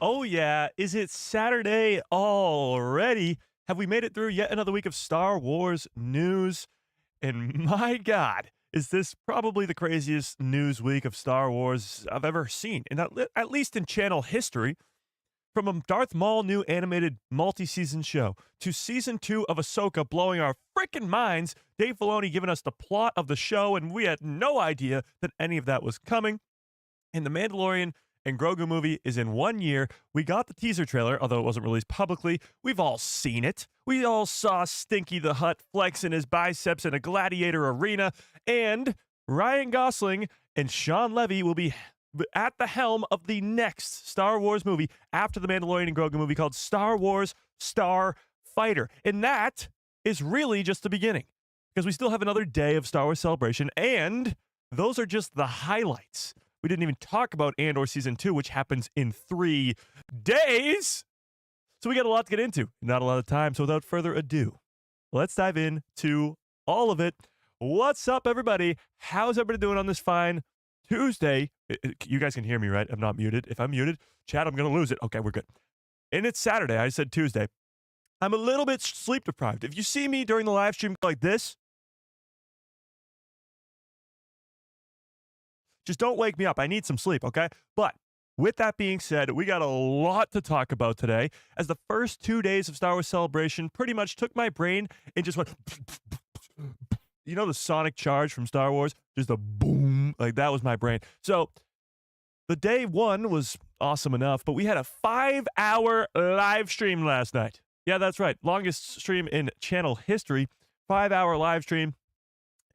Oh, yeah. Is it Saturday already? Have we made it through yet another week of Star Wars news? And my God, is this probably the craziest news week of Star Wars I've ever seen, and at least in channel history. From a Darth Maul new animated multi-season show to season 2 of Ahsoka blowing our freaking minds, Dave Filoni giving us the plot of the show, and we had no idea that any of that was coming. And the Mandalorian and Grogu movie is in 1 year. We got the teaser trailer, although it wasn't released publicly. We've all seen it. We all saw Stinky the Hutt flexing his biceps in a gladiator arena. And Ryan Gosling and Shawn Levy will be at the helm of the next Star Wars movie after the Mandalorian and Grogu movie called Star Wars Starfighter. And that is really just the beginning, because we still have another day of Star Wars Celebration, and those are just the highlights. We didn't even talk about Andor Season 2, which happens in 3 days. So we got a lot to get into, not a lot of time. So without further ado, let's dive into all of it. What's up, everybody? How's everybody doing on this fine Tuesday? You guys can hear me, right? I'm not muted. If I'm muted, chat, I'm going to lose it. Okay, we're good. And it's Saturday. I said Tuesday. I'm a little bit sleep deprived. If you see me during the live stream like this, just don't wake me up. I need some sleep, okay? But with that being said, we got a lot to talk about today, as the first 2 days of Star Wars Celebration pretty much took my brain and just went, you know, the sonic charge from Star Wars? Just a boom. Like, that was my brain. So the day one was awesome enough, but we had a 5-hour live stream last night. Yeah, that's right. Longest stream in channel history. 5-hour live stream.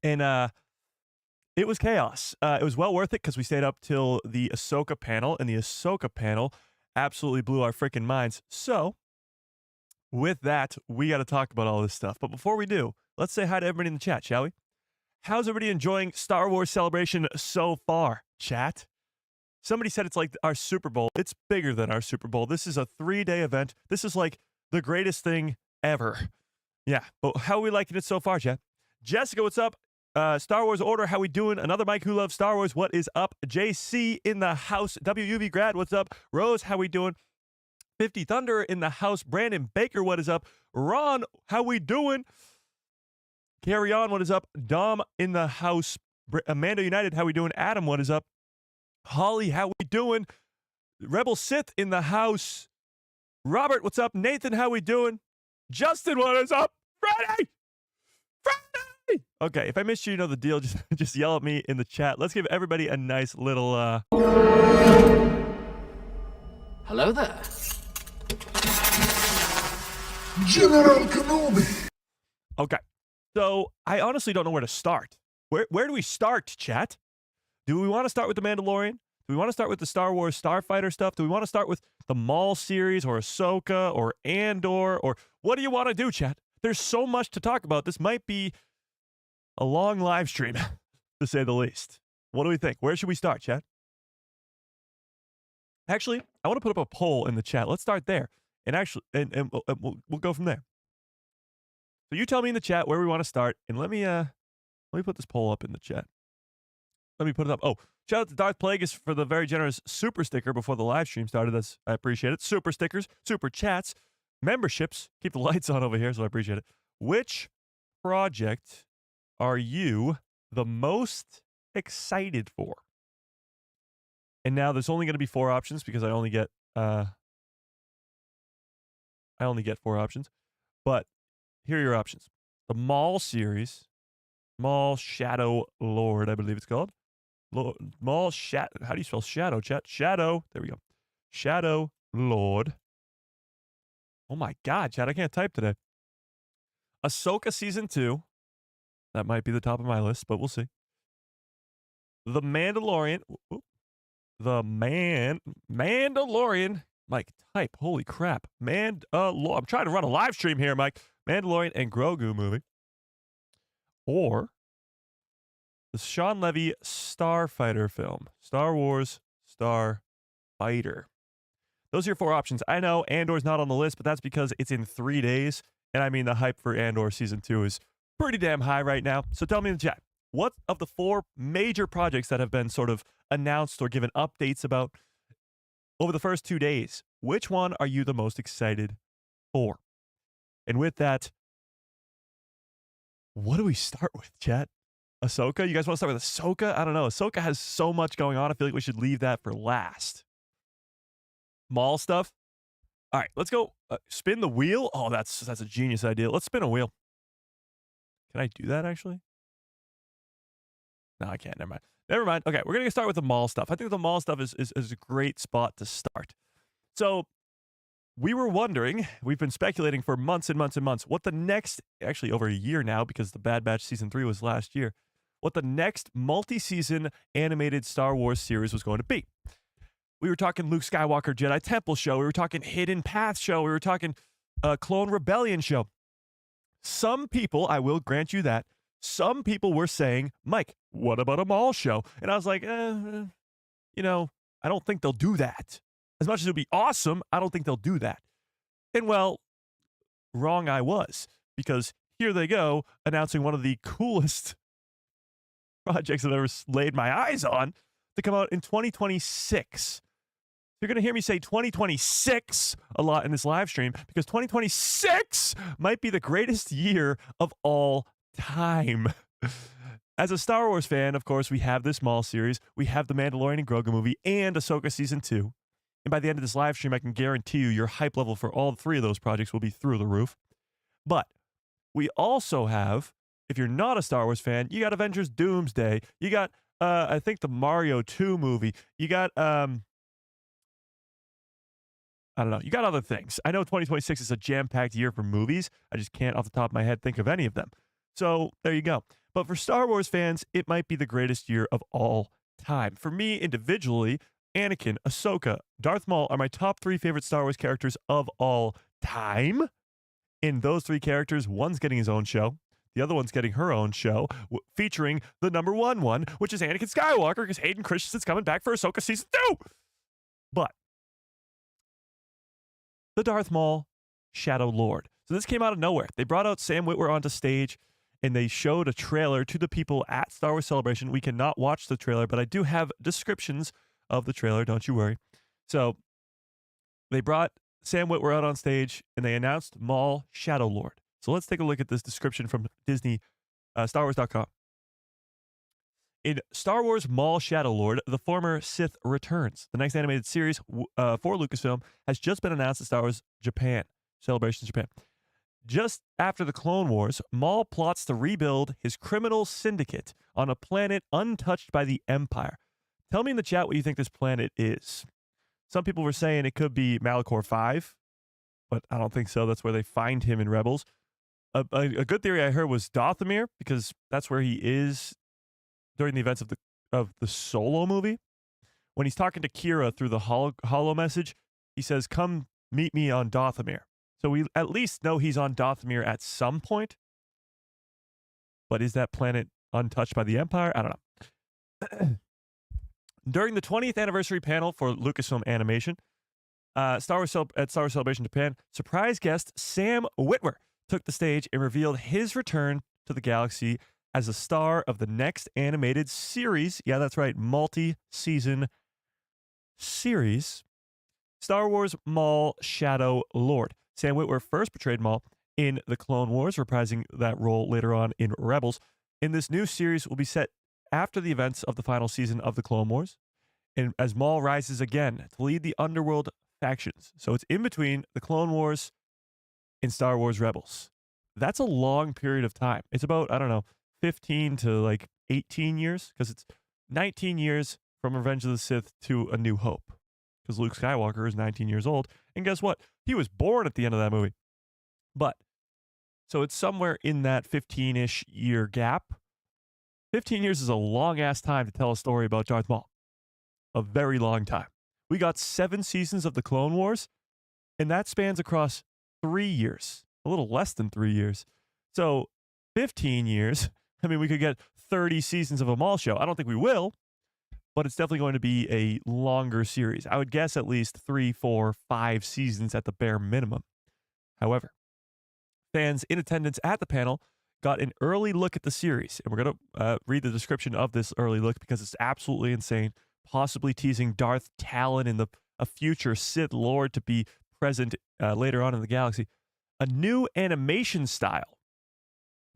And, it was chaos. It was well worth it because we stayed up till the Ahsoka panel, and the Ahsoka panel absolutely blew our freaking minds. So, with that, we got to talk about all this stuff. But before we do, let's say hi to everybody in the chat, shall we? How's everybody enjoying Star Wars Celebration so far, chat? Somebody said it's like our Super Bowl. It's bigger than our Super Bowl. This is a 3-day event. This is like the greatest thing ever. Yeah, but how are we liking it so far, chat? Jessica, what's up? Star Wars Order, how we doing? Another Mike who loves Star Wars, what is up? JC in the house. WUV Grad, what's up? Rose, how we doing? 50 Thunder in the house. Brandon Baker, what is up? Ron, how we doing? Carry on, what is up? Dom in the house. Mando United, how we doing? Adam, what is up? Holly, how we doing? Rebel Sith in the house. Robert, what's up? Nathan, how we doing? Justin, what is up? Friday! Okay, if I missed you, you know the deal. Just yell at me in the chat. Let's give everybody a nice little, Hello there. General Kenobi. Okay, so I honestly don't know where to start. Where do we start, chat? Do we want to start with The Mandalorian? Do we want to start with the Star Wars Starfighter stuff? Do we want to start with the Maul series or Ahsoka or Andor? Or what do you want to do, chat? There's so much to talk about. This might be a long live stream, to say the least. What do we think? Where should we start, chat? Actually, I want to put up a poll in the chat. Let's start there, and we'll go from there. So you tell me in the chat where we want to start, and let me put this poll up in the chat. Let me put it up. Oh, shout out to Darth Plagueis for the very generous super sticker before the live stream started. I appreciate it. Super stickers, super chats, memberships. Keep the lights on over here, so I appreciate it. Which project are you the most excited for? And now there's only going to be 4 options because I only get 4 options. But here are your options. The Maul series, Maul Shadow Lord, I believe it's called. Maul Shadow. How do you spell shadow, chat? Shadow. There we go. Shadow Lord. Oh my God, chat, I can't type today. Ahsoka Season 2. That might be the top of my list, but we'll see. The Mandalorian. Mandalorian. Mike, type. Holy crap. I'm trying to run a live stream here, Mike. Mandalorian and Grogu movie. Or the Shawn Levy Starfighter film. Star Wars Starfighter. Those are your 4 options. I know Andor's not on the list, but that's because it's in 3 days. And I mean, the hype for Andor Season 2 is pretty damn high right now. So tell me in the chat, what of the 4 major projects that have been sort of announced or given updates about, over the first 2 days, which one are you the most excited for? And with that, what do we start with, chat? Ahsoka? You guys want to start with Ahsoka? I don't know. Ahsoka has so much going on. I feel like we should leave that for last. Maul stuff? All right, let's go. Spin the wheel? Oh, that's a genius idea. Let's spin a wheel. Can I do that, actually? No, I can't. Never mind. Never mind. Okay, we're going to start with the Maul stuff. I think the Maul stuff is a great spot to start. So, we were wondering, we've been speculating for months and months and months, what the next, actually over a year now, because the Bad Batch Season 3 was last year, what the next multi-season animated Star Wars series was going to be. We were talking Luke Skywalker Jedi Temple show. We were talking Hidden Path show. We were talking Clone Rebellion show. Some people, I will grant you that, some people were saying, Mike, what about a Maul show? And I was like, I don't think they'll do that. As much as it would be awesome, I don't think they'll do that. And well, wrong I was, because here they go, announcing one of the coolest projects I've ever laid my eyes on to come out in 2026. You're going to hear me say 2026 a lot in this live stream, because 2026 might be the greatest year of all time. As a Star Wars fan, of course, we have this Maul series, we have the Mandalorian and Grogu movie, and Ahsoka Season 2. And by the end of this live stream, I can guarantee you your hype level for all three of those projects will be through the roof. But we also have, if you're not a Star Wars fan, you got Avengers Doomsday. You got, I think, the Mario 2 movie. You got, I don't know. You got other things. I know 2026 is a jam-packed year for movies. I just can't, off the top of my head, think of any of them. So there you go. But for Star Wars fans, it might be the greatest year of all time. For me, individually, Anakin, Ahsoka, Darth Maul are my top 3 favorite Star Wars characters of all time. In those 3 characters, one's getting his own show. The other one's getting her own show, featuring the number one, which is Anakin Skywalker, because Hayden Christensen's coming back for Ahsoka Season 2. But the Darth Maul Shadow Lord. So this came out of nowhere. They brought out Sam Witwer onto stage, and they showed a trailer to the people at Star Wars Celebration. We cannot watch the trailer, but I do have descriptions of the trailer, don't you worry. So they brought Sam Witwer out on stage, and they announced Maul Shadow Lord. So let's take a look at this description from Disney, StarWars.com. In Star Wars Maul Shadow Lord, the former Sith returns. The next animated series for Lucasfilm has just been announced at Star Wars Japan, Celebration Japan. Just after the Clone Wars, Maul plots to rebuild his criminal syndicate on a planet untouched by the Empire. Tell me in the chat what you think this planet is. Some people were saying it could be Malachor 5, but I don't think so. That's where they find him in Rebels. A good theory I heard was Dathomir, because that's where he is during the events of the Solo movie. When he's talking to Kira through the holo message, he says, "Come meet me on Dathomir." So we at least know he's on Dathomir at some point. But is that planet untouched by the Empire? I don't know. During the 20th anniversary panel for Lucasfilm Animation, Star Wars Celebration Japan, surprise guest Sam Witwer took the stage and revealed his return to the galaxy as a star of the next animated series. Yeah, that's right, multi-season series. Star Wars Maul Shadow Lord. Sam Witwer first portrayed Maul in The Clone Wars, reprising that role later on in Rebels. In this new series will be set after the events of the final season of The Clone Wars, and as Maul rises again to lead the Underworld factions. So it's in between The Clone Wars and Star Wars Rebels. That's a long period of time. It's about, 15 to 18 years, because it's 19 years from Revenge of the Sith to A New Hope, because Luke Skywalker is 19 years old. And guess what? He was born at the end of that movie. But, so it's somewhere in that 15-ish year gap. 15 years is a long-ass time to tell a story about Darth Maul. A very long time. We got 7 seasons of The Clone Wars, and that spans across 3 years. A little less than 3 years. So, 15 years, we could get 30 seasons of a Maul show. I don't think we will, but it's definitely going to be a longer series. I would guess at least 3, 4, 5 seasons at the bare minimum. However, fans in attendance at the panel got an early look at the series, and we're going to read the description of this early look because it's absolutely insane, possibly teasing Darth Talon in the a future Sith Lord to be present later on in the galaxy. A new animation style.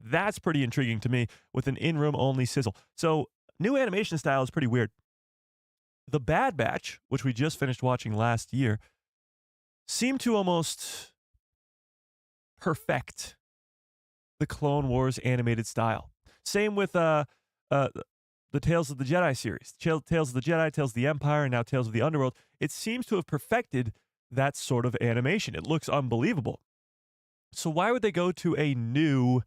That's pretty intriguing to me with an in-room only sizzle. So, new animation style is pretty weird. The Bad Batch, which we just finished watching last year, seemed to almost perfect the Clone Wars animated style. Same with the Tales of the Jedi series. Tales of the Jedi, Tales of the Empire, and now Tales of the Underworld. It seems to have perfected that sort of animation. It looks unbelievable. So why would they go to a new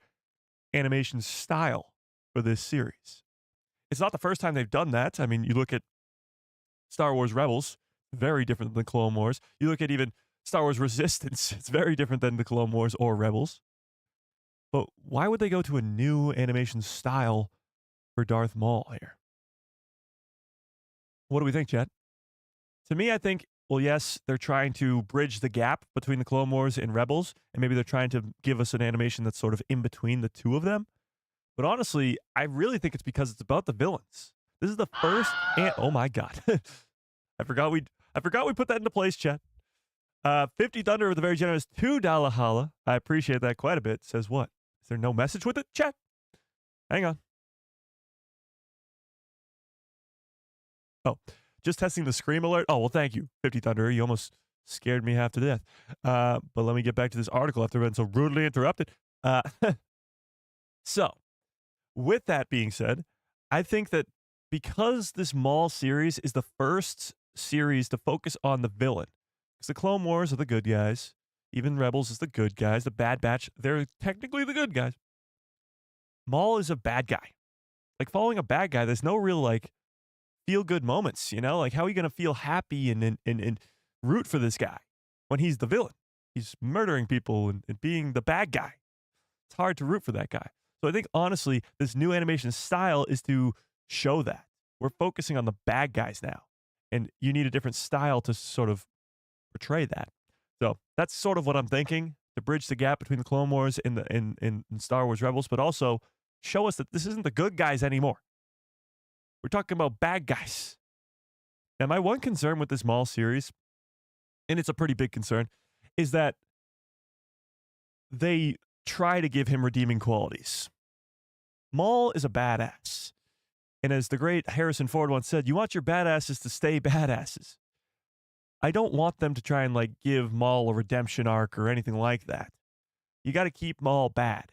animation style for this series? It's not the first time they've done that. I mean, you look at Star Wars Rebels, very different than the Clone Wars. You look at even Star Wars Resistance, it's very different than the Clone Wars or Rebels. But why would they go to a new animation style for Darth Maul here? What do we think, Chad? To me, I think, well, yes, they're trying to bridge the gap between the Clone Wars and Rebels, and maybe they're trying to give us an animation that's sort of in between the two of them. But honestly, I really think it's because it's about the villains. This is the first, oh my God. I forgot we put that into place, Chad. 50 Thunder with a very generous $2 holla. I appreciate that quite a bit. Says what? Is there no message with it, Chad? Hang on. Oh, just testing the scream alert. Oh, well, thank you, 50 Thunder. You almost scared me half to death. But let me get back to this article after being so rudely interrupted. So, with that being said, I think that because this Maul series is the first series to focus on the villain, because the Clone Wars are the good guys, even Rebels is the good guys, the Bad Batch, they're technically the good guys. Maul is a bad guy. Like, following a bad guy, there's no real, like, feel-good moments, you know? Like, how are you going to feel happy and root for this guy when he's the villain? He's murdering people and being the bad guy. It's hard to root for that guy. So I think, honestly, this new animation style is to show that. We're focusing on the bad guys now, and you need a different style to sort of portray that. So that's sort of what I'm thinking, to bridge the gap between the Clone Wars and Star Wars Rebels, but also show us that this isn't the good guys anymore. We're talking about bad guys. Now, my one concern with this Maul series, and it's a pretty big concern, is that they try to give him redeeming qualities. Maul is a badass. And as the great Harrison Ford once said, you want your badasses to stay badasses. I don't want them to try and, like, give Maul a redemption arc or anything like that. You got to keep Maul bad.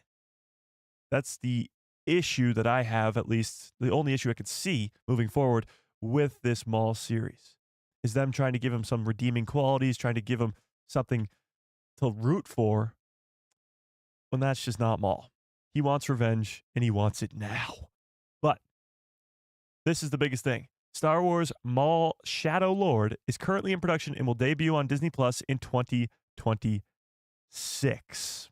That's the issue that I have, at least the only issue I could see moving forward with this Maul series, is them trying to give him some redeeming qualities, trying to give him something to root for, when that's just not Maul. He wants revenge, and he wants it now. But this is the biggest thing. Star Wars Maul Shadow Lord is currently in production and will debut on Disney Plus in 2026.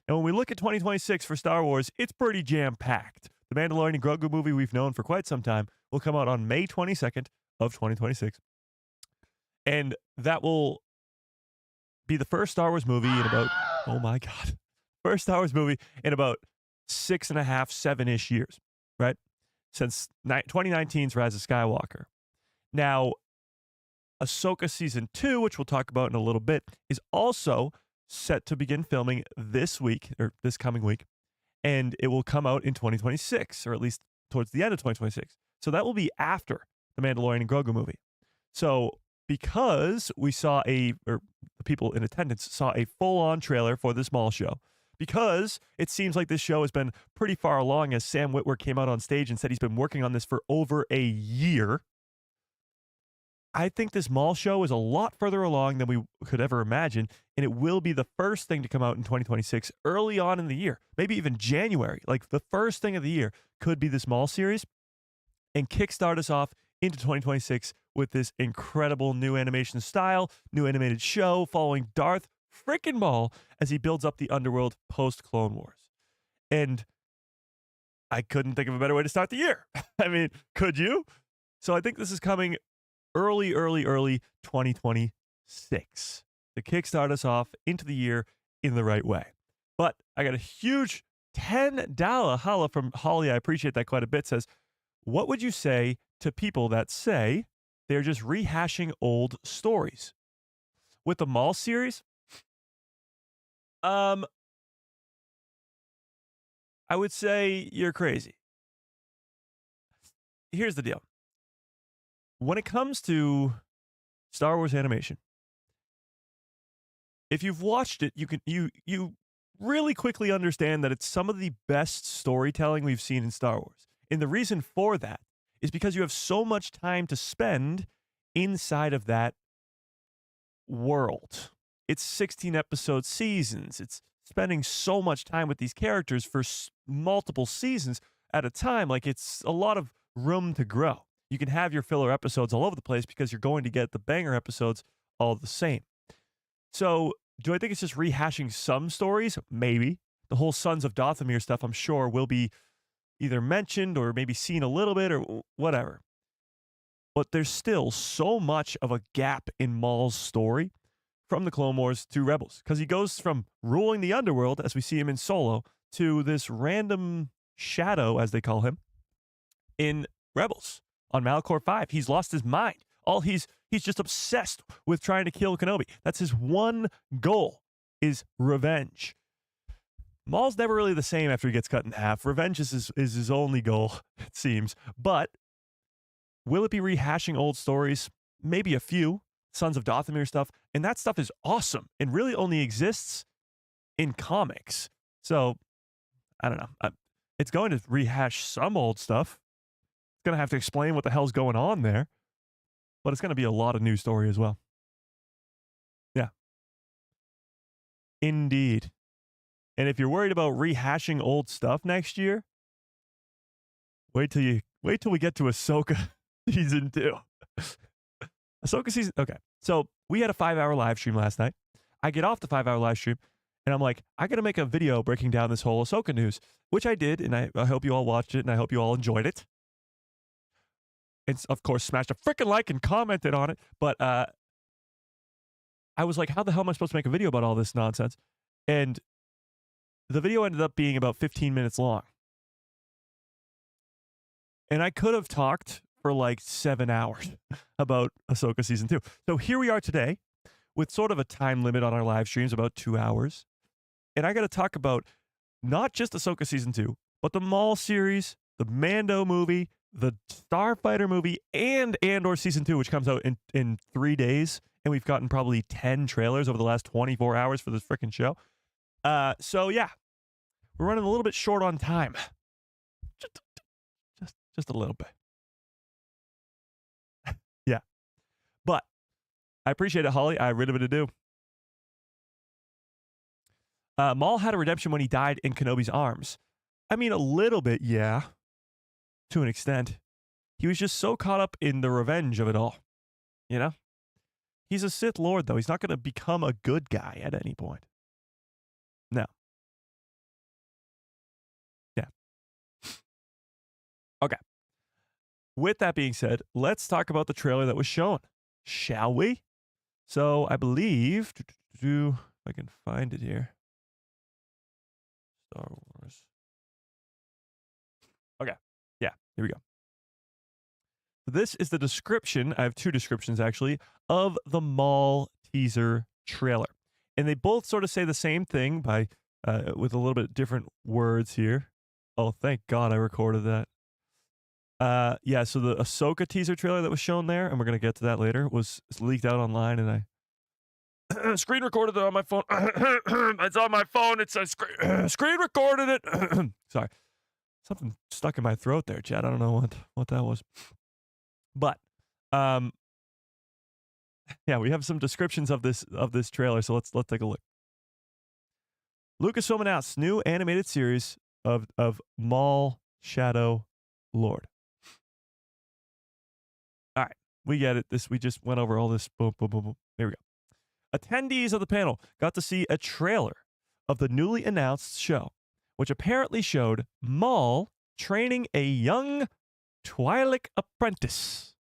And when we look at 2026 for Star Wars, it's pretty jam-packed. The Mandalorian and Grogu movie we've known for quite some time will come out on May 22nd of 2026. And that will be the first Star Wars movie in about, oh my God, first Star Wars movie in about 6.5, 7-ish years, right? Since 2019's Rise of Skywalker. Now, Ahsoka Season 2, which we'll talk about in a little bit, is also set to begin filming this week, or this coming week, and it will come out in 2026, or at least towards the end of 2026. So that will be after the Mandalorian and Grogu movie. So because we saw or the people in attendance saw a full-on trailer for this Maul show, because it seems like this show has been pretty far along, as Sam Witwer came out on stage and said he's been working on this for over a year, I think this Maul show is a lot further along than we could ever imagine, and it will be the first thing to come out in 2026, early on in the year, maybe even January. Like, the first thing of the year could be this Maul series, and kickstart us off into 2026 with this incredible new animation style, new animated show following Darth freaking Maul as he builds up the Underworld post-Clone Wars. And I couldn't think of a better way to start the year. I mean, could you? So I think this is coming early 2026 to kickstart us off into the year in the right way. But I got a huge $10 holla from Holly. I appreciate that quite a bit. Says, what would you say to people that say They're just rehashing old stories. With the Maul series, I would say you're crazy. Here's the deal. When it comes to Star Wars animation, if you've watched it, you really quickly understand that it's some of the best storytelling we've seen in Star Wars. And the reason for that is because you have so much time to spend inside of that world. It's 16 episode seasons. It's spending so much time with these characters for multiple seasons at a time. Like, it's a lot of room to grow. You can have your filler episodes all over the place because you're going to get the banger episodes all the same. So, do I think it's just rehashing some stories? Maybe. The whole Sons of Dathomir stuff, I'm sure, will be either mentioned or maybe seen a little bit or whatever. But there's still so much of a gap in Maul's story from the Clone Wars to Rebels, because he goes from ruling the Underworld, as we see him in Solo, to this random shadow, as they call him, in Rebels on Malachor 5. He's lost his mind. He's just obsessed with trying to kill Kenobi. That's his one goal, is revenge. Maul's never really the same after he gets cut in half. Revenge is his only goal, it seems. But will it be rehashing old stories? Maybe a few. Sons of Dathomir stuff. And that stuff is awesome and really only exists in comics. So, I don't know. It's going to rehash some old stuff. It's going to have to explain what the hell's going on there. But it's going to be a lot of new story as well. Yeah. Indeed. And if you're worried about rehashing old stuff next year, wait till we get to Ahsoka season 2. Ahsoka season. Okay. So we had a 5-hour live stream last night. I get off the 5-hour live stream and I'm like, I got to make a video breaking down this whole Ahsoka news, which I did. And I hope you all watched it and I hope you all enjoyed it. And of course, smashed a freaking like and commented on it. But I was like, how the hell am I supposed to make a video about all this nonsense? And the video ended up being about 15 minutes long. And I could have talked for like 7 hours about Ahsoka season 2. So here we are today with sort of a time limit on our live streams, about 2 hours. And I got to talk about not just Ahsoka season 2, but the Maul series, the Mando movie, the Starfighter movie, and Andor season 2, which comes out in 3 days. And we've gotten probably 10 trailers over the last 24 hours for this freaking show. So yeah, we're running a little bit short on time. Just a little bit. Yeah. But I appreciate it, Holly. I have rid of it to do. Maul had a redemption when he died in Kenobi's arms. I mean, a little bit, yeah. To an extent. He was just so caught up in the revenge of it all. You know? He's a Sith Lord, though. He's not going to become a good guy at any point. No. Yeah. Okay. With that being said, let's talk about the trailer that was shown. Shall we? So I believe, if I can find it here. Star Wars. Okay. Yeah, here we go. This is the description. I have 2 descriptions, actually, of the Maul teaser trailer. And they both sort of say the same thing by with a little bit different words here. Oh, thank God I recorded that. Yeah, so the Ahsoka teaser trailer that was shown there, and we're going to get to that later, was leaked out online, and I screen recorded it on my phone. It's on my phone. It's a screen recorded it. Sorry. Something stuck in my throat there, Chad. I don't know what that was. But yeah, we have some descriptions of this trailer, so let's take a look. Lucasfilm announced new animated series of Maul Shadow Lord. All right, we get it. We just went over all this. Boom, boom, boom, boom. There we go. Attendees of the panel got to see a trailer of the newly announced show, which apparently showed Maul training a young Twi'lek apprentice,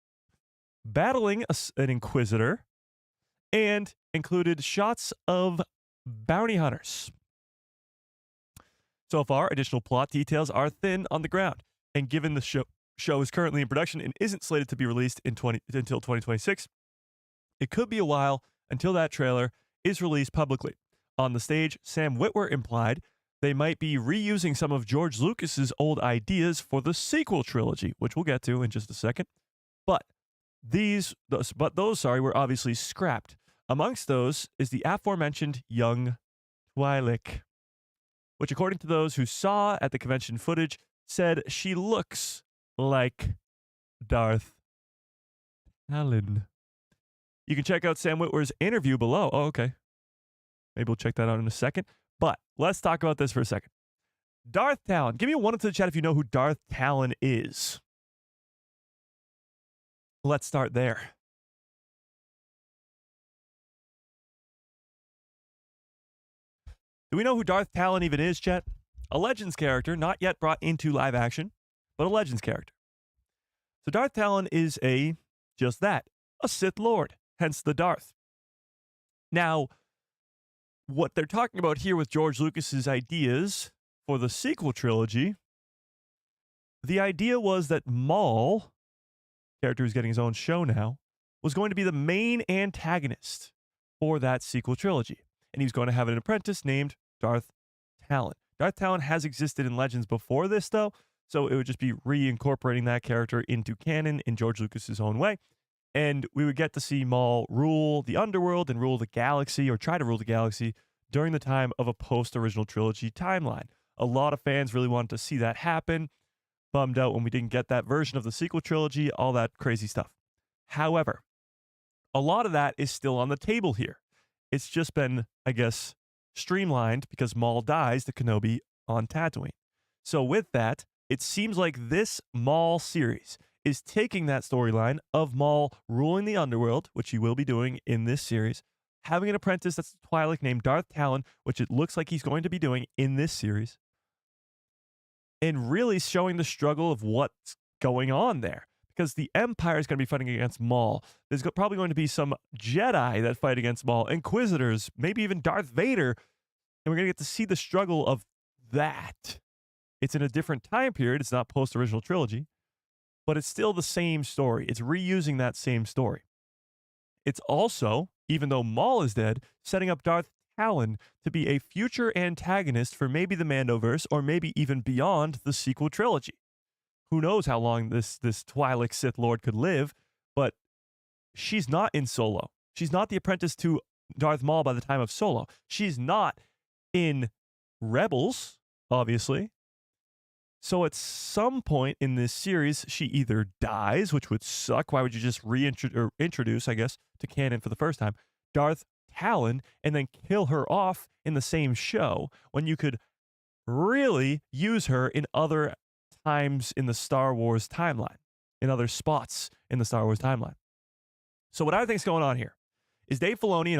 battling an Inquisitor, and included shots of bounty hunters. So far, additional plot details are thin on the ground, and given the show is currently in production and isn't slated to be released until 2026. It could be a while until that trailer is released publicly. On the stage, Sam Witwer implied they might be reusing some of George Lucas's old ideas for the sequel trilogy, which we'll get to in just a second. But those were obviously scrapped. Amongst those is the aforementioned young Twi'lek, which, according to those who saw at the convention footage, said she looks like Darth Talon. You can check out Sam Witwer's interview below. Oh, okay. Maybe we'll check that out in a second. But let's talk about this for a second. Darth Talon. Give me a 1 into the chat if you know who Darth Talon is. Let's start there. Do we know who Darth Talon even is, chat? A Legends character, not yet brought into live action, but a Legends character. So Darth Talon is just that, a Sith Lord, hence the Darth. Now, what they're talking about here with George Lucas's ideas for the sequel trilogy, the idea was that Maul, character who's getting his own show now, was going to be the main antagonist for that sequel trilogy. And he was going to have an apprentice named Darth Talon. Darth Talon has existed in Legends before this, though, so it would just be reincorporating that character into canon in George Lucas's own way. And we would get to see Maul rule the Underworld and rule the galaxy, or try to rule the galaxy, during the time of a post-original trilogy timeline. A lot of fans really wanted to see that happen. Bummed out when we didn't get that version of the sequel trilogy, all that crazy stuff. However, a lot of that is still on the table here. It's just been, I guess, streamlined because Maul dies to Kenobi on Tatooine. So with that, it seems like this Maul series is taking that storyline of Maul ruling the Underworld, which he will be doing in this series, having an apprentice that's a Twi'lek named Darth Talon, which it looks like he's going to be doing in this series, and really showing the struggle of what's going on there. Because the Empire is going to be fighting against Maul. There's probably going to be some Jedi that fight against Maul, Inquisitors, maybe even Darth Vader, and we're going to get to see the struggle of that. It's in a different time period. It's not post-original trilogy, but it's still the same story. It's reusing that same story. It's also, even though Maul is dead, setting up Darth Talon to be a future antagonist for maybe the Mandoverse, or maybe even beyond the sequel trilogy. Who knows how long this Twi'lek Sith Lord could live, but she's not in Solo. She's not the apprentice to Darth Maul by the time of Solo. She's not in Rebels, obviously. So at some point in this series, she either dies, which would suck. Why would you just introduce, I guess, to canon for the first time, Darth Talon, and then kill her off in the same show when you could really use her in other times in the Star Wars timeline, in other spots in the Star Wars timeline. So what I think is going on here is Dave Filoni and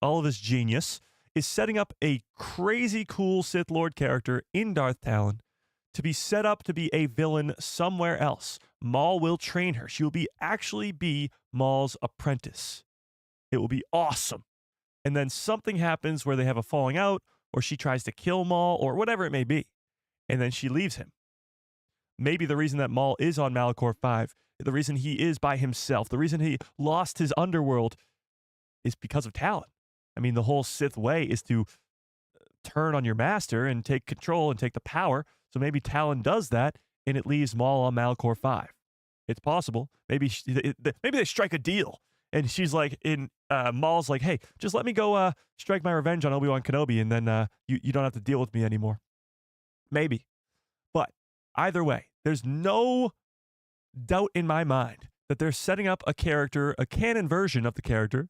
all of his genius is setting up a crazy cool Sith Lord character in Darth Talon to be set up to be a villain somewhere else. Maul will train her. She will actually be Maul's apprentice. It will be awesome. And then something happens where they have a falling out, or she tries to kill Maul, or whatever it may be. And then she leaves him. Maybe the reason that Maul is on Malachor 5, the reason he is by himself, the reason he lost his underworld is because of Talon. I mean, the whole Sith way is to turn on your master and take control and take the power. So maybe Talon does that, and it leaves Maul on Malachor 5. It's possible. Maybe they strike a deal, and she's like, Maul's like, hey, just let me go strike my revenge on Obi-Wan Kenobi, and then you don't have to deal with me anymore. Maybe. But either way, there's no doubt in my mind that they're setting up a character, a canon version of the character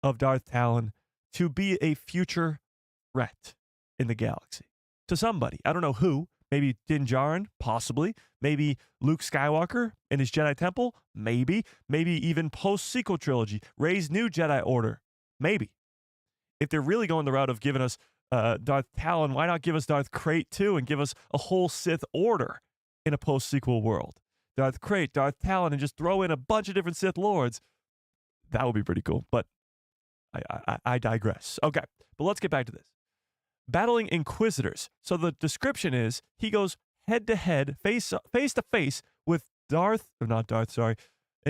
of Darth Talon, to be a future threat in the galaxy to somebody. I don't know who. Maybe Din Djarin, possibly. Maybe Luke Skywalker in his Jedi Temple, maybe. Maybe even post-sequel trilogy, Rey's new Jedi Order, maybe. If they're really going the route of giving us Darth Talon, why not give us Darth Krayt too and give us a whole Sith Order in a post-sequel world? Darth Krayt, Darth Talon, and just throw in a bunch of different Sith Lords. That would be pretty cool, but I digress. Okay, but let's get back to this. Battling Inquisitors. So the description is he goes head-to-head, face-to-face with an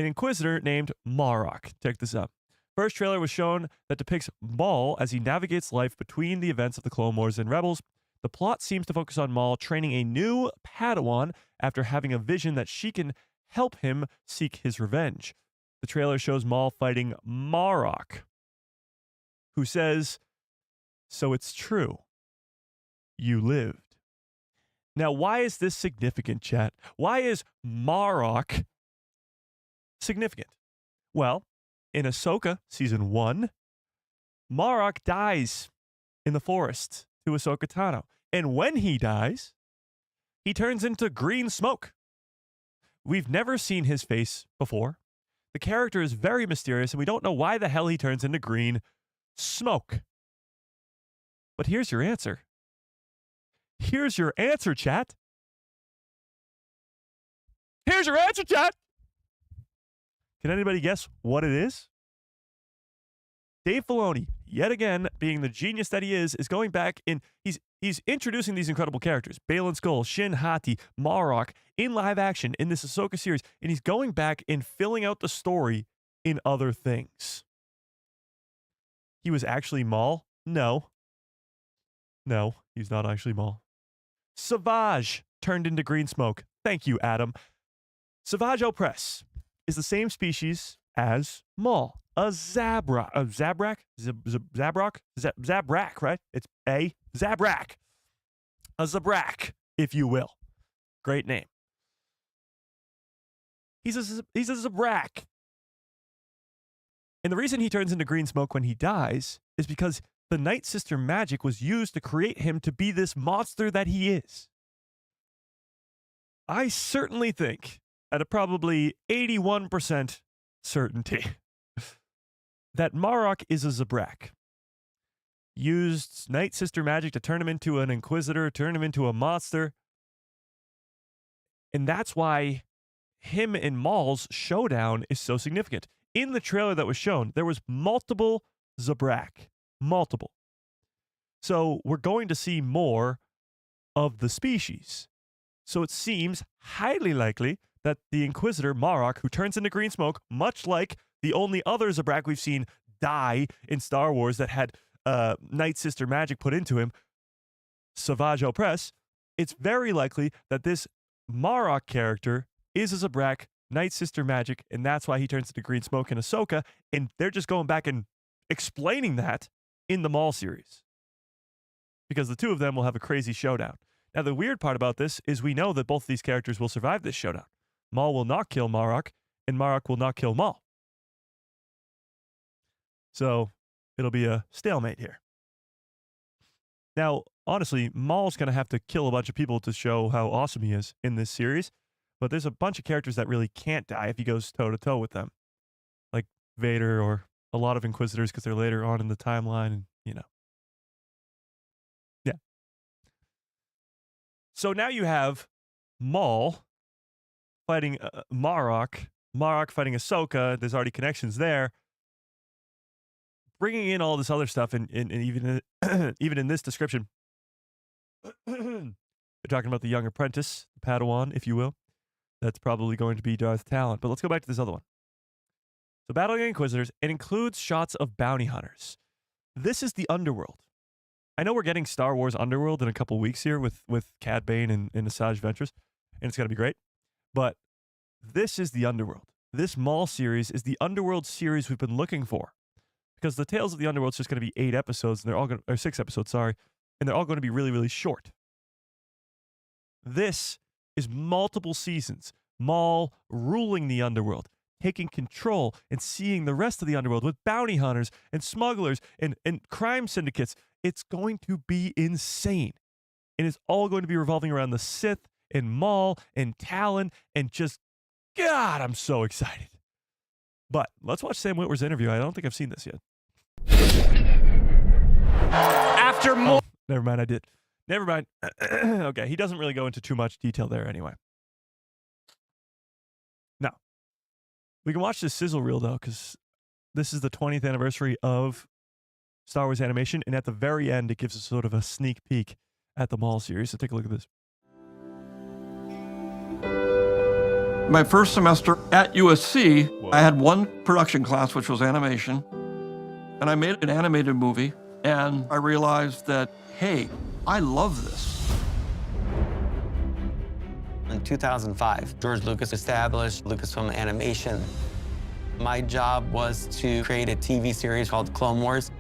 Inquisitor named Marrok. Check this out. First trailer was shown that depicts Maul as he navigates life between the events of the Clone Wars and Rebels. The plot seems to focus on Maul training a new Padawan after having a vision that she can help him seek his revenge. The trailer shows Maul fighting Marrok, who says, "So it's true. You lived." Now, why is this significant, chat? Why is Marrok significant? Well, in Ahsoka Season 1, Marrok dies in the forest to Ahsoka Tano. And when he dies, he turns into green smoke. We've never seen his face before. The character is very mysterious, and we don't know why the hell he turns into green smoke. But here's your answer. Here's your answer, chat. Here's your answer, chat. Can anybody guess what it is? Dave Filoni, yet again, being the genius that he is going back in. He's introducing these incredible characters, Baylan Skoll, Shin Hati, Marrok, in live action in this Ahsoka series, and he's going back and filling out the story in other things. He was actually Maul? No, he's not actually Maul. Savage turned into green smoke. Thank you, Adam. Savage Opress is the same species as Maul. A Zabrak. Zabrak, right? It's a Zabrak. A Zabrak, if you will. Great name. He's a Zabrak. And the reason he turns into green smoke when he dies is because the Night Sister magic was used to create him to be this monster that he is. I certainly think, at a probably 81% certainty, that Marrok is a Zabrak. Used Night Sister magic to turn him into an Inquisitor, turn him into a monster. And that's why him and Maul's showdown is so significant. In the trailer that was shown, there was multiple Zabrak. Multiple. So we're going to see more of the species. So it seems highly likely that the Inquisitor, Marrok, who turns into green smoke, much like the only other Zabrak we've seen die in Star Wars that had Night Sister magic put into him, Savage Opress, it's very likely that this Marrok character is a Zabrak, Night Sister magic, and that's why he turns into green smoke in Ahsoka, and they're just going back and explaining that in the Maul series. Because the two of them will have a crazy showdown. Now, the weird part about this is we know that both of these characters will survive this showdown. Maul will not kill Marrok, and Marrok will not kill Maul. So it'll be a stalemate here. Now, honestly, Maul's going to have to kill a bunch of people to show how awesome he is in this series, but there's a bunch of characters that really can't die if he goes toe-to-toe with them, like Vader or a lot of Inquisitors because they're later on in the timeline, and, you know. Yeah. So now you have Maul fighting Marrok, Marrok fighting Ahsoka. There's already connections there. Bringing in all this other stuff, and even even in this description, they're talking about the young apprentice, the Padawan, if you will. That's probably going to be Darth Talon. But let's go back to this other one. So Battling Inquisitors, it includes shots of bounty hunters. This is the Underworld. I know we're getting Star Wars Underworld in a couple weeks here with Cad Bane and Asajj Ventress, and it's going to be great. But this is the Underworld. This Maul series is the Underworld series we've been looking for. Because the Tales of the Underworld is just going to be 8 episodes, and they're all going to, or 6 episodes, sorry, and they're all going to be really, really short. This is multiple seasons. Maul ruling the Underworld, taking control and seeing the rest of the Underworld with bounty hunters and smugglers and crime syndicates. It's going to be insane. And it's all going to be revolving around the Sith and Maul and Talon and just, God, I'm so excited. But let's watch Sam Witwer's interview. I don't think I've seen this yet. After more. Oh, never mind, I did. Never mind. Okay, he doesn't really go into too much detail there anyway. Now, we can watch this sizzle reel, though, because this is the 20th anniversary of Star Wars animation, and at the very end, it gives us sort of a sneak peek at the Maul series. So take a look at this. My first semester at USC, I had one production class, which was animation, and I made an animated movie, and I realized that, hey, I love this. In 2005, George Lucas established Lucasfilm Animation. My job was to create a TV series called Clone Wars.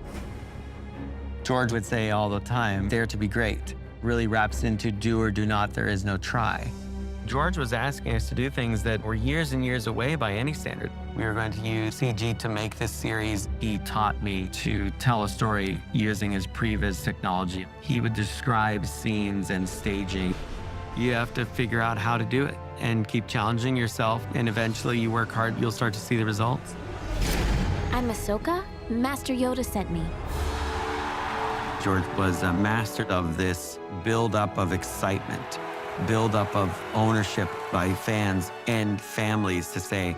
George would say all the time, dare to be great. Really wraps into do or do not, there is no try. George was asking us to do things that were years and years away by any standard. We were going to use CG to make this series. He taught me to tell a story using his previs technology. He would describe scenes and staging. You have to figure out how to do it and keep challenging yourself, and eventually you work hard, you'll start to see the results. I'm Ahsoka. Master Yoda sent me. George was a master of this build-up of excitement, build-up of ownership by fans and families to say,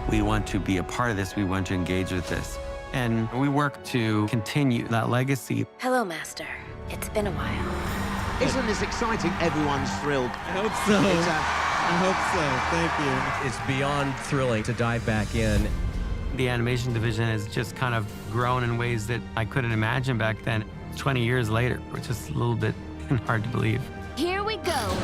we want to be a part of this, we want to engage with this. And we work to continue that legacy. Hello, Master. It's been a while. Isn't this exciting? Everyone's thrilled. I hope so. I hope so. Thank you. It's beyond thrilling to dive back in. The animation division has just kind of grown in ways that I couldn't imagine back then. 20 years later, which is a little bit hard to believe. Here we go.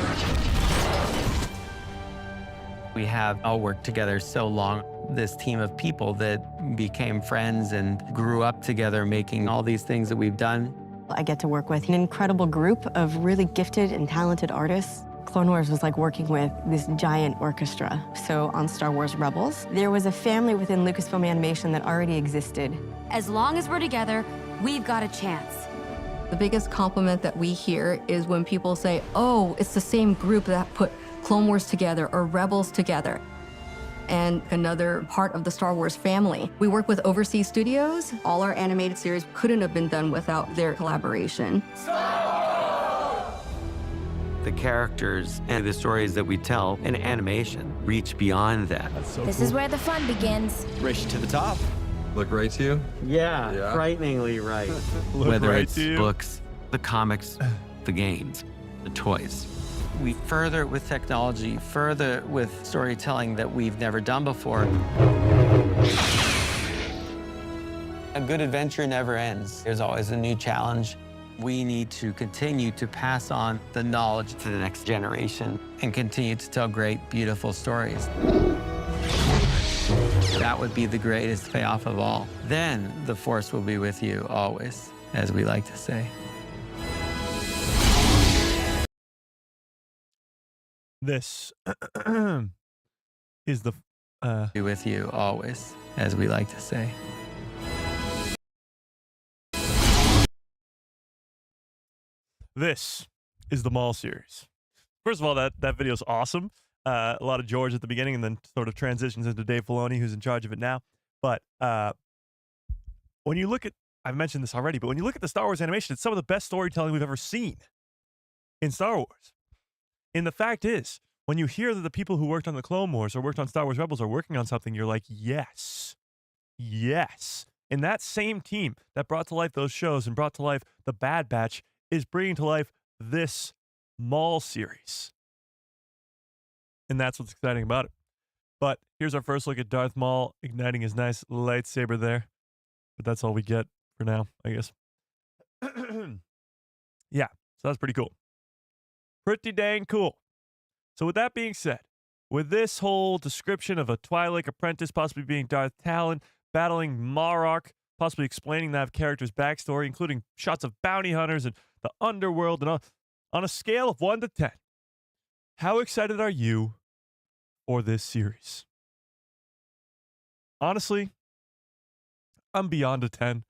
We have all worked together so long, this team of people that became friends and grew up together making all these things that we've done. I get to work with an incredible group of really gifted and talented artists. Clone Wars was like working with this giant orchestra. So on Star Wars Rebels, there was a family within Lucasfilm Animation that already existed. As long as we're together, we've got a chance. The biggest compliment that we hear is when people say, oh, it's the same group that put Clone Wars together or Rebels together. And another part of the Star Wars family. We work with overseas studios. All our animated series couldn't have been done without their collaboration. The characters and the stories that we tell in animation reach beyond that. This is where the fun begins. Race to the top. Look right to you? Yeah, frighteningly right. Look Whether right it's to you. books, the comics, the games, the toys. We further it with technology, further with storytelling that we've never done before. A good adventure never ends. There's always a new challenge. We need to continue to pass on the knowledge to the next generation and continue to tell great, beautiful stories. That would be the greatest payoff of all. Then the Force will be with you always, as we like to say. This is the Be with you always, as we like to say. This is the Maul series. First of all, that video is awesome. A lot of George at the beginning, and then sort of transitions into Dave Filoni, who's in charge of it now. But when you look at, I've mentioned this already, but when you look at the Star Wars animation, it's some of the best storytelling we've ever seen in Star Wars. And the fact is, when you hear that the people who worked on the Clone Wars or worked on Star Wars Rebels are working on something, you're like, yes, yes. And that same team that brought to life those shows and brought to life the Bad Batch is bringing to life this Maul series. And that's what's exciting about it. But here's our first look at Darth Maul igniting his nice lightsaber there. But that's all we get for now, I guess. Yeah, so that's pretty cool. Pretty dang cool. So with that being said, with this whole description of a Twi'lek apprentice possibly being Darth Talon, battling Marrok, possibly explaining that character's backstory, including shots of bounty hunters and the Underworld, and all, on a scale of 1 to 10, how excited are you for this series? Honestly, I'm beyond a 10.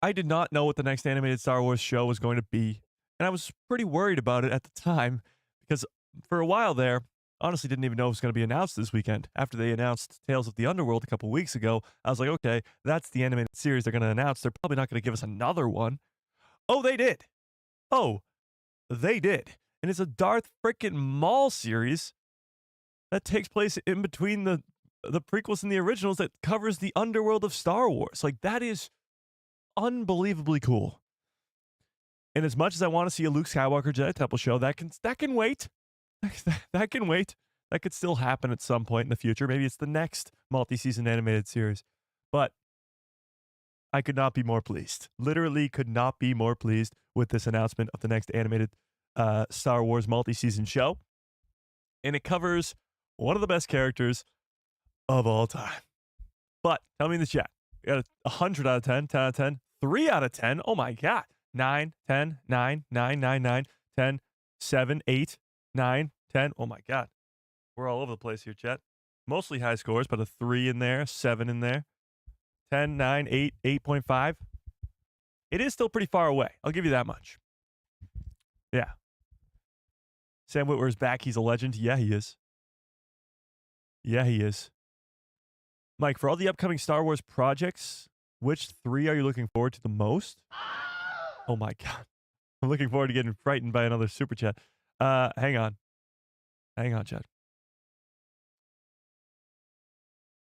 I did not know what the next animated Star Wars show was going to be, and I was pretty worried about it at the time because for a while there, honestly didn't even know it was going to be announced this weekend. After they announced Tales of the Underworld a couple weeks ago, I was like, okay, that's the animated series they're going to announce. They're probably not going to give us another one. Oh, they did. Oh, they did. And it's a Darth frickin' Maul series that takes place in between the prequels and the originals that covers the underworld of Star Wars. Like, that is unbelievably cool. And as much as I want to see a Luke Skywalker Jedi Temple show, that can wait. That can wait. That could still happen at some point in the future. Maybe it's the next multi-season animated series. But I could not be more pleased. Literally could not be more pleased with this announcement of the next animated Star Wars multi-season show. And it covers one of the best characters of all time. But tell me in the chat. You got 100 out of 10, 10 out of 10, 3 out of 10. Oh my God. 9, 10, 9, 9, 9, 9, 10, 7, 8, 9, 10. Oh my God. We're all over the place here, chat. Mostly high scores, but a 3 in there, 7 in there, 10, 9, 8, 8.5. It is still pretty far away. I'll give you that much. Yeah. Sam Witwer's back. He's a legend. Yeah, he is. Yeah, he is. Mike, for all the upcoming Star Wars projects, which 3 are you looking forward to the most? Oh my God. I'm looking forward to getting frightened by another super chat. Hang on. Hang on, chat.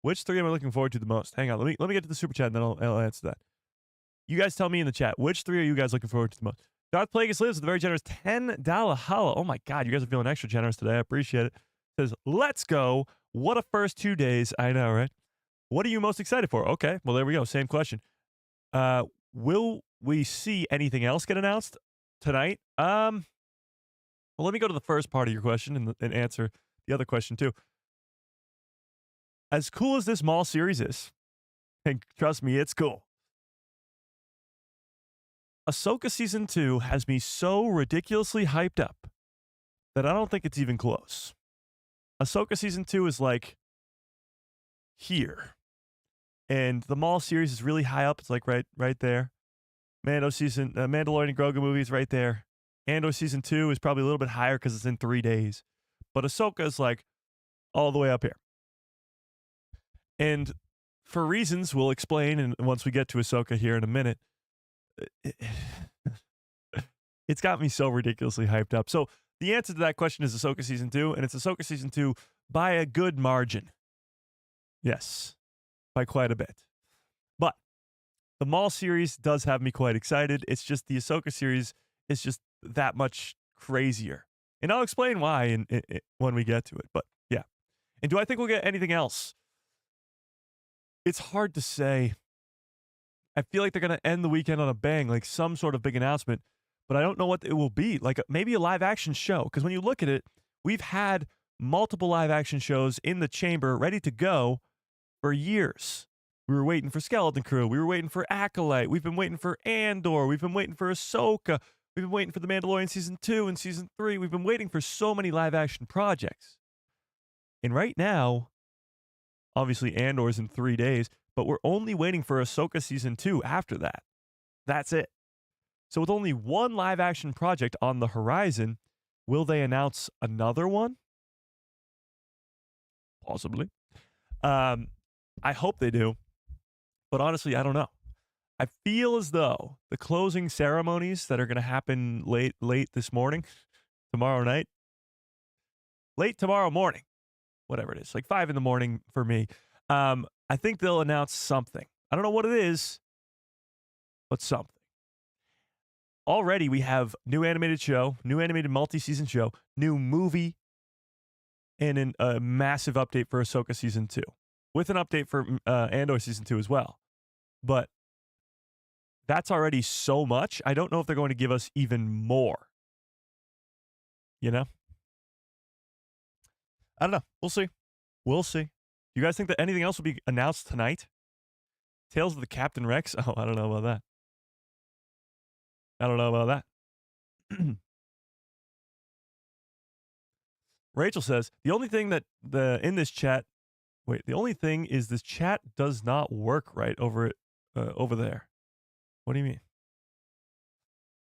Which 3 am I looking forward to the most? Hang on. Let me get to the super chat and then I'll answer that. You guys tell me in the chat. Which 3 are you guys looking forward to the most? Darth Plagueis lives with a very generous $10 holla. Oh my God. You guys are feeling extra generous today. I appreciate it. Says, let's go. What a first 2 days. I know, right? What are you most excited for? Okay. Well, there we go. Same question. Will we see anything else get announced tonight? Well, let me go to the first part of your question and answer the other question too. As cool as this Maul series is, and trust me, it's cool. Ahsoka Season 2 has me so ridiculously hyped up that I don't think it's even close. Ahsoka Season 2 is like here. And the Maul series is really high up. It's like right there. Mandalorian and Grogu movie is right there. Andor Season 2 is probably a little bit higher because it's in 3 days. But Ahsoka is like all the way up here. And for reasons we'll explain, and once we get to Ahsoka here in a minute, it's got me so ridiculously hyped up. So the answer to that question is Ahsoka Season 2, and it's Ahsoka Season 2 by a good margin. Yes, by quite a bit. But the Maul series does have me quite excited. It's just the Ahsoka series is just that much crazier. And I'll explain why when we get to it. But yeah. And do I think we'll get anything else? It's hard to say. I feel like they're going to end the weekend on a bang, like some sort of big announcement, but I don't know what it will be. Like maybe a live action show. Because when you look at it, we've had multiple live action shows in the chamber ready to go for years. We were waiting for Skeleton Crew. We were waiting for Acolyte. We've been waiting for Andor. We've been waiting for Ahsoka. We've been waiting for The Mandalorian Season 2 and Season 3. We've been waiting for so many live action projects. And right now, obviously Andor's in 3 days, but we're only waiting for Ahsoka Season 2 after that. That's it. So with only one live action project on the horizon, will they announce another one? Possibly. I hope they do. But honestly, I don't know. I feel as though the closing ceremonies that are going to happen late this morning, tomorrow night, late tomorrow morning, whatever it is, like 5 in the morning for me, I think they'll announce something. I don't know what it is, but something. Already we have new animated show, new animated multi-season show, new movie, and a massive update for Ahsoka Season 2, with an update for Andor Season 2 as well. But that's already so much. I don't know if they're going to give us even more. You know? I don't know. We'll see. We'll see. You guys think that anything else will be announced tonight? Tales of the Captain Rex? Oh, I don't know about that. I don't know about that. Rachel says, the only thing that in this chat, the only thing is this chat does not work right over there. What do you mean?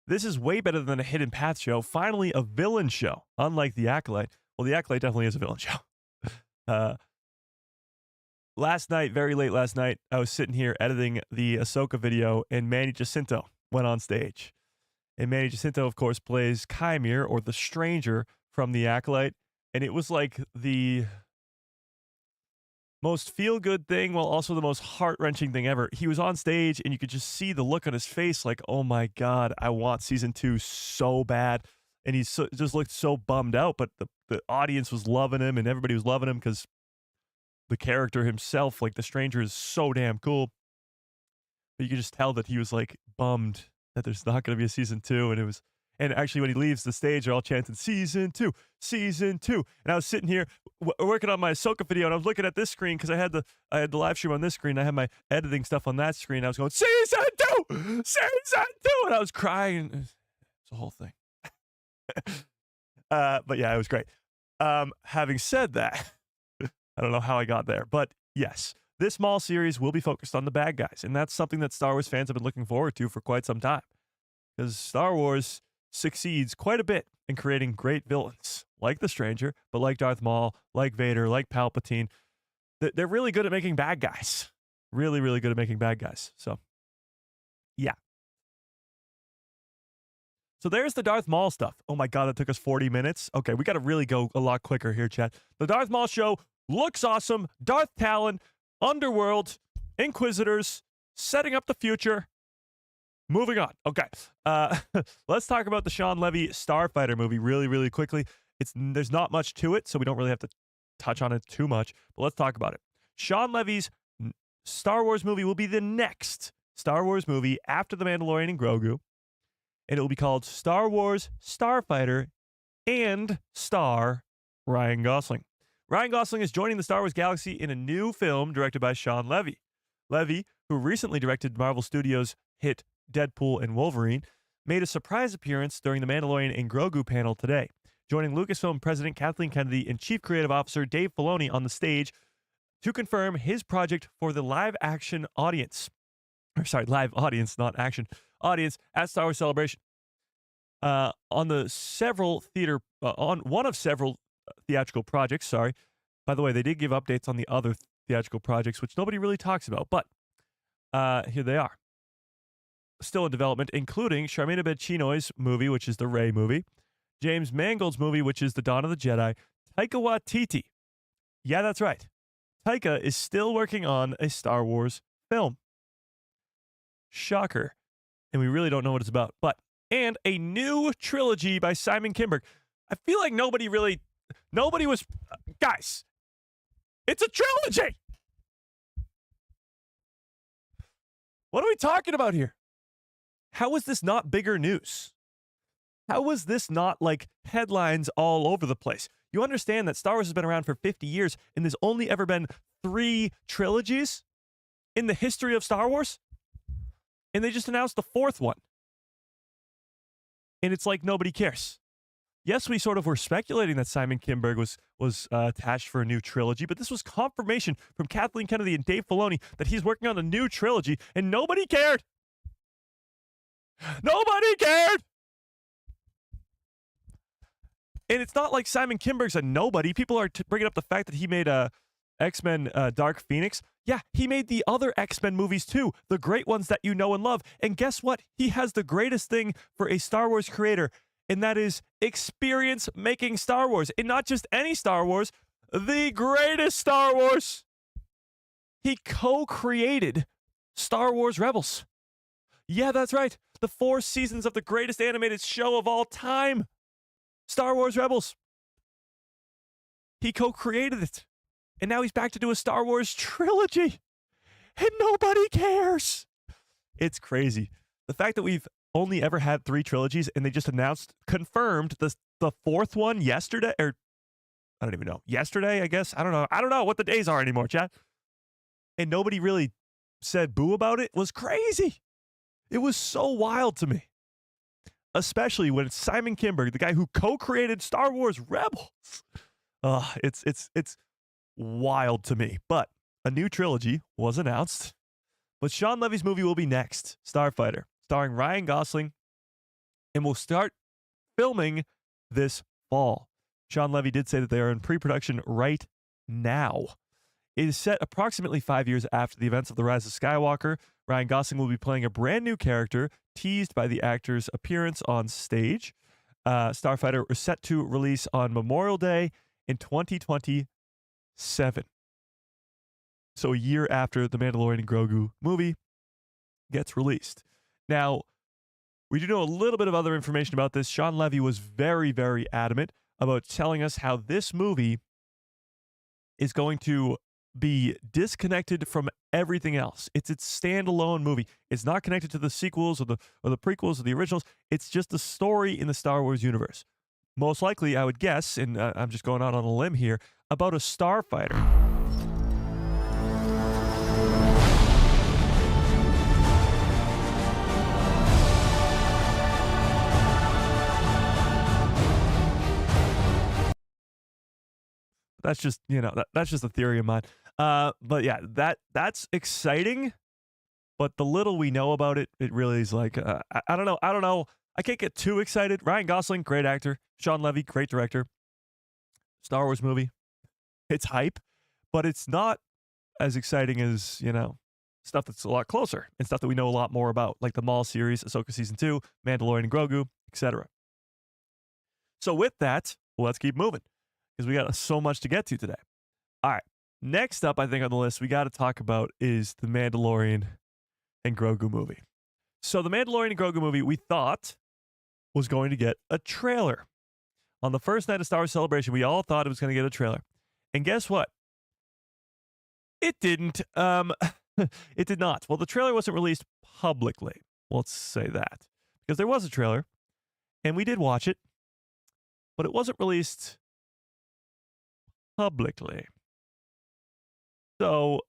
This is way better than a Hidden Path show. Finally, a villain show, unlike The Acolyte. Well, The Acolyte definitely is a villain show. Last night, very late last night, I was sitting here editing the Ahsoka video, and Manny Jacinto went on stage. And Manny Jacinto, of course, plays Chimere, or the Stranger from The Acolyte. And it was like the most feel-good thing while also the most heart-wrenching thing ever. He was on stage, and you could just see the look on his face like, oh my God, I want Season 2 so bad. and he just looked so bummed out. But the audience was loving him, and everybody was loving him because the character himself, like the stranger, is so damn cool. But you could just tell that he was like bummed that there's not going to be a season 2, and actually when he leaves the stage, they're all chanting season 2, season 2. And I was sitting here working on my Ahsoka video, and I was looking at this screen because I had the live stream on this screen. I had my editing stuff on that screen. I was going season 2, season 2, and I was crying. It's a whole thing. But yeah, it was great. Having said that, I don't know how I got there, but yes, this Maul series will be focused on the bad guys, and that's something that Star Wars fans have been looking forward to for quite some time, because Star Wars succeeds quite a bit in creating great villains, like the Stranger, but like Darth Maul, like Vader, like Palpatine. They're really good at making bad guys. Really, really good at making bad guys. So, yeah. So there's the Darth Maul stuff. Oh my God, that took us 40 minutes. Okay, we got to really go a lot quicker here, chat. The Darth Maul show looks awesome. Darth Talon, Underworld, Inquisitors, setting up the future. Moving on. Okay. Let's talk about the Shawn Levy Starfighter movie really, really quickly. There's not much to it, so we don't really have to touch on it too much, but let's talk about it. Shawn Levy's Star Wars movie will be the next Star Wars movie after The Mandalorian and Grogu, and it will be called Star Wars Starfighter and star Ryan Gosling. Ryan Gosling is joining the Star Wars galaxy in a new film directed by Shawn Levy. Levy, who recently directed Marvel Studios' hit Deadpool and Wolverine, made a surprise appearance during the Mandalorian and Grogu panel today, joining Lucasfilm President Kathleen Kennedy and Chief Creative Officer Dave Filoni on the stage to confirm his project for the live audience, not action, audience at Star Wars Celebration. On one of several theatrical projects, By the way, they did give updates on the other theatrical projects, which nobody really talks about, but here they are. Still in development, including Sharmina Bed-Chinoy's movie, which is the Rey movie, James Mangold's movie, which is the Dawn of the Jedi, Taika Waititi. Yeah, that's right. Taika is still working on a Star Wars film. Shocker. And we really don't know what it's about. And a new trilogy by Simon Kinberg. I feel like nobody was, guys, it's a trilogy. What are we talking about here? How is this not bigger news? How is this not like headlines all over the place? You understand that Star Wars has been around for 50 years and there's only ever been 3 trilogies in the history of Star Wars? And they just announced the 4th one. And it's like nobody cares. Yes, we sort of were speculating that Simon Kinberg was attached for a new trilogy, but this was confirmation from Kathleen Kennedy and Dave Filoni that he's working on a new trilogy, and nobody cared. Nobody cared! And it's not like Simon Kinberg's a nobody. People are bringing up the fact that he made X-Men Dark Phoenix. Yeah, he made the other X-Men movies too, the great ones that you know and love. And guess what? He has the greatest thing for a Star Wars creator, and that is experience making Star Wars. And not just any Star Wars, the greatest Star Wars. He co-created Star Wars Rebels. Yeah, that's right. The 4 seasons of the greatest animated show of all time. Star Wars Rebels. He co-created it. And now he's back to do a Star Wars trilogy. And nobody cares. It's crazy. The fact that we've only ever had 3 trilogies and they just confirmed the 4th one yesterday, or I don't even know. Yesterday, I guess. I don't know what the days are anymore, chat. And nobody really said boo about it was crazy. It was so wild to me. Especially when it's Simon Kinberg, the guy who co-created Star Wars Rebels. It's wild to me. But a new trilogy was announced. But Shawn Levy's movie will be next, Starfighter, starring Ryan Gosling, and will start filming this fall. Shawn Levy did say that they are in pre-production right now. It is set approximately 5 years after the events of The Rise of Skywalker. Ryan Gosling will be playing a brand new character, teased by the actor's appearance on stage. Starfighter is set to release on Memorial Day in 2027. So a year after the Mandalorian and Grogu movie gets released. Now, We do know a little bit of other information about this. Shawn Levy was very, very adamant about telling us how this movie is going to be disconnected from everything else. It's its standalone movie. It's not connected to the sequels or the prequels or the originals. It's just a story in the Star Wars universe. Most likely, I would guess, and I'm just going out on a limb here, about a Starfighter. That's just, that's just a theory of mine. But yeah, that's exciting. But the little we know about it, it really is like, I don't know. I can't get too excited. Ryan Gosling, great actor. Shawn Levy, great director. Star Wars movie. It's hype, but it's not as exciting as, stuff that's a lot closer and stuff that we know a lot more about, like the Maul series, Ahsoka Season 2, Mandalorian and Grogu, etc. So with that, let's keep moving because we got so much to get to today. All right. Next up, I think on the list we got to talk about is the Mandalorian and Grogu movie. So the Mandalorian and Grogu movie we thought was going to get a trailer. On the first night of Star Wars Celebration, we all thought it was going to get a trailer. And guess what? It didn't. It did not. Well, the trailer wasn't released publicly. Let's say that. Because there was a trailer, and we did watch it, but it wasn't released publicly. So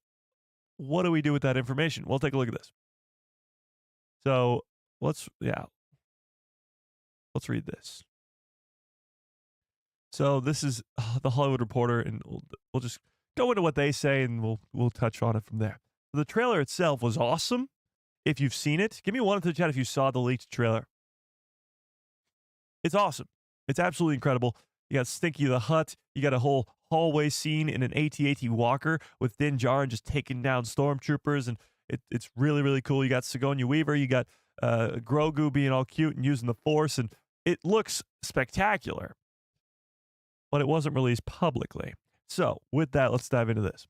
what do we do with that information? We'll take a look at this. So let's read this. So this is the Hollywood Reporter, and we'll just go into what they say, and we'll touch on it from there. The trailer itself was awesome. If you've seen it, give me one into the chat if you saw the leaked trailer. It's awesome. It's absolutely incredible. You got Stinky the Hutt. You got a whole hallway scene in an AT-AT Walker with Din Djarin just taking down stormtroopers, and it's really, really cool. You got Sigourney Weaver. You got Grogu being all cute and using the Force, and it looks spectacular. But it wasn't released publicly. So with that, let's dive into this.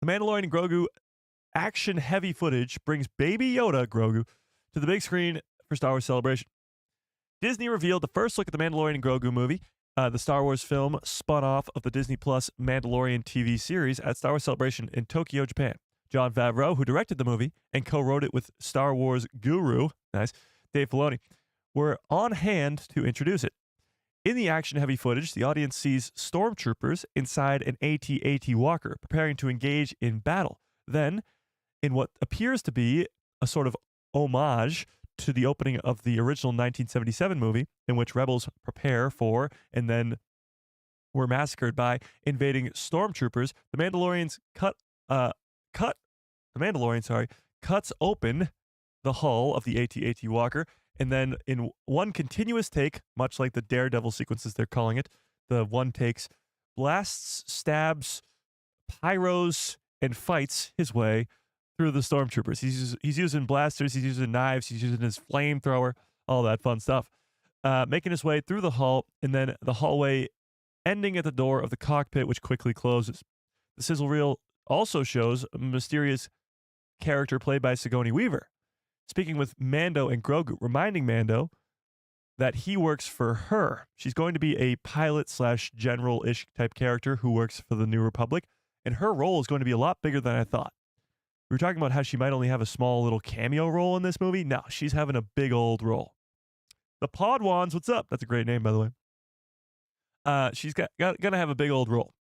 The Mandalorian and Grogu action-heavy footage brings Baby Yoda Grogu to the big screen for Star Wars Celebration. Disney revealed the first look at the Mandalorian and Grogu movie, the Star Wars film spun off of the Disney Plus Mandalorian TV series at Star Wars Celebration in Tokyo, Japan. Jon Favreau, who directed the movie and co-wrote it with Star Wars guru, Dave Filoni, were on hand to introduce it. In the action-heavy footage, the audience sees stormtroopers inside an AT-AT Walker preparing to engage in battle. Then, in what appears to be a sort of homage to the opening of the original 1977 movie, in which rebels prepare for and then were massacred by invading stormtroopers, the Mandalorian cuts open the hull of the AT-AT Walker, and then in one continuous take, much like the Daredevil sequences they're calling it, the one takes, blasts, stabs, pyros, and fights his way through the stormtroopers. He's using blasters, he's using knives, he's using his flamethrower, all that fun stuff. Making his way through the hull, and then the hallway ending at the door of the cockpit, which quickly closes. The sizzle reel also shows a mysterious character played by Sigourney Weaver, speaking with Mando and Grogu, reminding Mando that he works for her. She's going to be a pilot/general-ish type character who works for the New Republic, and her role is going to be a lot bigger than I thought. We were talking about how she might only have a small little cameo role in this movie. No, she's having a big old role. The Podwans, what's up? That's a great name, by the way. She's gonna have a big old role.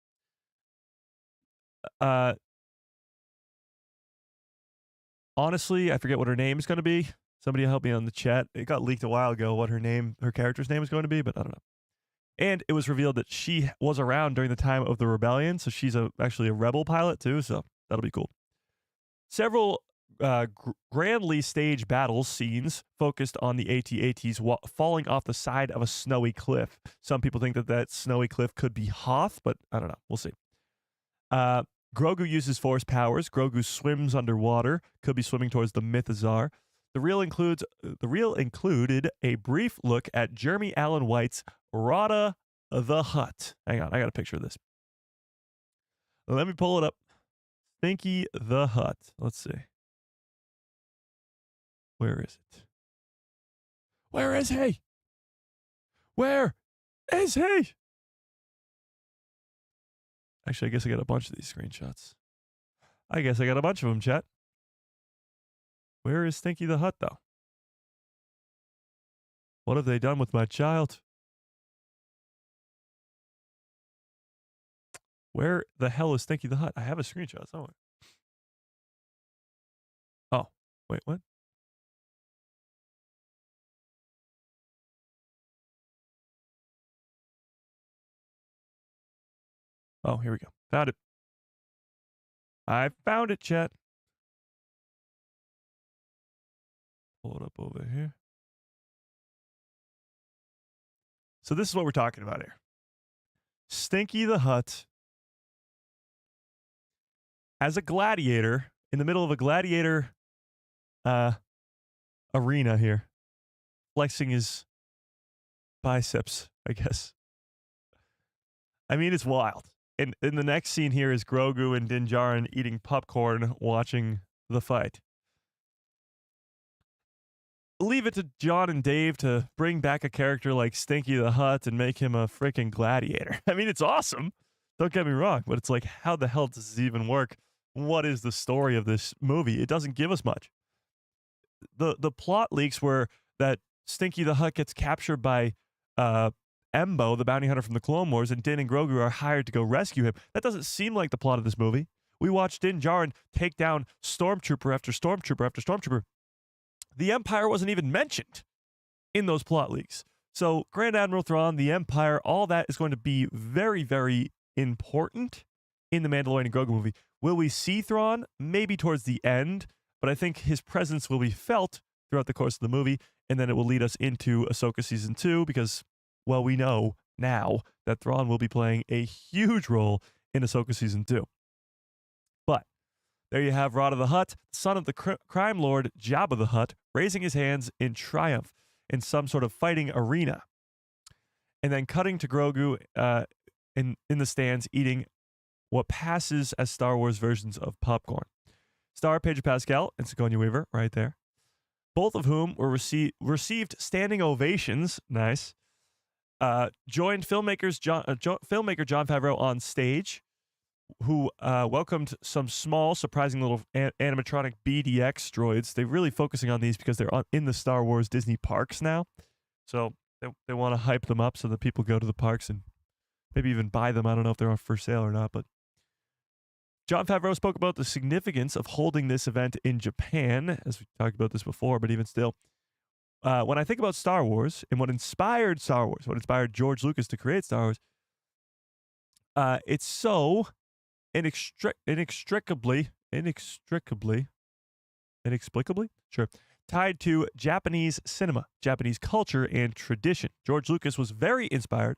Honestly, I forget what her name is going to be. Somebody help me on the chat. It got leaked a while ago what her character's name is going to be, but I don't know. And it was revealed that she was around during the time of the rebellion, so she's actually a rebel pilot too, so that'll be cool. Several grandly staged battle scenes focused on the AT-ATs falling off the side of a snowy cliff. Some people think that snowy cliff could be Hoth, but I don't know. We'll see. Grogu uses Force powers. Grogu swims underwater, could be swimming towards the Mythazar. The reel included a brief look at Jeremy Allen White's Rada the Hutt. Hang on, I got a picture of this. Let me pull it up. Stinky the Hutt. Let's see. Where is it? Where is he? Where is he? Actually, I guess I got a bunch of these screenshots. I guess I got a bunch of them, chat. Where is Stinky the Hut, though? What have they done with my child? Where the hell is Stinky the Hut? I have a screenshot somewhere. Oh, wait, what? Oh, here we go. Found it. I found it, chat. Pull it up over here. So this is what we're talking about here. Stinky the Hut as a gladiator in the middle of a gladiator arena here, flexing his biceps, I guess. I mean, it's wild. And in the next scene here is Grogu and Din Djarin eating popcorn, watching the fight. Leave it to John and Dave to bring back a character like Stinky the Hut and make him a freaking gladiator. I mean, it's awesome. Don't get me wrong, but it's like, how the hell does this even work? What is the story of this movie? It doesn't give us much. The plot leaks were that Stinky the Hut gets captured by Embo, the bounty hunter from the Clone Wars, and Din and Grogu are hired to go rescue him. That doesn't seem like the plot of this movie. We watched Din Djarin take down stormtrooper after stormtrooper after stormtrooper. The Empire wasn't even mentioned in those plot leaks. So Grand Admiral Thrawn, the Empire, all that is going to be very, very important in the Mandalorian and Grogu movie. Will we see Thrawn? Maybe towards the end, but I think his presence will be felt throughout the course of the movie, and then it will lead us into Ahsoka Season 2 because, well, we know now that Thrawn will be playing a huge role in Ahsoka Season 2. But there you have Rod of the Hutt, son of the crime lord Jabba the Hutt, raising his hands in triumph in some sort of fighting arena. And then cutting to Grogu in the stands eating what passes as Star Wars versions of popcorn. Star Pedro Pascal and Sigourney Weaver right there, both of whom were received standing ovations. Nice. Joined filmmaker Jon Favreau on stage, who welcomed some small, surprising little animatronic BDX droids. They're really focusing on these because they're in the Star Wars Disney parks now. So they want to hype them up so that people go to the parks and maybe even buy them. I don't know if they're on for sale or not, but Jon Favreau spoke about the significance of holding this event in Japan, as we talked about this before, but even still, when I think about Star Wars and what inspired Star Wars, what inspired George Lucas to create Star Wars, it's so inextricably, sure, tied to Japanese cinema, Japanese culture, and tradition. George Lucas was very inspired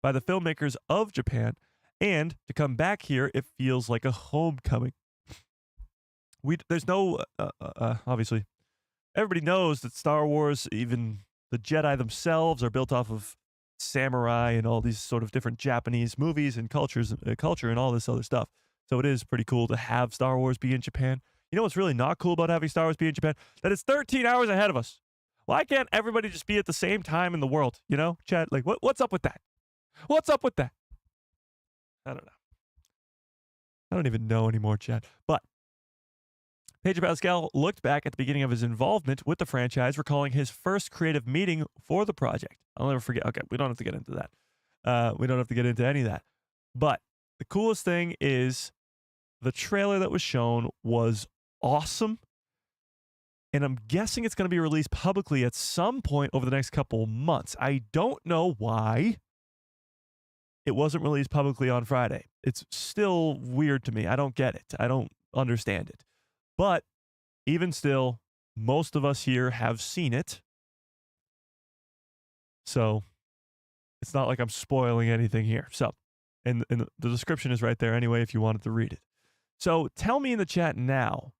by the filmmakers of Japan, and to come back here, it feels like a homecoming. There's no, obviously, everybody knows that Star Wars, even the Jedi themselves, are built off of samurai and all these sort of different Japanese movies and culture and all this other stuff. So it is pretty cool to have Star Wars be in Japan. You know what's really not cool about having Star Wars be in Japan? That it's 13 hours ahead of us. Why can't everybody just be at the same time in the world? You know, Chad, like what's up with that? What's up with that? I don't know. I don't even know anymore, Chad. But Pedro Pascal looked back at the beginning of his involvement with the franchise, recalling his first creative meeting for the project. I'll never forget. Okay, we don't have to get into that. We don't have to get into any of that. But the coolest thing is the trailer that was shown was awesome. And I'm guessing it's going to be released publicly at some point over the next couple months. I don't know why it wasn't released publicly on Friday. It's still weird to me. I don't get it. I don't understand it. But even still, most of us here have seen it. So it's not like I'm spoiling anything here. So, and the description is right there anyway if you wanted to read it. So tell me in the chat now,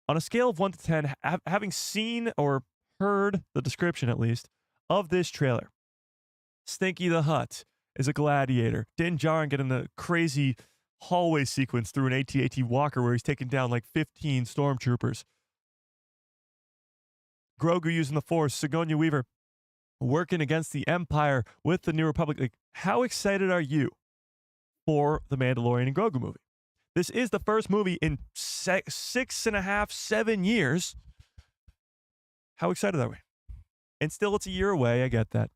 on a scale of 1 to 10, having seen or heard the description at least of this trailer, Stinky the Hut is a gladiator. Din Djarin getting the crazy hallway sequence through an AT-AT walker where he's taking down like 15 stormtroopers. Grogu using the Force, Sigourney Weaver working against the Empire with the New Republic. Like, how excited are you for the Mandalorian and Grogu movie? This is the first movie in 6.5, 7 years. How excited are we? And still, it's a year away. I get that.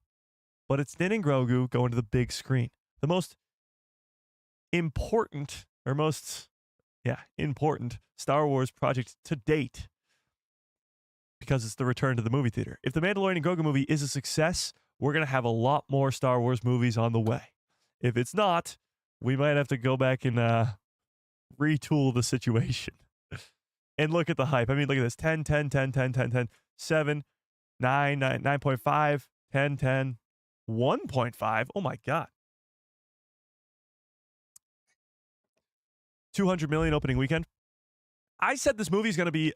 But it's Din and Grogu going to the big screen. The most important Star Wars project to date, because it's the return to the movie theater. If the Mandalorian and Grogu movie is a success, we're going to have a lot more Star Wars movies on the way. If it's not, we might have to go back and retool the situation. And look at the hype. I mean, look at this. 10, 10, 10, 10, 10, 10, 7, 9, 9, 9.5, 10, 10, 1.5. Oh my God. 200 million opening weekend. I said this movie is going to be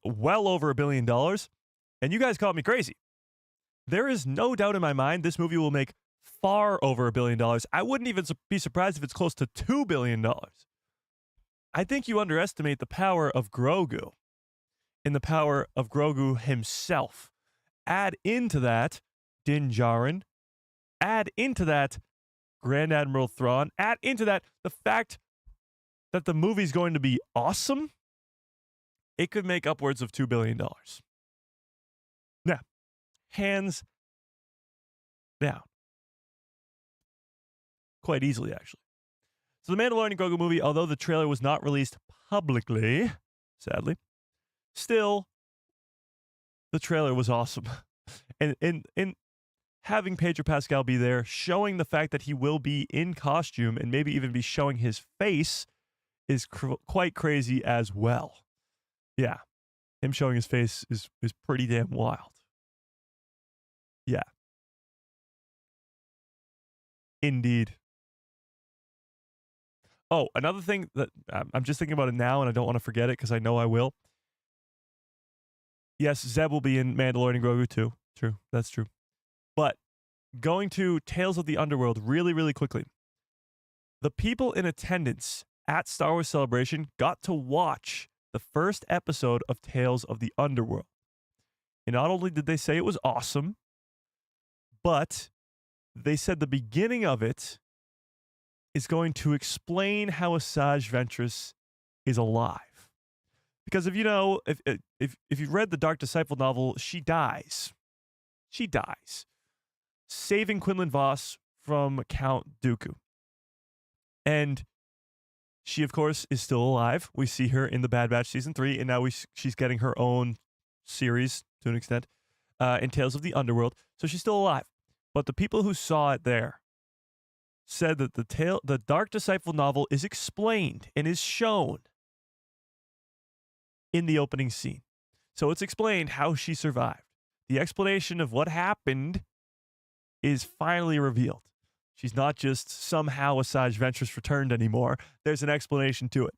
well over $1 billion, and you guys called me crazy. There is no doubt in my mind this movie will make far over $1 billion. I wouldn't even be surprised if it's close to $2 billion. I think you underestimate the power of Grogu and the power of Grogu himself. Add into that Din Djarin. Add into that Grand Admiral Thrawn. Add into that the fact that the movie's going to be awesome. It could make upwards of $2 billion. Now, hands down. Quite easily, actually. So the Mandalorian and Grogu movie, although the trailer was not released publicly, sadly, still, the trailer was awesome. And having Pedro Pascal be there, showing the fact that he will be in costume and maybe even be showing his face is quite crazy as well. Yeah. Him showing his face is pretty damn wild. Yeah. Indeed. Oh, another thing that I'm just thinking about it now, and I don't want to forget it because I know I will. Yes, Zeb will be in Mandalorian and Grogu too. True. That's true. But going to Tales of the Underworld really, really quickly. The people in attendance at Star Wars Celebration got to watch the first episode of Tales of the Underworld. And not only did they say it was awesome, but they said the beginning of it is going to explain how Asajj Ventress is alive. Because if you know, if you've read the Dark Disciple novel, she dies. She dies. Saving Quinlan Vos from Count Dooku. And she, of course, is still alive. We see her in The Bad Batch Season 3, and now she's getting her own series, to an extent, in Tales of the Underworld. So she's still alive. But the people who saw it there said that the Dark Disciple novel is explained and is shown in the opening scene. So it's explained how she survived. The explanation of what happened is finally revealed. She's not just somehow Asajj Ventress returned anymore. There's an explanation to it.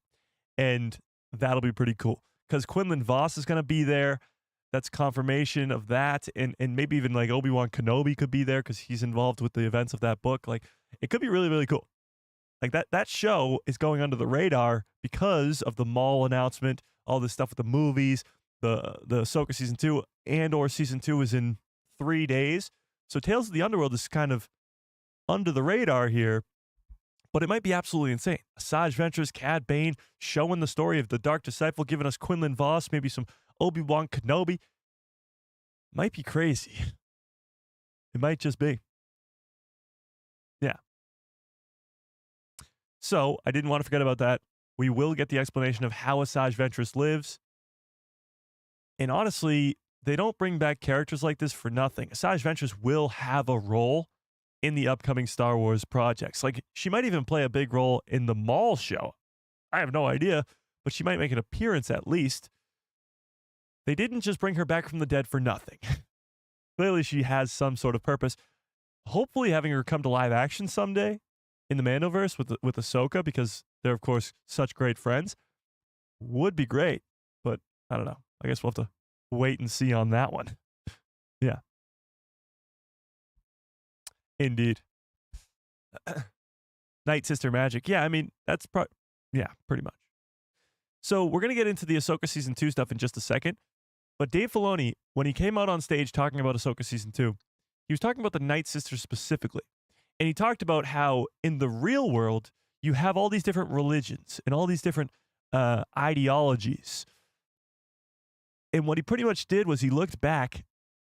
And that'll be pretty cool. Because Quinlan Vos is going to be there. That's confirmation of that. And maybe even like Obi-Wan Kenobi could be there because he's involved with the events of that book. Like, it could be really, really cool. Like that show is going under the radar because of the Maul announcement, all this stuff with the movies, the Ahsoka Season 2, Andor Season 2 is in 3 days. So Tales of the Underworld is kind of under the radar here, but it might be absolutely insane. Asajj Ventress, Cad Bane, showing the story of the Dark Disciple, giving us Quinlan Vos, maybe some Obi-Wan Kenobi. Might be crazy. It might just be. Yeah. So I didn't want to forget about that. We will get the explanation of how Asajj Ventress lives. And honestly, they don't bring back characters like this for nothing. Asajj Ventress will have a role in the upcoming Star Wars projects. Like, she might even play a big role in the Maul show. I have no idea, but she might make an appearance at least. They didn't just bring her back from the dead for nothing. Clearly, she has some sort of purpose. Hopefully, having her come to live action someday in the Mandoverse with Ahsoka, because they're, of course, such great friends, would be great. But I don't know. I guess we'll have to wait and see on that one. Yeah. Indeed. Night Sister Magic. Yeah, I mean, that's pretty much. So we're going to get into the Ahsoka Season 2 stuff in just a second. But Dave Filoni, when he came out on stage talking about Ahsoka Season 2, he was talking about the Night Sisters specifically. And he talked about how in the real world, you have all these different religions and all these different ideologies. And what he pretty much did was he looked back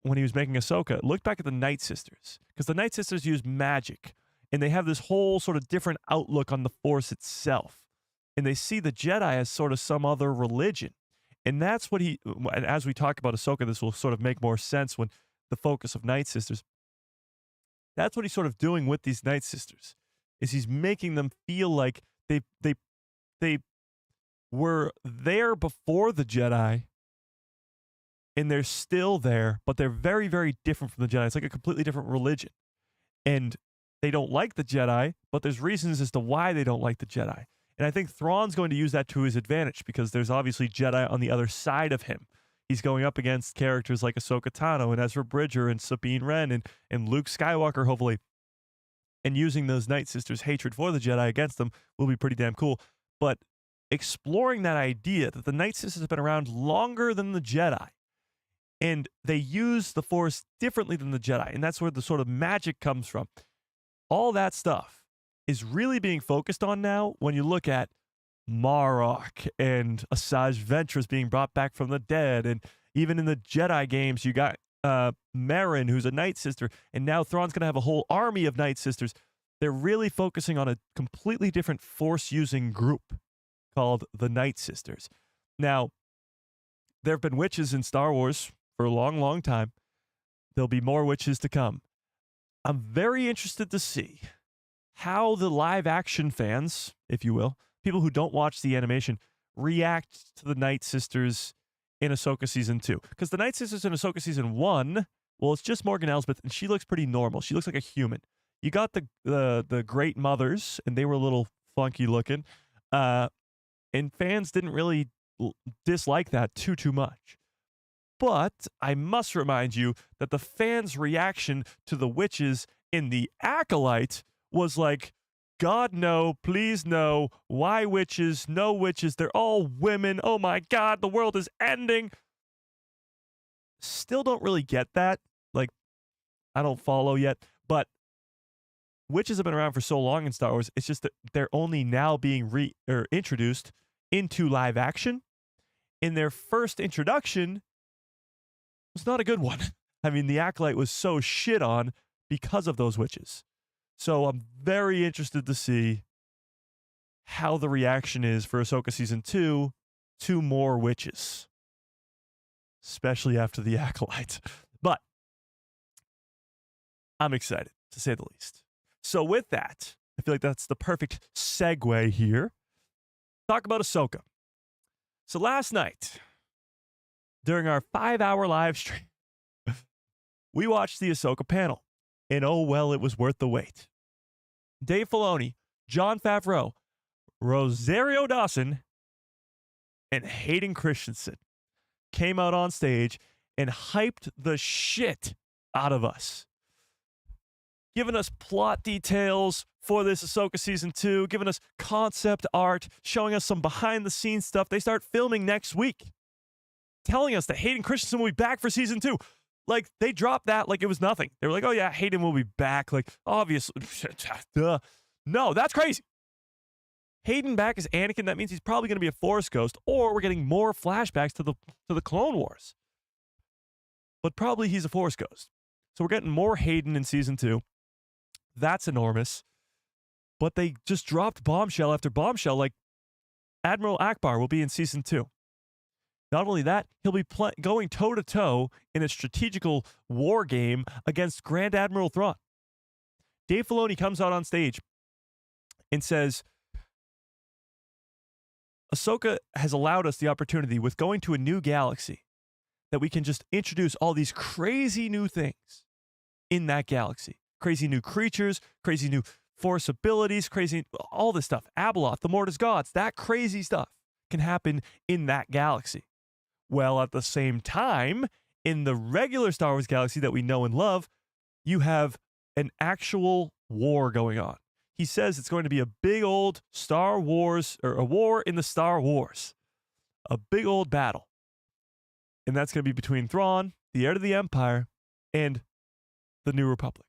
when he was making Ahsoka, looked back at the Night Sisters, because the Night Sisters use magic, and they have this whole sort of different outlook on the Force itself. And they see the Jedi as sort of some other religion. And that's what and as we talk about Ahsoka, this will sort of make more sense when the focus of Night Sisters. That's what he's sort of doing with these Night Sisters, is he's making them feel like they were there before the Jedi, and they're still there, but they're very, very different from the Jedi. It's like a completely different religion. And they don't like the Jedi, but there's reasons as to why they don't like the Jedi. And I think Thrawn's going to use that to his advantage, because there's obviously Jedi on the other side of him. He's going up against characters like Ahsoka Tano and Ezra Bridger and Sabine Wren and Luke Skywalker, hopefully. And using those Night Sisters' hatred for the Jedi against them will be pretty damn cool. But exploring that idea that the Night Sisters have been around longer than the Jedi, and they use the Force differently than the Jedi, and that's where the sort of magic comes from. All that stuff is really being focused on now when you look at Marrok and Asajj Ventress being brought back from the dead, and even in the Jedi games, you got Merrin, who's a Night Sister, and now Thrawn's going to have a whole army of Night Sisters. They're really focusing on a completely different Force-using group called the Night Sisters. Now, there have been witches in Star Wars for a long, long time. There'll be more witches to come. I'm very interested to see how the live-action fans, if you will, people who don't watch the animation, react to the Night Sisters in Ahsoka Season 2. Because the Night Sisters in Ahsoka Season 1, well, it's just Morgan Elsbeth, and she looks pretty normal. She looks like a human. You got the Great Mothers, and they were a little funky looking. And fans didn't really dislike that too much. But I must remind you that the fans' reaction to the witches in The Acolyte was like, God, no, please no. Why witches? No witches. They're all women. Oh my God, the world is ending. Still don't really get that. Like, I don't follow yet. But witches have been around for so long in Star Wars. It's just that they're only now being introduced into live action. In their first introduction, was not a good one. I mean, The Acolyte was so shit on because of those witches. So I'm very interested to see how the reaction is for Ahsoka Season 2 to more witches, especially after The Acolyte. But I'm excited, to say the least. So with that, I feel like that's the perfect segue here. Talk about Ahsoka. So last night, during our 5-hour live stream, we watched the Ahsoka panel. And oh, well, it was worth the wait. Dave Filoni, Jon Favreau, Rosario Dawson, and Hayden Christensen came out on stage and hyped the shit out of us. Giving us plot details for this Ahsoka Season 2, giving us concept art, showing us some behind-the-scenes stuff. They start filming next week, telling us that Hayden Christensen will be back for Season 2. Like, they dropped that like it was nothing. They were like, oh, yeah, Hayden will be back. Like, obviously. Duh. No, that's crazy. Hayden back as Anakin, that means he's probably going to be a Force ghost, or we're getting more flashbacks to the Clone Wars. But probably he's a Force ghost. So we're getting more Hayden in Season 2. That's enormous. But they just dropped bombshell after bombshell, like Admiral Akbar will be in Season 2. Not only that, he'll be going toe-to-toe in a strategical war game against Grand Admiral Thrawn. Dave Filoni comes out on stage and says, Ahsoka has allowed us the opportunity with going to a new galaxy that we can just introduce all these crazy new things in that galaxy. Crazy new creatures, crazy new Force abilities, crazy, all this stuff. Abeloth, the Mortis Gods, that crazy stuff can happen in that galaxy. Well, at the same time, in the regular Star Wars galaxy that we know and love, you have an actual war going on. He says it's going to be a big old Star Wars, or a war in the Star Wars. A big old battle. And that's going to be between Thrawn, the heir to the Empire, and the New Republic.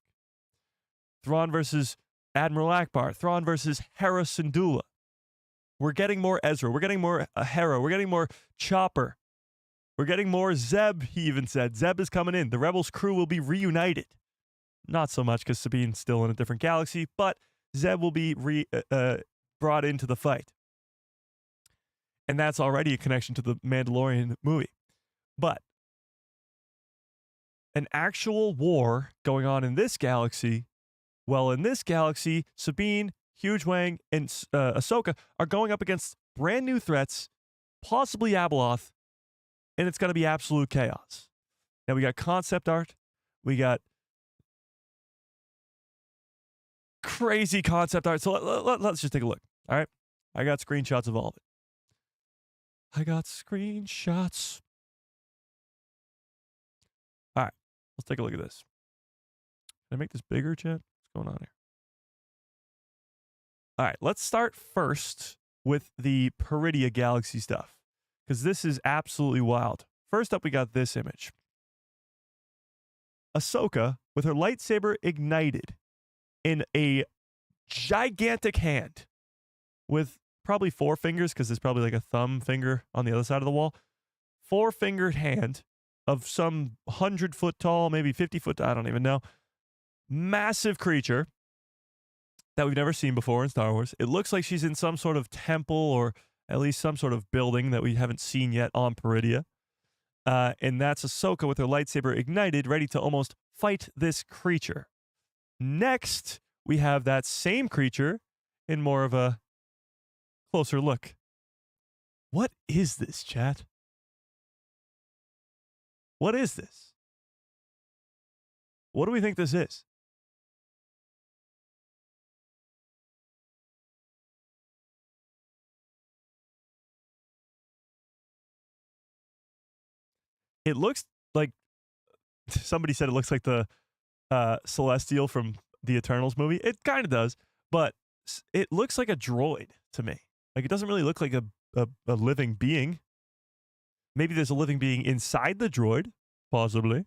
Thrawn versus Admiral Akbar. Thrawn versus Hera Syndulla. We're getting more Ezra. We're getting more Hera. We're getting more Chopper. We're getting more Zeb, he even said. Zeb is coming in. The Rebels crew will be reunited. Not so much because Sabine's still in a different galaxy, but Zeb will be brought into the fight. And that's already a connection to the Mandalorian movie. But an actual war going on in this galaxy, well, in this galaxy, Sabine, Huge Wang, and Ahsoka are going up against brand new threats, possibly Abeloth, and it's going to be absolute chaos. Now, we got concept art. We got crazy concept art. So let's just take a look, all right? I got screenshots of all of it. I got screenshots. All right, let's take a look at this. Can I make this bigger, Chad? What's going on here? All right, let's start first with the Peridia Galaxy stuff, because this is absolutely wild. First up, we got this image. Ahsoka with her lightsaber ignited in a gigantic hand with probably 4 fingers, because there's probably like a thumb finger on the other side of the wall. 4-fingered hand of some 100-foot tall, maybe 50-foot, I don't even know. Massive creature that we've never seen before in Star Wars. It looks like she's in some sort of temple, or at least some sort of building that we haven't seen yet on Peridia. And that's Ahsoka with her lightsaber ignited, ready to almost fight this creature. Next, we have that same creature in more of a closer look. What is this, chat? What is this? What do we think this is? It looks like, somebody said it looks like the Celestial from the Eternals movie. It kind of does, but it looks like a droid to me. Like, it doesn't really look like a living being. Maybe there's a living being inside the droid. Possibly.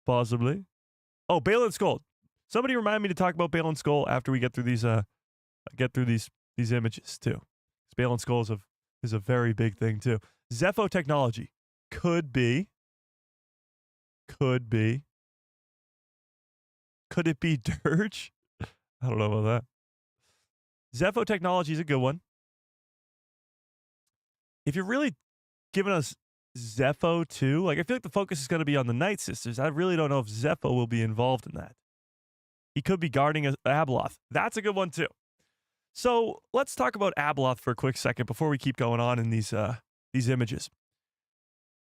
Possibly. Oh, Bale and Skull. Somebody remind me to talk about Bale and Skull after we get through these images too. Bale and Skull is a very big thing too. Zepho technology. Could be. Could be. Could it be Dirge? I don't know about that. Zepho technology is a good one. If you're really giving us Zepho too, like, I feel like the focus is going to be on the Night Sisters. I really don't know if Zepho will be involved in that. He could be guarding Abeloth. That's a good one too. So let's talk about Abeloth for a quick second before we keep going on in these images.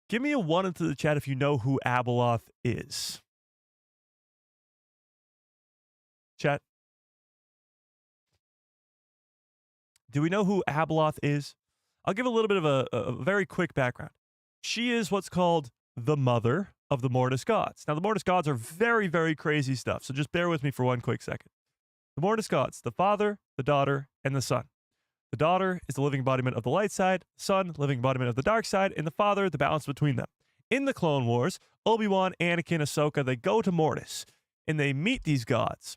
Give me a 1 into the chat if you know who Abeloth is. Chat. Do we know who Abeloth is? I'll give a little bit of a very quick background. She is what's called the mother of the Mortis gods. Now, the Mortis gods are very, very crazy stuff, so just bear with me for 1 quick second. The Mortis gods, the Father, the Daughter, and the Son. The daughter is the living embodiment of the light side, the son, living embodiment of the dark side, and the father, the balance between them. In the Clone Wars, Obi-Wan, Anakin, Ahsoka, they go to Mortis, and they meet these gods.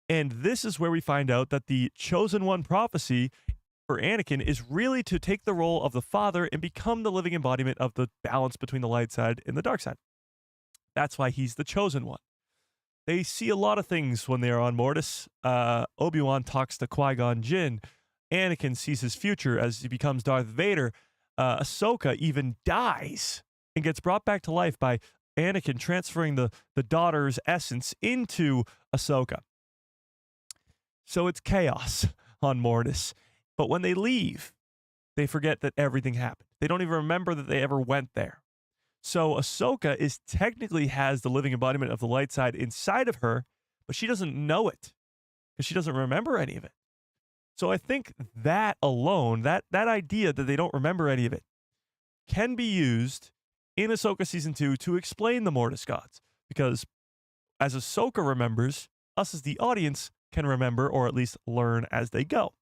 And this is where we find out that the Chosen One prophecy for Anakin is really to take the role of the father and become the living embodiment of the balance between the light side and the dark side. That's why he's the Chosen One. They see a lot of things when they are on Mortis. Obi-Wan talks to Qui-Gon Jinn. Anakin sees his future as he becomes Darth Vader. Ahsoka even dies and gets brought back to life by Anakin transferring the daughter's essence into Ahsoka. So it's chaos on Mortis. But when they leave, they forget that everything happened. They don't even remember that they ever went there. So Ahsoka technically has the living embodiment of the light side inside of her, but she doesn't know it because she doesn't remember any of it. So I think that alone, that idea that they don't remember any of it, can be used in Ahsoka Season 2 to explain the Mortis gods. Because as Ahsoka remembers, us as the audience can remember, or at least learn as they go.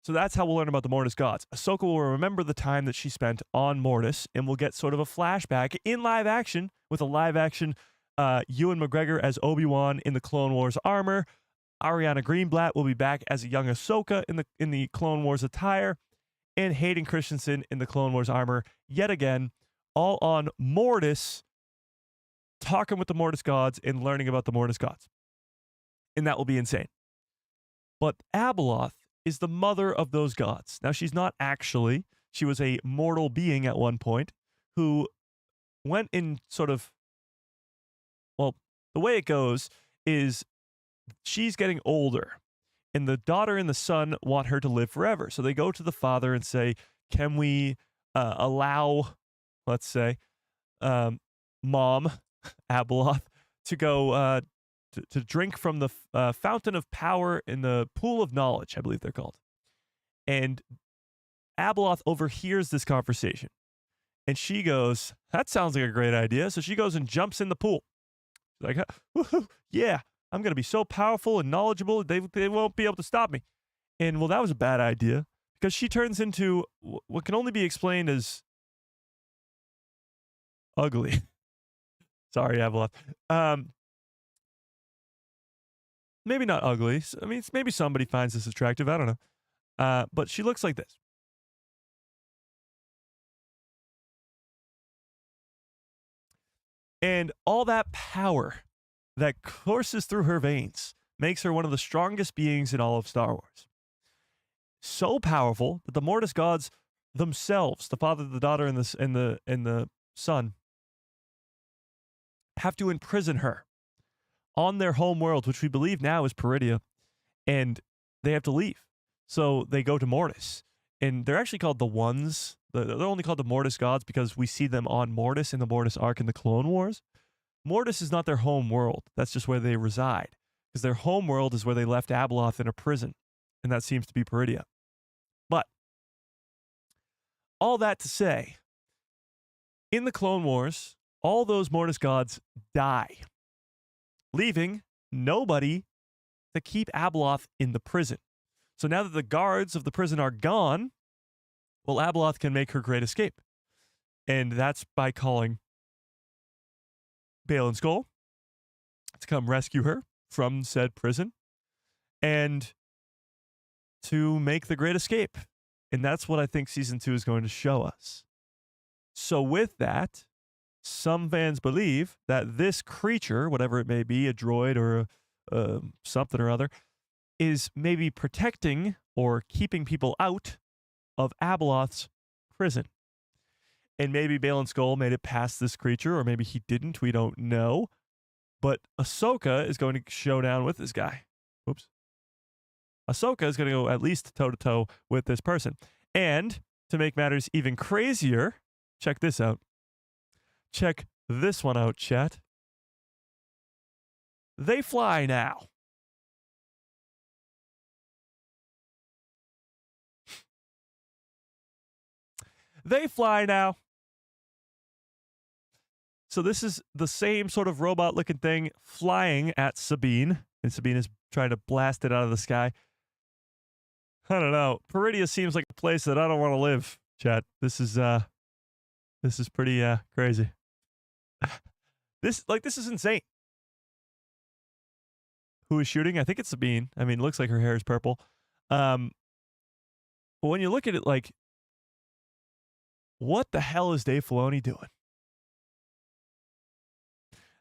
So that's how we'll learn about the Mortis gods. Ahsoka will remember the time that she spent on Mortis, and we'll get sort of a flashback in live action with a live action Ewan McGregor as Obi-Wan in the Clone Wars armor. Ariana Greenblatt will be back as a young Ahsoka in the Clone Wars attire. And Hayden Christensen in the Clone Wars armor yet again, all on Mortis, talking with the Mortis gods and learning about the Mortis gods. And that will be insane. But Abeloth is the mother of those gods. Now, she's not actually. She was a mortal being at one point who went in sort of, well, the way it goes is she's getting older, and the daughter and the son want her to live forever. So they go to the father and say, can we allow, let's say, Mom Abeloth to go to drink from the fountain of power in the pool of knowledge, I believe they're called. And Abeloth overhears this conversation. And she goes, that sounds like a great idea. So she goes and jumps in the pool. She's like, woohoo, yeah, I'm going to be so powerful and knowledgeable, they won't be able to stop me. And well, that was a bad idea because she turns into what can only be explained as ugly. Sorry, Abeloth. Maybe not ugly. I mean, maybe somebody finds this attractive. I don't know. But she looks like this. And all that power that courses through her veins makes her one of the strongest beings in all of Star Wars. So powerful that the Mortis gods themselves, the father, the daughter, and the son, have to imprison her on their home world, which we believe now is Peridia, and they have to leave. So they go to Mortis, and they're actually called the Ones. They're only called the Mortis gods because we see them on Mortis in the Mortis arc in the Clone Wars. Mortis is not their home world. That's just where they reside, because their home world is where they left Abeloth in a prison, and that seems to be Peridia. But all that to say, in the Clone Wars, all those Mortis gods die, leaving nobody to keep Abeloth in the prison. So now that the guards of the prison are gone, well, Abeloth can make her great escape. And that's by calling Bale and Skull to come rescue her from said prison and to make the great escape. And that's what I think season 2 is going to show us. So with that, some fans believe that this creature, whatever it may be, a droid or something or other, is maybe protecting or keeping people out of Abeloth's prison. And maybe Bale Skull made it past this creature, or maybe he didn't. We don't know. But Ahsoka is going to show down with this guy. Oops. Ahsoka is going to go at least toe-to-toe with this person. And to make matters even crazier, check this out. Check this one out, chat. They fly now. They fly now. So this is the same sort of robot-looking thing flying at Sabine, and Sabine is trying to blast it out of the sky. I don't know. Peridia seems like a place that I don't want to live, chat. This is pretty crazy. This is insane. Who is shooting? I think it's Sabine. I mean, it looks like her hair is purple. But when you look at it, like, what the hell is Dave Filoni doing?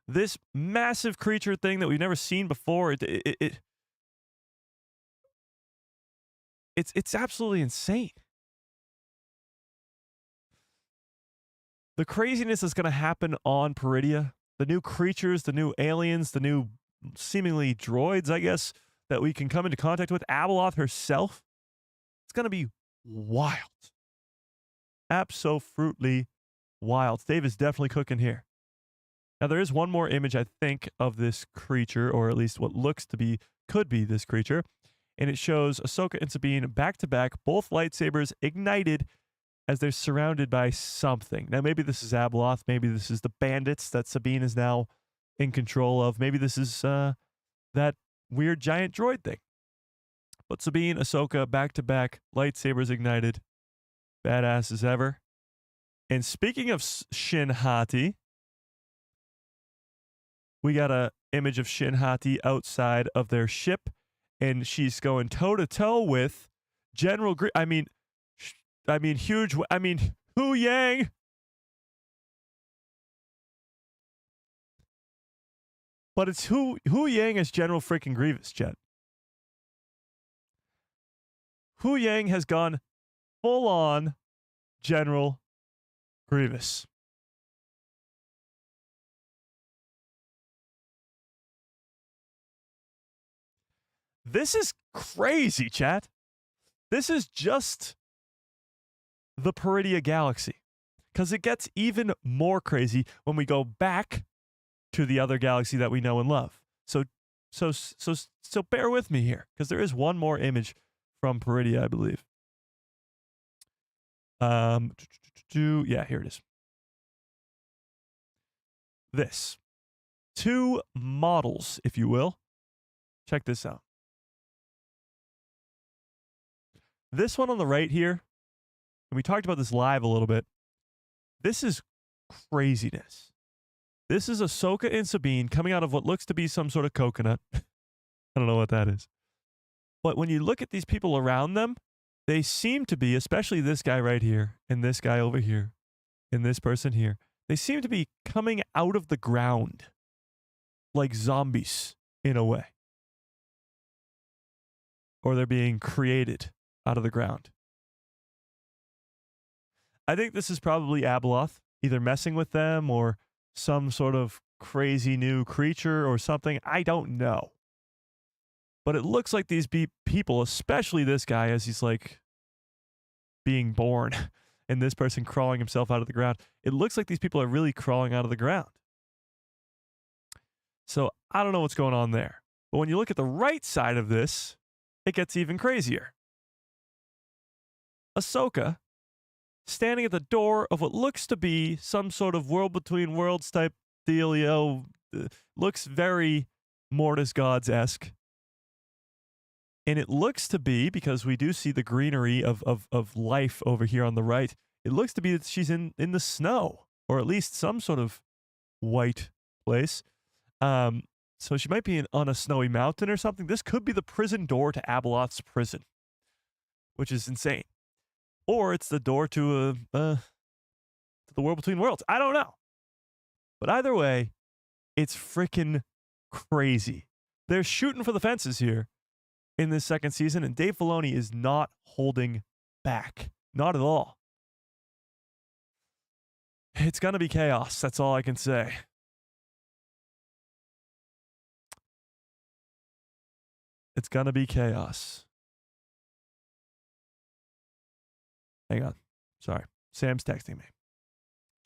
This massive creature thing that we've never seen before, it's absolutely insane. The craziness that's going to happen on Peridia, the new creatures, the new aliens, the new seemingly droids, I guess, that we can come into contact with, Abeloth herself, it's going to be wild. Absolutely wild. Dave is definitely cooking here. Now, there is one more image, I think, of this creature, or at least what looks to be, could be this creature. And it shows Ahsoka and Sabine back to back, both lightsabers ignited as they're surrounded by something. Now, maybe this is Abeloth. Maybe this is the bandits that Sabine is now in control of. Maybe this is that weird giant droid thing. But Sabine, Ahsoka, back to back, lightsabers ignited. Badass as ever. And speaking of Shin Hati, We got a image of Shin Hati outside of their ship, and she's going toe to toe with General Hu Yang. But it's Hu Yang as General freaking Grievous, Jet. Hu Yang has gone full on General Grievous. This is crazy, chat. This is just the Peridia Galaxy, because it gets even more crazy when we go back to the other galaxy that we know and love. So bear with me here, because there is one more image from Peridia, I believe. Yeah, here it is. This. 2 models, if you will. Check this out. This one on the right here, and we talked about this live a little bit. This is craziness. This is Ahsoka and Sabine coming out of what looks to be some sort of coconut. I don't know what that is. But when you look at these people around them, they seem to be, especially this guy right here, and this guy over here, and this person here, they seem to be coming out of the ground like zombies in a way. Or they're being created out of the ground. I think this is probably Abeloth, either messing with them or some sort of crazy new creature or something. I don't know. But it looks like these people, especially this guy, as he's like being born and this person crawling himself out of the ground, it looks like these people are really crawling out of the ground. So I don't know what's going on there. But when you look at the right side of this, it gets even crazier. Ahsoka standing at the door of what looks to be some sort of world between worlds type dealio. Looks very Mortis Gods-esque. And it looks to be, because we do see the greenery of life over here on the right, it looks to be that she's in the snow, or at least some sort of white place. So she might be on a snowy mountain or something. This could be the prison door to Abeloth's prison, which is insane. Or it's the door to the world between worlds. I don't know. But either way, it's freaking crazy. They're shooting for the fences here in this second season, and Dave Filoni is not holding back. Not at all. It's going to be chaos. That's all I can say. It's going to be chaos. Hang on. Sorry. Sam's texting me.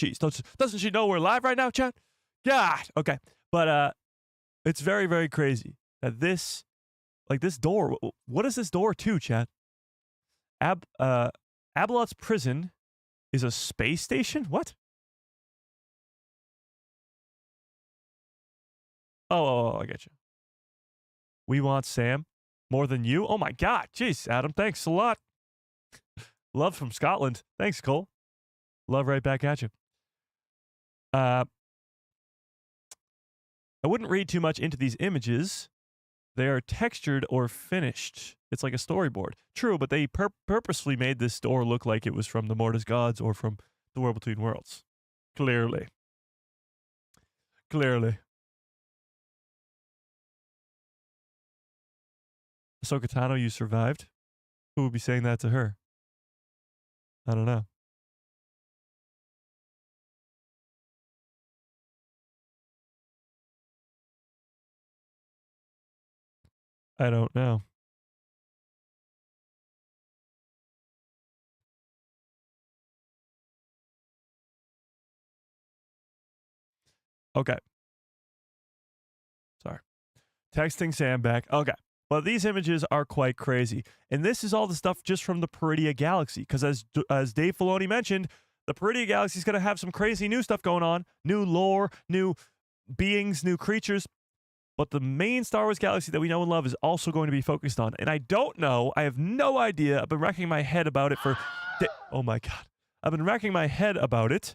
Jeez, doesn't she know we're live right now, chat? God. Okay. But it's very, very crazy that this door, what is this door to, chat? Abeloth's prison is a space station? What? Oh, I get you. We want Sam more than you? Oh my God. Jeez, Adam, thanks a lot. Love from Scotland. Thanks, Cole. Love right back at you. I wouldn't read too much into these images. They are textured or finished. It's like a storyboard. True, but they purposely made this door look like it was from the Mortis Gods or from the World Between Worlds. Clearly. Ahsoka Tano, you survived. Who would be saying that to her? I don't know. I don't know. Okay. Sorry. Texting Sam back. Okay. Well, these images are quite crazy. And this is all the stuff just from the Peridia Galaxy. Because as Dave Filoni mentioned, the Peridia Galaxy is going to have some crazy new stuff going on. New lore, new beings, new creatures. But the main Star Wars galaxy that we know and love is also going to be focused on. And I don't know. I have no idea. I've been racking my head about it for... Oh my God. I've been racking my head about it.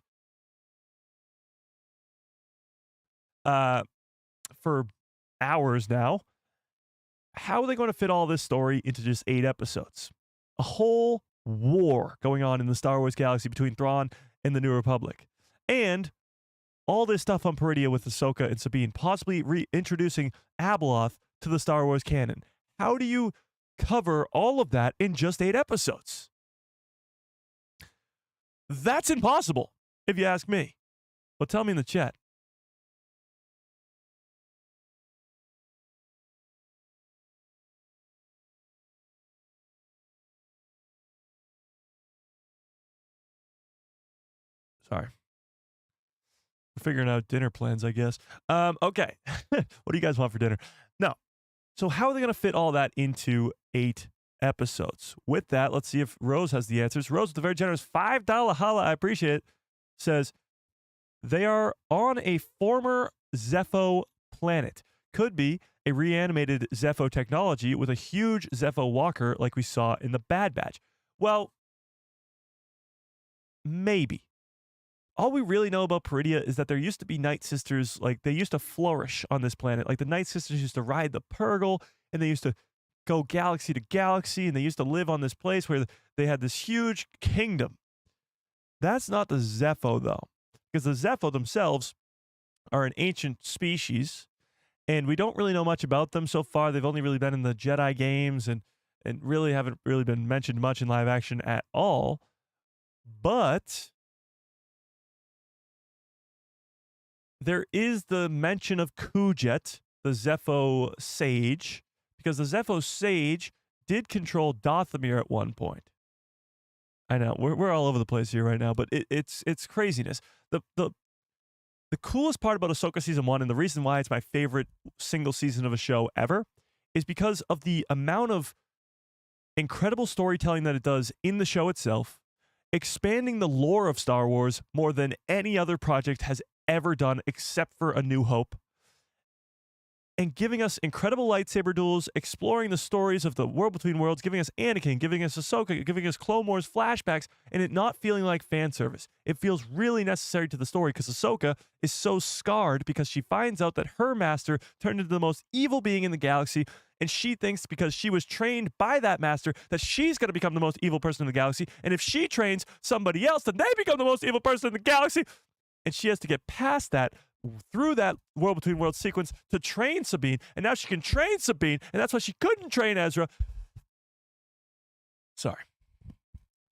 for hours now. How are they going to fit all this story into just 8 episodes? A whole war going on in the Star Wars galaxy between Thrawn and the New Republic. And all this stuff on Peridea with Ahsoka and Sabine, possibly reintroducing Abeloth to the Star Wars canon. How do you cover all of that in just 8 episodes? That's impossible, if you ask me. Well, tell me in the chat. Sorry. We're figuring out dinner plans, I guess. Okay. What do you guys want for dinner? No. So how are they going to fit all that into 8 episodes? With that, let's see if Rose has the answers. Rose with a very generous $5 holla, I appreciate it, says they are on a former Zepho planet. Could be a reanimated Zepho technology with a huge Zepho walker like we saw in the Bad Batch. Well, maybe. All we really know about Peridea is that there used to be Night Sisters, like they used to flourish on this planet. Like the Night Sisters used to ride the Purgle, and they used to go galaxy to galaxy, and they used to live on this place where they had this huge kingdom. That's not the Zepho, though, because the Zepho themselves are an ancient species, and we don't really know much about them so far. They've only really been in the Jedi games and really haven't really been mentioned much in live action at all. But there is the mention of Kujet, the Zepho sage, because the Zepho sage did control Dathomir at one point. I know, we're all over the place here right now, but it's craziness. The coolest part about Ahsoka Season 1, and the reason why it's my favorite single season of a show ever, is because of the amount of incredible storytelling that it does in the show itself, expanding the lore of Star Wars more than any other project has ever done except for A New Hope, and giving us incredible lightsaber duels, exploring the stories of the world between worlds, giving us Anakin, giving us Ahsoka, giving us Clone Wars flashbacks, and it not feeling like fan service. It feels really necessary to the story because Ahsoka is so scarred because she finds out that her master turned into the most evil being in the galaxy, and she thinks because she was trained by that master that she's going to become the most evil person in the galaxy, and if she trains somebody else, then they become the most evil person in the galaxy. And she has to get past that through that World Between Worlds sequence to train Sabine. And now she can train Sabine, and that's why she couldn't train Ezra. Sorry.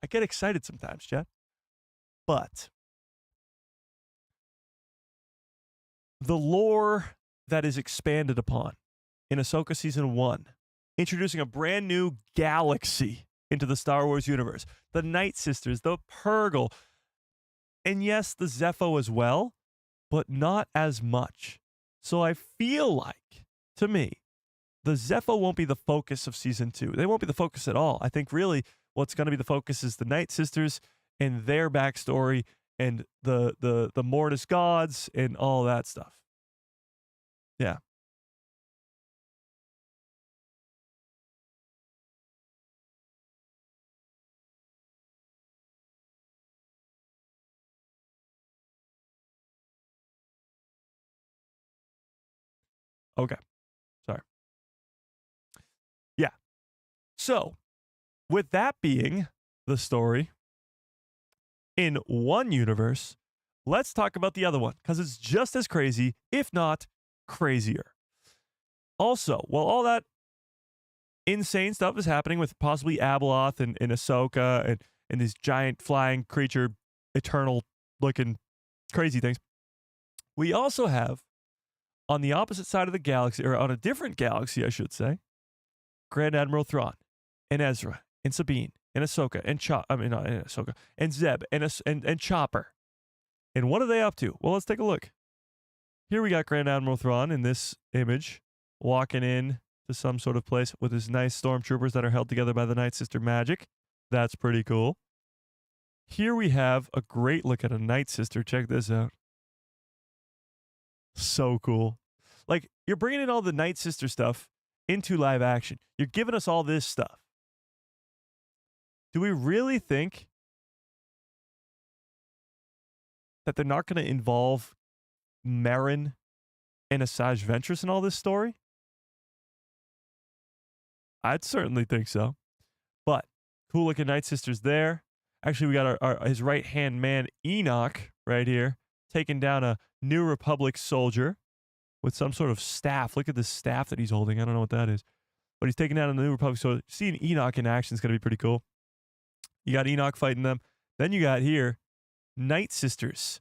I get excited sometimes, Chad. But the lore that is expanded upon in Ahsoka Season 1, introducing a brand new galaxy into the Star Wars universe. The Night Sisters, the Purgle, and yes, the Zepho as well, but not as much. So I feel like, to me, the Zepho won't be the focus of Season 2. They won't be the focus at all. I think really what's going to be the focus is the Night Sisters and their backstory and the Mortis gods and all that stuff. Yeah. Okay. Sorry. Yeah. So, with that being the story in one universe, let's talk about the other one because it's just as crazy, if not crazier. Also, while all that insane stuff is happening with possibly Abeloth and Ahsoka and these giant flying creature, eternal looking crazy things, we also have on the opposite side of the galaxy, or on a different galaxy, I should say, Grand Admiral Thrawn and Ezra and Sabine and Ahsoka and Ahsoka and Zeb and Chopper. And what are they up to? Well, let's take a look. Here we got Grand Admiral Thrawn in this image, walking in to some sort of place with his nice stormtroopers that are held together by the Night Sister magic. That's pretty cool. Here we have a great look at a Night Sister. Check this out. So cool. Like, you're bringing in all the Night Sister stuff into live action. You're giving us all this stuff. Do we really think that they're not going to involve Merrin an Asajj Ventress in all this story? I'd certainly think so. But cool looking Night Sisters there. Actually, we got his right-hand man, Enoch, right here, taking down a New Republic soldier with some sort of staff. Look at this staff that he's holding. I don't know what that is. But he's taking down a New Republic soldier. Seeing Enoch in action is going to be pretty cool. You got Enoch fighting them. Then you got here Night Sisters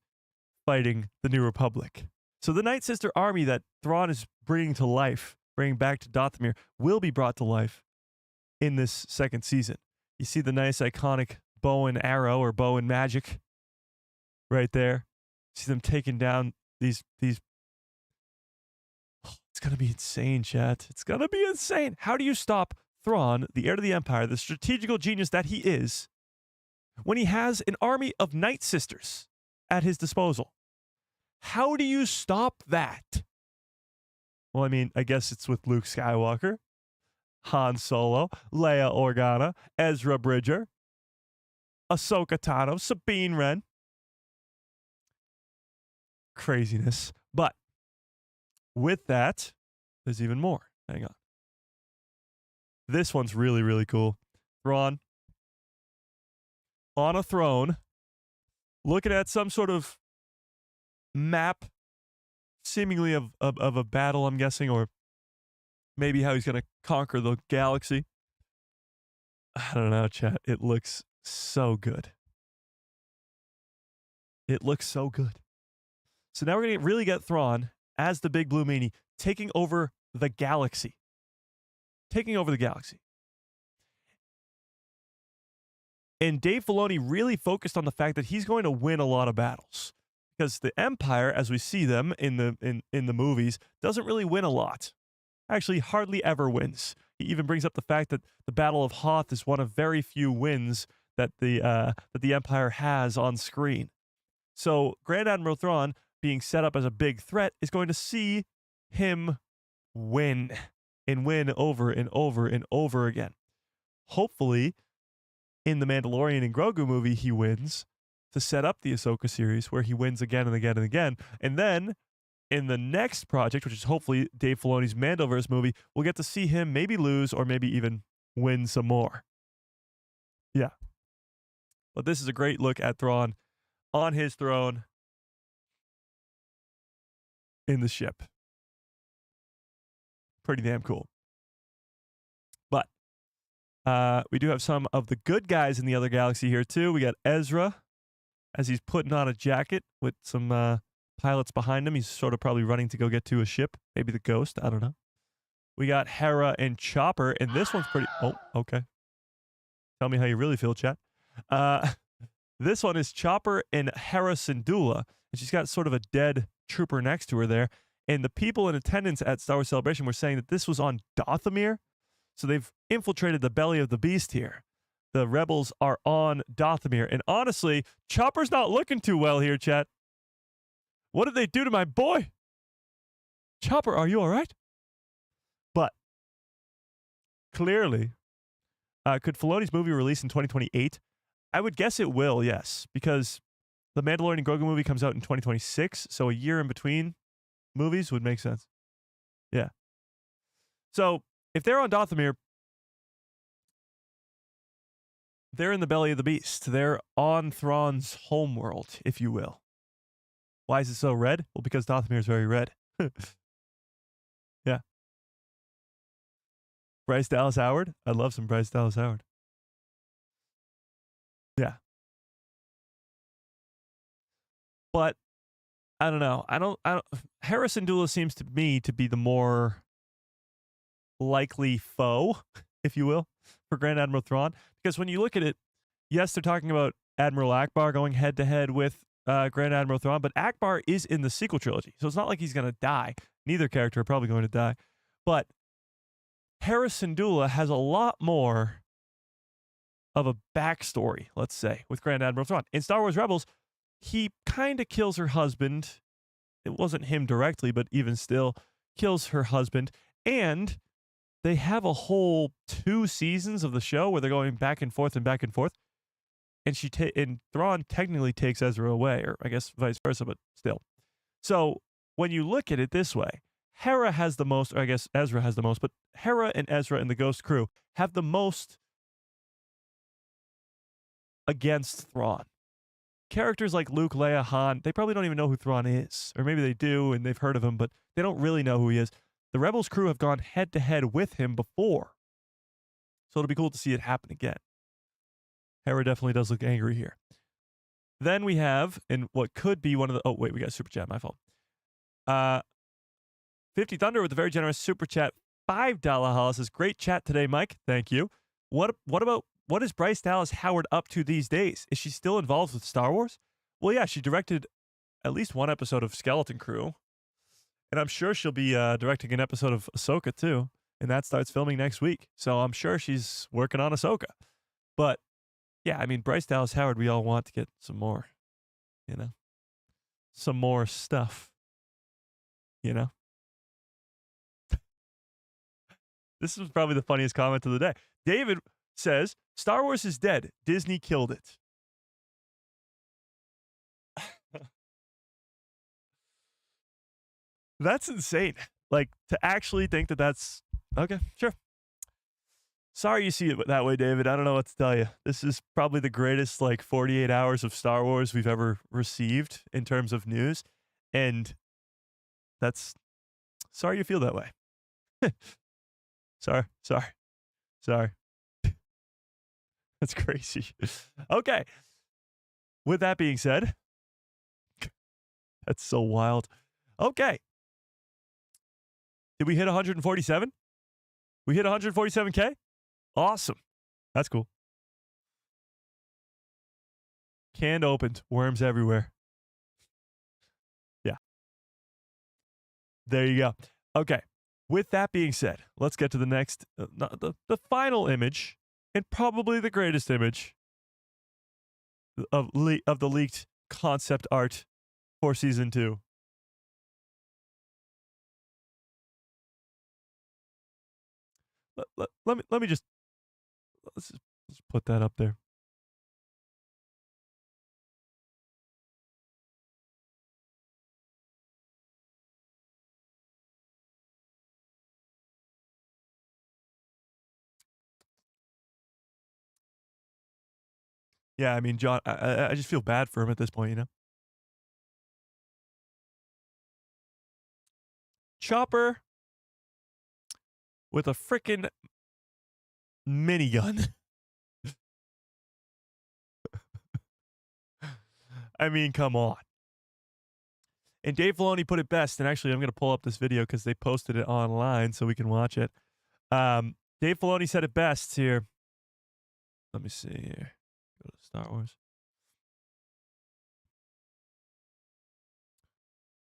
fighting the New Republic. So the Night Sister army that Thrawn is bringing to life, bringing back to Dathomir, will be brought to life in this second season. You see the nice iconic bow and arrow or bow and magic right there. See them taking down these. It's going to be insane, chat. It's going to be insane. How do you stop Thrawn, the heir to the Empire, the strategical genius that he is, when he has an army of Night Sisters at his disposal? How do you stop that? Well, I mean, I guess it's with Luke Skywalker, Han Solo, Leia Organa, Ezra Bridger, Ahsoka Tano, Sabine Wren. Craziness. But with that, there's even more. Hang on. This one's really, really cool. Thrawn on a throne, looking at some sort of map, seemingly of a battle, I'm guessing, or maybe how he's going to conquer the galaxy. I don't know, chat. It looks so good. It looks so good. So now we're going to really get Thrawn as the big blue meanie taking over the galaxy. Taking over the galaxy. And Dave Filoni really focused on the fact that he's going to win a lot of battles. Because the Empire, as we see them in the movies, doesn't really win a lot. Actually, hardly ever wins. He even brings up the fact that the Battle of Hoth is one of very few wins that the Empire has on screen. So Grand Admiral Thrawn, being set up as a big threat, is going to see him win and win over and over and over again. Hopefully, in the Mandalorian and Grogu movie, he wins to set up the Ahsoka series where he wins again and again and again. And then in the next project, which is hopefully Dave Filoni's Mandoverse movie, we'll get to see him maybe lose or maybe even win some more. Yeah. But this is a great look at Thrawn on his throne in the ship. Pretty damn cool. But we do have some of the good guys in the other galaxy here too. We got Ezra as he's putting on a jacket with some pilots behind him. He's sort of probably running to go get to a ship. Maybe the Ghost. I don't know. We got Hera and Chopper, and this one's pretty... Oh, okay. Tell me how you really feel, chat. This one is Chopper and Hera Syndulla, and she's got sort of a dead trooper next to her there. And the people in attendance at Star Wars Celebration were saying that this was on Dathomir. So they've infiltrated the belly of the beast here. The rebels are on Dathomir. And honestly, Chopper's not looking too well here, chat. What did they do to my boy? Chopper, are you all right? But clearly, could Filoni's movie release in 2028? I would guess it will, yes, because the Mandalorian and Grogu movie comes out in 2026, so a year in between movies would make sense. Yeah. So if they're on Dathomir, they're in the belly of the beast. They're on Thrawn's homeworld, if you will. Why is it so red? Well, because Dathomir is very red. Yeah. Bryce Dallas Howard? I love some Bryce Dallas Howard. Yeah. But I don't know. I don't Hera Syndulla seems to me to be the more likely foe, if you will, for Grand Admiral Thrawn. Because when you look at it, yes, they're talking about Admiral Akbar going head to head with Grand Admiral Thrawn, but Akbar is in the sequel trilogy, so it's not like he's going to die. Neither character are probably going to die. But Hera Syndulla has a lot more of a backstory, let's say, with Grand Admiral Thrawn. In Star Wars Rebels, he kind of kills her husband. It wasn't him directly, but even still, kills her husband. And they have a whole 2 seasons of the show where they're going back and forth and back and forth. And and Thrawn technically takes Ezra away, or I guess vice versa, but still. So when you look at it this way, Hera has the most, or I guess Ezra has the most, but Hera and Ezra and the Ghost crew have the most against Thrawn. Characters like Luke, Leia, Han, they probably don't even know who Thrawn is. Or maybe they do and they've heard of him, but they don't really know who he is. The Rebels crew have gone head-to-head with him before. So it'll be cool to see it happen again. Hera definitely does look angry here. Then we have, in what could be one of the... Oh, wait, we got a super chat. My fault. 50 Thunder with a very generous super chat. $5 haul says, great chat today, Mike. Thank you. What is Bryce Dallas Howard up to these days? Is she still involved with Star Wars? Well, yeah, she directed at least one episode of Skeleton Crew. And I'm sure she'll be directing an episode of Ahsoka, too. And that starts filming next week. So I'm sure she's working on Ahsoka. But, yeah, I mean, Bryce Dallas Howard, we all want to get some more, you know? Some more stuff, you know? This is probably the funniest comment of the day. David says, Star Wars is dead. Disney killed it. That's insane. Like, to actually think that that's... Okay, sure. Sorry you see it that way, David. I don't know what to tell you. This is probably the greatest, 48 hours of Star Wars we've ever received in terms of news. And that's... Sorry you feel that way. Sorry. That's crazy. Okay. With that being said, that's so wild. Okay. Did we hit 147? We hit 147K? Awesome. That's cool. Can opened. Worms everywhere. Yeah. There you go. Okay. With that being said, let's get to the next, the final image, and probably the greatest image of the leaked concept art for season 2. Let me just let's put that up there. Yeah, I mean, John, I just feel bad for him at this point, you know? Chopper with a frickin' minigun. I mean, come on. And Dave Filoni put it best, and actually I'm going to pull up this video because they posted it online so we can watch it. Dave Filoni said it best here. Let me see here. Go to Star Wars.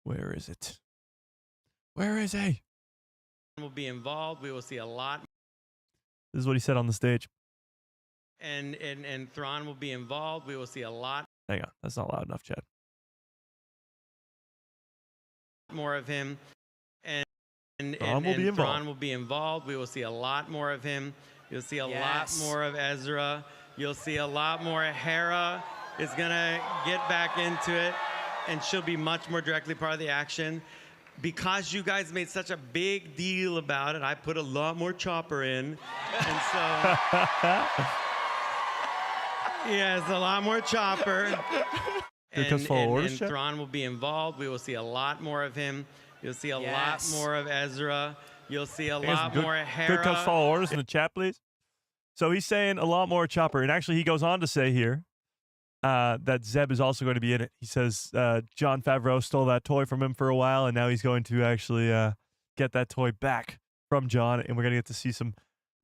Where is it? Where is he? Will be involved. We will see a lot. This is what he said on the stage. And Thrawn will be involved. We will see a lot. Hang on. That's not loud enough, Chad. More of him. And Thrawn will be involved. We will see a lot more of him. You'll see a lot more of Ezra. You'll see a lot more. Hera is going to get back into it, and she'll be much more directly part of the action. Because you guys made such a big deal about it, I put a lot more Chopper in. And so, yes, a lot more Chopper. And Thrawn will be involved. We will see a lot more of him. You'll see a lot more of Ezra. You'll see a lot more Hera. Good cuts, follow orders in the chat, please. So he's saying a lot more Chopper. And actually, he goes on to say here that Zeb is also going to be in it. He says Jon Favreau stole that toy from him for a while, and now he's going to actually get that toy back from Jon, and we're going to get to see some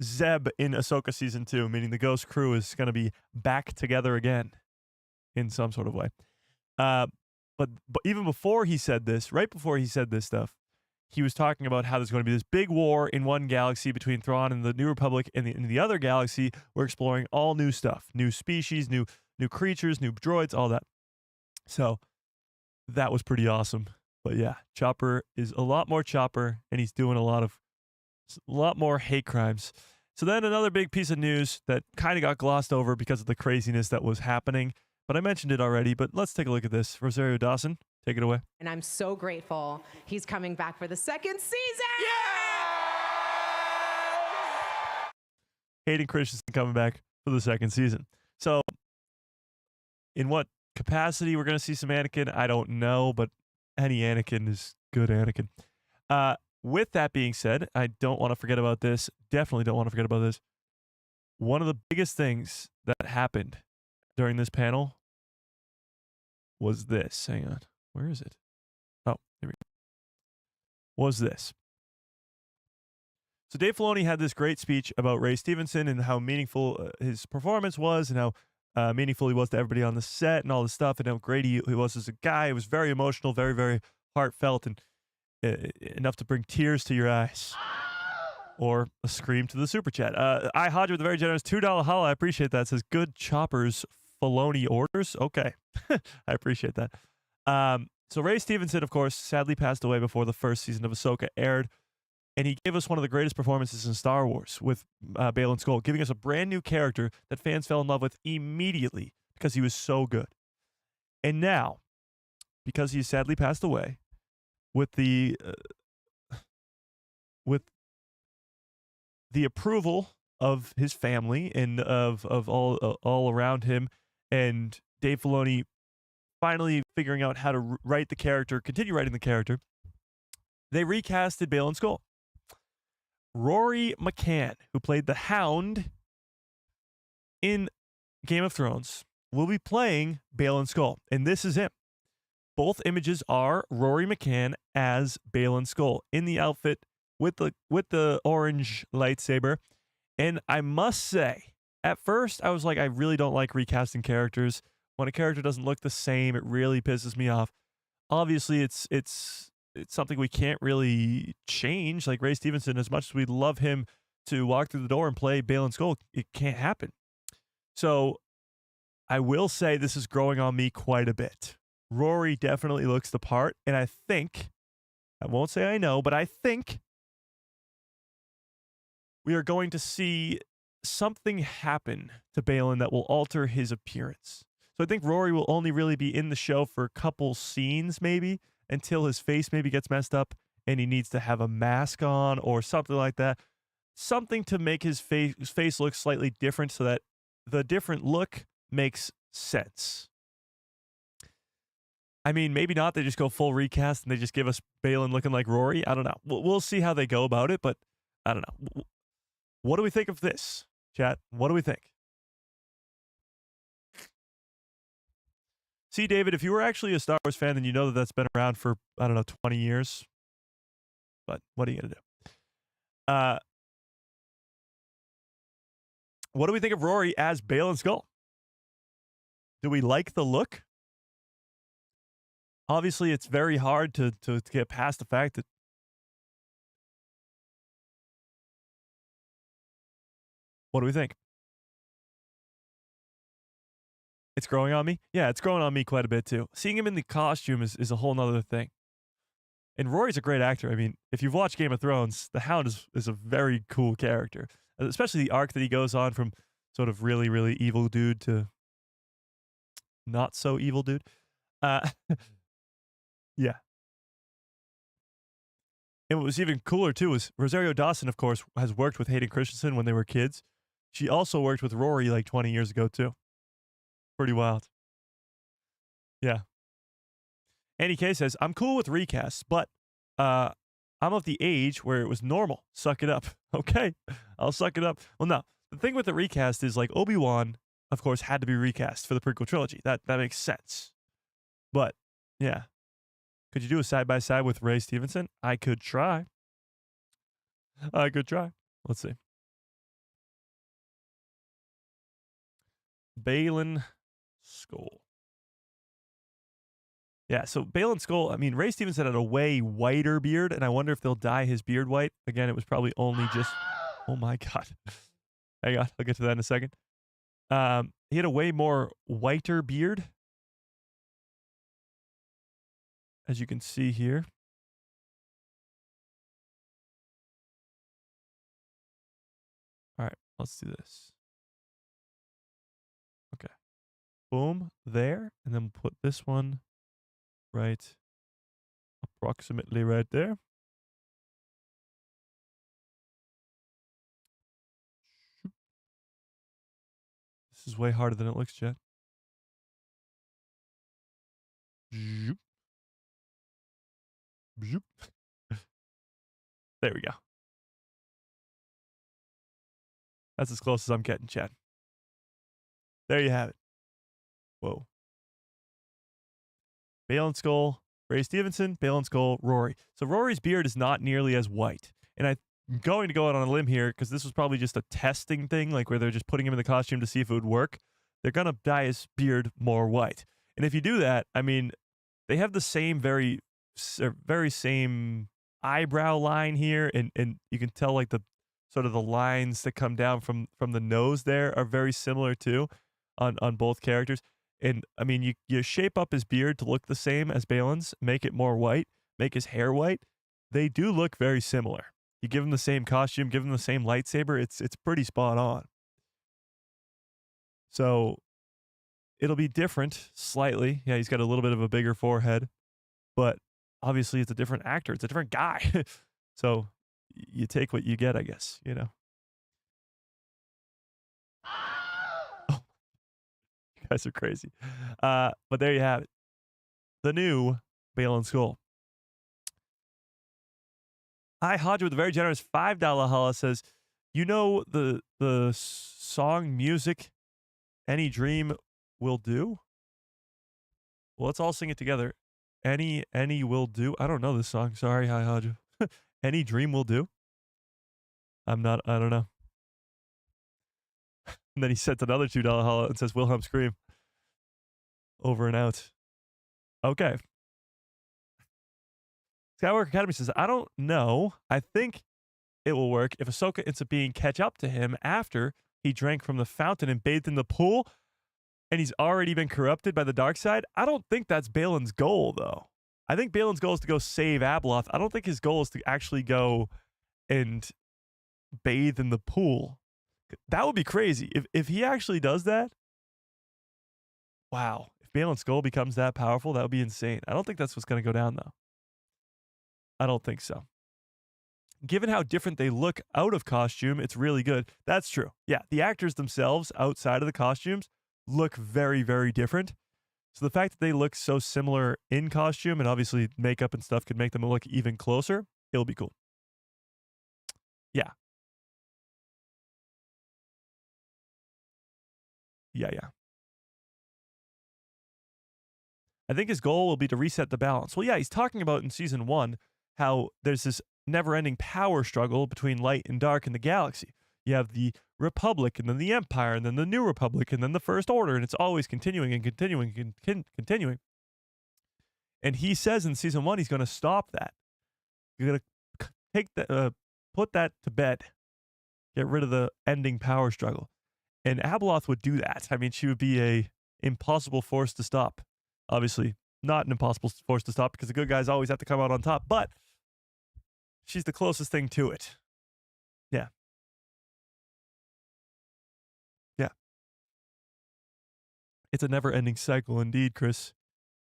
Zeb in Ahsoka Season 2, meaning the Ghost crew is going to be back together again in some sort of way. But even before he said this, right before he said this stuff, he was talking about how there's going to be this big war in one galaxy between Thrawn and the New Republic, and in the other galaxy, we're exploring all new stuff, new species, new creatures, new droids, all that. So that was pretty awesome. But yeah, Chopper is a lot more Chopper, and he's doing a lot more hate crimes. So then another big piece of news that kind of got glossed over because of the craziness that was happening. But I mentioned it already, but let's take a look at this. Rosario Dawson, take it away. And I'm so grateful he's coming back for the second season. Hayden Christensen coming back for the second season. So, in what capacity we're going to see some Anakin, I don't know, but any Anakin is good Anakin. With that being said, I don't want to forget about this. Definitely don't want to forget about this. One of the biggest things that happened during this panel was this. Hang on. Where is it? Oh, here we go. Was this. So Dave Filoni had this great speech about Ray Stevenson and how meaningful his performance was and how meaningful he was to everybody on the set and all this stuff and how great he was as a guy. It was very emotional, very, very heartfelt, and enough to bring tears to your eyes. Or a scream to the super chat. I Hodge with a very generous $2 holla. I appreciate that. It says, good choppers, Filoni orders. Okay. I appreciate that. So Ray Stevenson, of course, sadly passed away before the first season of Ahsoka aired. And he gave us one of the greatest performances in Star Wars with Baylan Skoll, giving us a brand new character that fans fell in love with immediately because he was so good. And now, because he sadly passed away, with the approval of his family and of all around him, and Dave Filoni finally figuring out how to write the character, continue writing the character, they recasted Baylan Skoll. Rory McCann, who played the Hound in Game of Thrones, will be playing Baylan Skoll, and this is him. Both images are Rory McCann as Baylan Skoll in the outfit with the orange lightsaber. And I must say, at first I was like, I really don't like recasting characters. When a character doesn't look the same, it really pisses me off. Obviously, it's something we can't really change. Like Ray Stevenson, as much as we'd love him to walk through the door and play Baylan Skoll, it can't happen. So I will say this is growing on me quite a bit. Rory definitely looks the part, and I think, I won't say I know, but I think we are going to see something happen to Baylan that will alter his appearance. So I think Rory will only really be in the show for a couple scenes maybe, until his face maybe gets messed up and he needs to have a mask on or something like that. Something to make his face look slightly different so that the different look makes sense. I mean, maybe not. They just go full recast and they just give us Baylan looking like Rory. I don't know. We'll see how they go about it, but I don't know. What do we think of this, chat? What do we think? See, David, if you were actually a Star Wars fan, then you know that that's been around for, I don't know, 20 years. But what are you going to do? What do we think of Rory as Baylan Skoll? Do we like the look? Obviously, it's very hard to get past the fact that what do we think? It's growing on me? Yeah, it's growing on me quite a bit too. Seeing him in the costume is a whole nother thing. And Rory's a great actor. I mean, if you've watched Game of Thrones, the Hound is a very cool character. Especially the arc that he goes on from sort of really, really evil dude to not so evil dude. Yeah. And what was even cooler too was Rosario Dawson, of course, has worked with Hayden Christensen when they were kids. She also worked with Rory like 20 years ago too. Pretty wild. Yeah. Annie K says, I'm cool with recasts, but I'm of the age where it was normal. Suck it up. Okay. I'll suck it up. Well, no. The thing with the recast is like Obi-Wan, of course, had to be recast for the prequel trilogy. That makes sense. But, yeah. Could you do a side-by-side with Ray Stevenson? I could try. Let's see. Baylan Skoll. Yeah, so Baylan Skoll, I mean, Ray Stevenson had a way whiter beard, and I wonder if they'll dye his beard white. Again, it was probably only just... Oh, my God. Hang on, I'll get to that in a second. He had a way more whiter beard, as you can see here. All right, let's do this. Okay. Boom, there. And then put this one right, approximately right there. This is way harder than it looks, chat. Zoop. Zoop. There we go. That's as close as I'm getting, chat. There you have it. Whoa. Balin Skull, Ray Stevenson, Balin Skull, Rory. So Rory's beard is not nearly as white. And I'm going to go out on a limb here because this was probably just a testing thing, like where they're just putting him in the costume to see if it would work. They're going to dye his beard more white. And if you do that, I mean, they have the same very same eyebrow line here. And you can tell like the sort of the lines that come down from the nose there are very similar too on both characters. And I mean, you shape up his beard to look the same as Balin's, make it more white, make his hair white. They do look very similar. You give him the same costume, give him the same lightsaber, it's pretty spot on. So it'll be different slightly. Yeah, he's got a little bit of a bigger forehead, but obviously it's a different actor. It's a different guy. So you take what you get, I guess, you know. Oh, you guys are crazy. But there you have it. The new Balin Skull. Hi, Hodge with a very generous $5 holla says, you know the song music Any Dream Will Do? Well, let's all sing it together. Any will do. I don't know this song. Sorry, hi, Hodge. Any Dream Will Do? I don't know. And then he sent another $2 holla and says, Wilhelm Scream. Over and out. Okay. Skywalker Academy says, I don't know. I think it will work if Ahsoka ends up being catch up to him after he drank from the fountain and bathed in the pool and he's already been corrupted by the dark side. I don't think that's Balin's goal, though. I think Balin's goal is to go save Abeloth. I don't think his goal is to actually go and bathe in the pool. That would be crazy. If he actually does that, wow. If Balin's skull becomes that powerful, that would be insane. I don't think that's what's going to go down, though. I don't think so. Given how different they look out of costume, it's really good. That's true. Yeah, the actors themselves outside of the costumes look very, very different. So the fact that they look so similar in costume and obviously makeup and stuff could make them look even closer, it'll be cool. Yeah. Yeah. I think his goal will be to reset the balance. Well, yeah, he's talking about in season 1 how there's this never-ending power struggle between light and dark in the galaxy. You have the Republic, and then the Empire, and then the New Republic, and then the First Order, and it's always continuing and continuing and continuing. And he says in season 1 he's going to stop that. You're going to take that, put that to bed, get rid of the ending power struggle. And Abeloth would do that. I mean, she would be a impossible force to stop. Obviously, not an impossible force to stop because the good guys always have to come out on top, but she's the closest thing to it. Yeah. Yeah. It's a never-ending cycle indeed, Chris.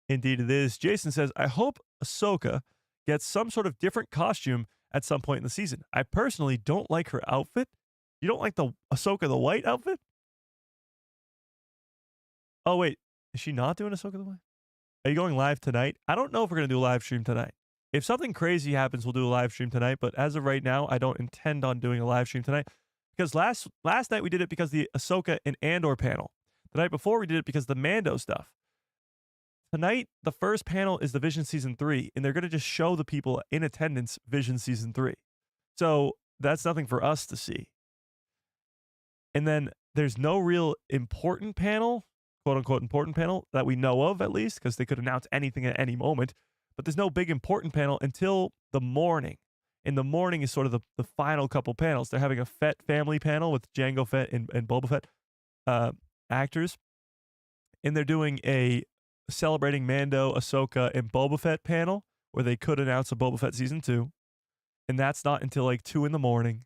Indeed it is. Jason says, I hope Ahsoka gets some sort of different costume at some point in the season. I personally don't like her outfit. You don't like the Ahsoka the white outfit? Oh, wait. Is she not doing Ahsoka the white? Are you going live tonight? I don't know if we're going to do a live stream tonight. If something crazy happens, we'll do a live stream tonight. But as of right now, I don't intend on doing a live stream tonight. Because last night we did it because the Ahsoka and Andor panel. The night before we did it because the Mando stuff. Tonight, the first panel is the Vision Season 3. And they're going to just show the people in attendance Vision Season 3. So that's nothing for us to see. And then there's no real important panel, quote unquote important panel, that we know of at least, because they could announce anything at any moment. But there's no big important panel until the morning. And the morning is sort of the final couple panels. They're having a Fett family panel with Jango Fett and Boba Fett actors. And they're doing a celebrating Mando, Ahsoka, and Boba Fett panel where they could announce a Boba Fett season 2. And that's not until like 2 in the morning.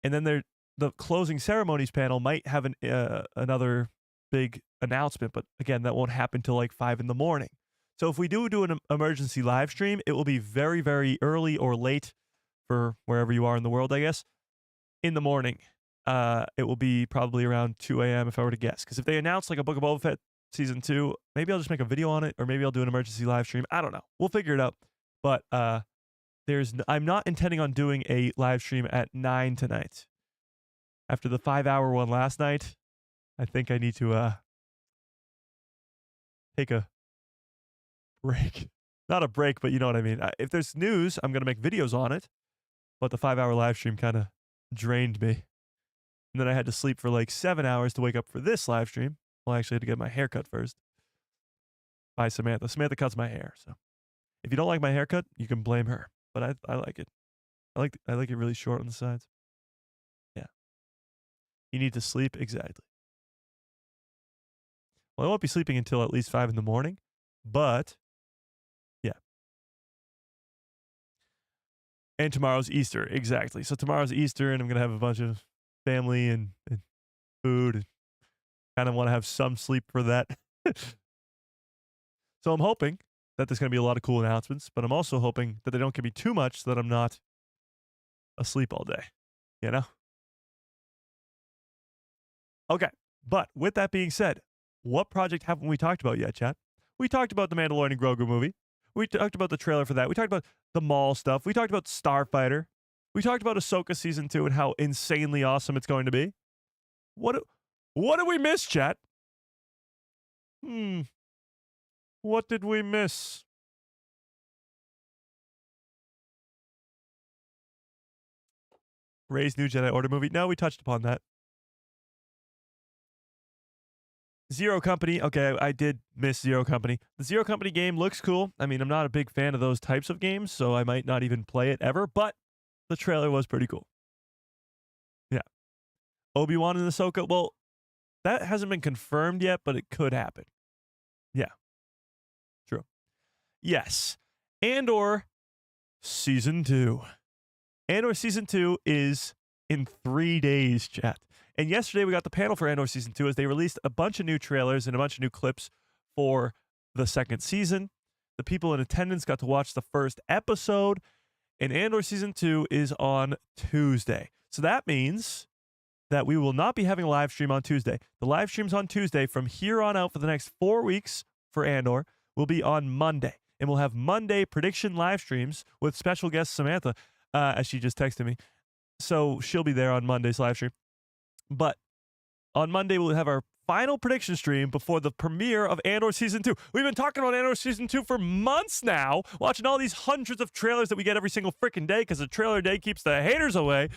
And then the closing ceremonies panel might have another big announcement, but again, that won't happen till like 5 in the morning. So if we do an emergency live stream, it will be very, very early or late for wherever you are in the world, I guess, in the morning. It will be probably around 2 a.m. if I were to guess. Because if they announce like a Book of Boba Fett season 2, maybe I'll just make a video on it, or maybe I'll do an emergency live stream. I don't know. We'll figure it out. But I'm not intending on doing a live stream at 9 tonight. After the 5-hour one last night, I think I need to take a break. Not a break, but you know what I mean. If there's news, I'm going to make videos on it. But the 5-hour live stream kind of drained me. And then I had to sleep for like 7 hours to wake up for this live stream. Well, I actually had to get my hair cut first. By Samantha. Samantha cuts my hair. So if you don't like my haircut, you can blame her. But I like it. I like it really short on the sides. Yeah. You need to sleep? Exactly. Well, I won't be sleeping until at least 5 in the morning. But, yeah. And tomorrow's Easter. Exactly. So tomorrow's Easter, and I'm going to have a bunch of family and food. And kind of want to have some sleep for that. So I'm hoping that there's going to be a lot of cool announcements, but I'm also hoping that they don't give me too much so that I'm not asleep all day. You know? Okay. But with that being said, what project haven't we talked about yet, chat? We talked about the Mandalorian and Grogu movie. We talked about the trailer for that. We talked about the Maul stuff. We talked about Starfighter. We talked about Ahsoka Season 2 and how insanely awesome it's going to be. What did we miss, chat? What did we miss? Rey's new Jedi Order movie. No, we touched upon that. Zero Company. Okay, I did miss Zero Company. The Zero Company game looks cool. I mean, I'm not a big fan of those types of games, so I might not even play it ever, but the trailer was pretty cool. Yeah. Obi-Wan and Ahsoka. Well, that hasn't been confirmed yet, but it could happen. Yeah. True. Yes. Andor Season 2. Andor Season 2 is in 3 days, chat. And yesterday we got the panel for Andor Season 2 as they released a bunch of new trailers and a bunch of new clips for the second season. The people in attendance got to watch the first episode, and Andor Season 2 is on Tuesday. So that means that we will not be having a live stream on Tuesday. The live streams on Tuesday from here on out for the next 4 weeks for Andor will be on Monday. And we'll have Monday prediction live streams with special guest Samantha, as she just texted me. So she'll be there on Monday's live stream. But on Monday, we'll have our final prediction stream before the premiere of Andor Season 2. We've been talking about Andor Season 2 for months now, watching all these hundreds of trailers that we get every single freaking day because the trailer day keeps the haters away.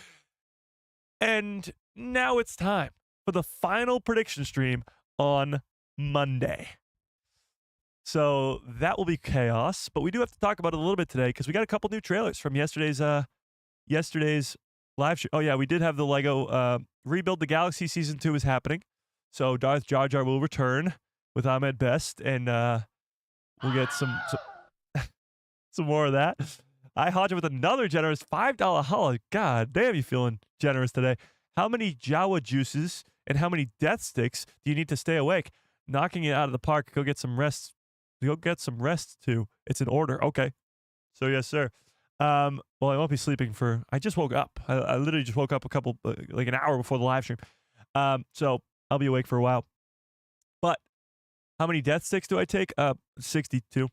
And now it's time for the final prediction stream on Monday. So that will be chaos, but we do have to talk about it a little bit today because we got a couple new trailers from yesterday's live stream. Oh yeah, we did have the Lego Rebuild the Galaxy Season 2 is happening. So Darth Jar Jar will return with Ahmed Best, and we'll get some more of that. I Hodge with another generous $5 holla. God damn, you feeling generous today. How many Jawa juices and how many death sticks do you need to stay awake? Knocking it out of the park. Go get some rest. Go get some rest too. It's an order. Okay. So yes, sir. Well, I won't be sleeping for. I just woke up. I literally just woke up like an hour before the live stream. So I'll be awake for a while. But how many death sticks do I take? 62.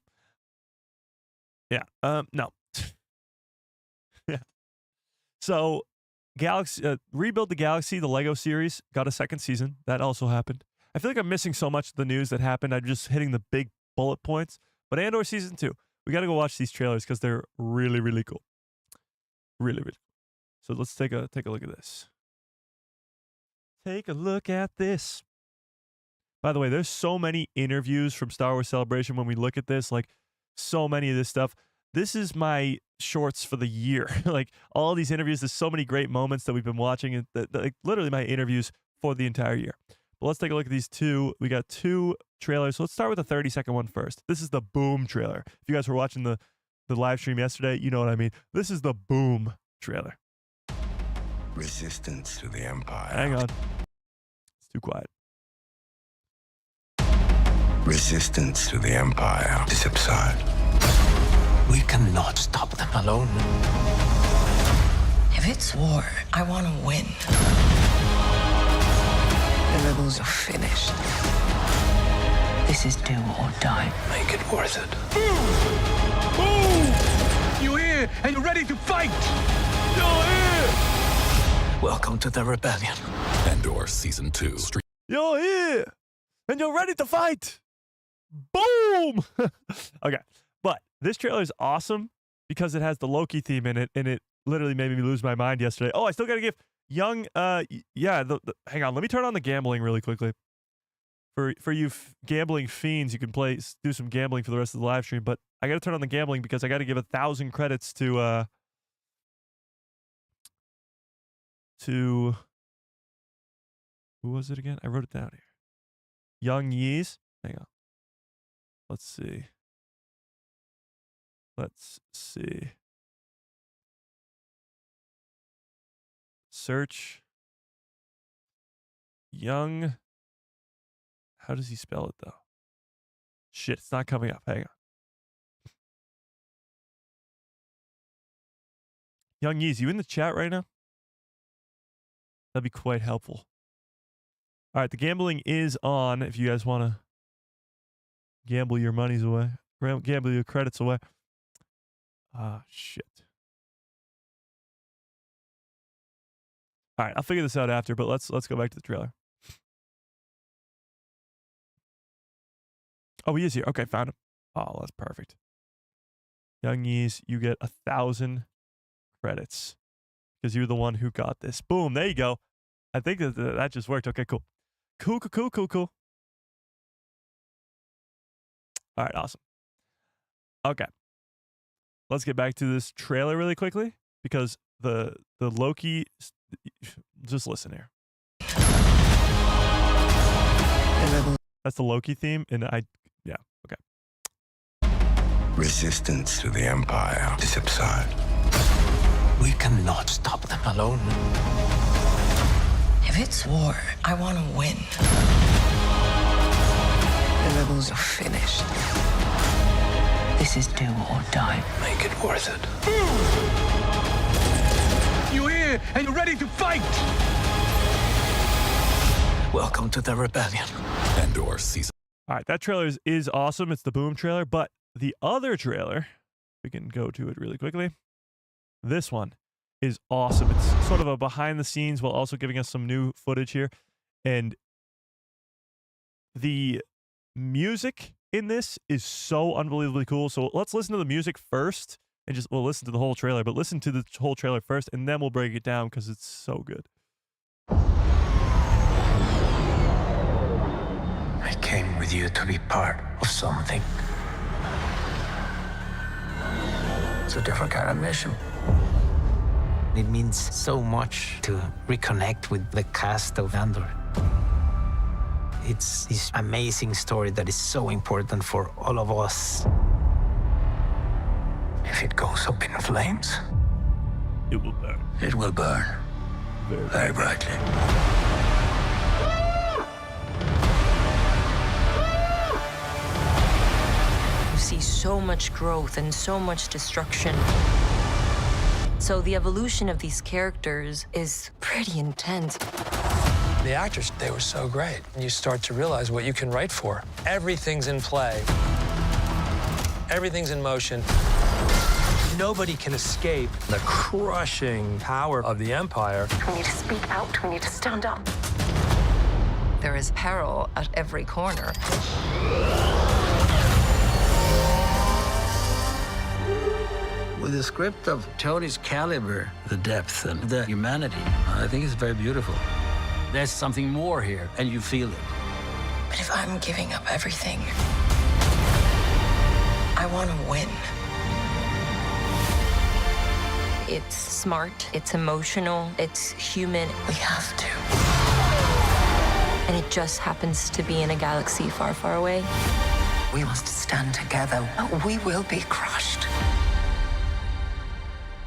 Yeah. No. Yeah. So, Rebuild the Galaxy, the Lego series, got a second season. That also happened. I feel like I'm missing so much of the news that happened. I'm just hitting the big bullet points. But Andor Season 2. We got to go watch these trailers because they're really, really cool. Really, really cool. So let's take a look at this. Take a look at this. By the way, there's so many interviews from Star Wars Celebration when we look at this, like so many of this stuff. This is my shorts for the year. Like all these interviews, there's so many great moments that we've been watching, and like literally my interviews for the entire year. But let's take a look at these two. We got two trailers. So let's start with the 30-second one first. This is the Boom trailer. If you guys were watching the live stream yesterday, you know what I mean. This is the Boom trailer. Resistance to the Empire. Hang on. It's too quiet. Resistance to the Empire is absurd. We cannot stop them alone. If it's war, I want to win. The rebels are finished. This is do or die. Make it worth it. You here and you're ready to fight? You're here! Welcome to the rebellion. Andor Season 2. You're here, and you're ready to fight. Boom! Okay, but this trailer is awesome because it has the Loki theme in it, and it literally made me lose my mind yesterday. Oh, I still got to give young, hang on, let me turn on the gambling really quickly. For you gambling fiends, you can do some gambling for the rest of the live stream, but I got to turn on the gambling because I got to give 1,000 credits to who was it again? I wrote it down here. Young Yeez. Hang on. Let's see. Search. Young. How does he spell it, though? Shit, it's not coming up. Hang on. Young Yeez, you in the chat right now? That'd be quite helpful. All right, the gambling is on if you guys want to gamble your monies away. Gamble your credits away. Shit. All right, I'll figure this out after, but let's go back to the trailer. Oh, he is here. Okay, found him. Oh, that's perfect. Young Yeez, you get 1,000 credits because you're the one who got this. Boom, there you go. I think that just worked. Okay, cool. Cool. All right, awesome. Okay. Let's get back to this trailer really quickly because the Loki, just listen here. That's the Loki theme, and yeah, okay. Resistance to the Empire is absurd. We cannot stop them alone. If it's war, I want to win. The rebels are finished. This is do or die. Make it worth it. You're here and you're ready to fight. Welcome to the rebellion. Andor Season. All right, that trailer is awesome. It's the Boom trailer, but the other trailer, we can go to it really quickly. This one is awesome. It's sort of a behind the scenes while also giving us some new footage here. And the music in this is so unbelievably cool. So let's listen to the music first and we'll listen to the whole trailer, but listen to the whole trailer first and then we'll break it down because it's so good. I came with you to be part of something. It's a different kind of mission. It means so much to reconnect with the cast of Andor. It's this amazing story that is so important for all of us. If it goes up in flames, it will burn. It will burn very brightly. You see so much growth and so much destruction. So the evolution of these characters is pretty intense. The actors, they were so great. You start to realize what you can write for. Everything's in play. Everything's in motion. Nobody can escape the crushing power of the Empire. We need to speak out. We need to stand up. There is peril at every corner. With a script of Tony's caliber, the depth and the humanity, I think it's very beautiful. There's something more here, and you feel it. But if I'm giving up everything, I want to win. It's smart, it's emotional, it's human. We have to. And it just happens to be in a galaxy far, far away. We must stand together. We will be crushed.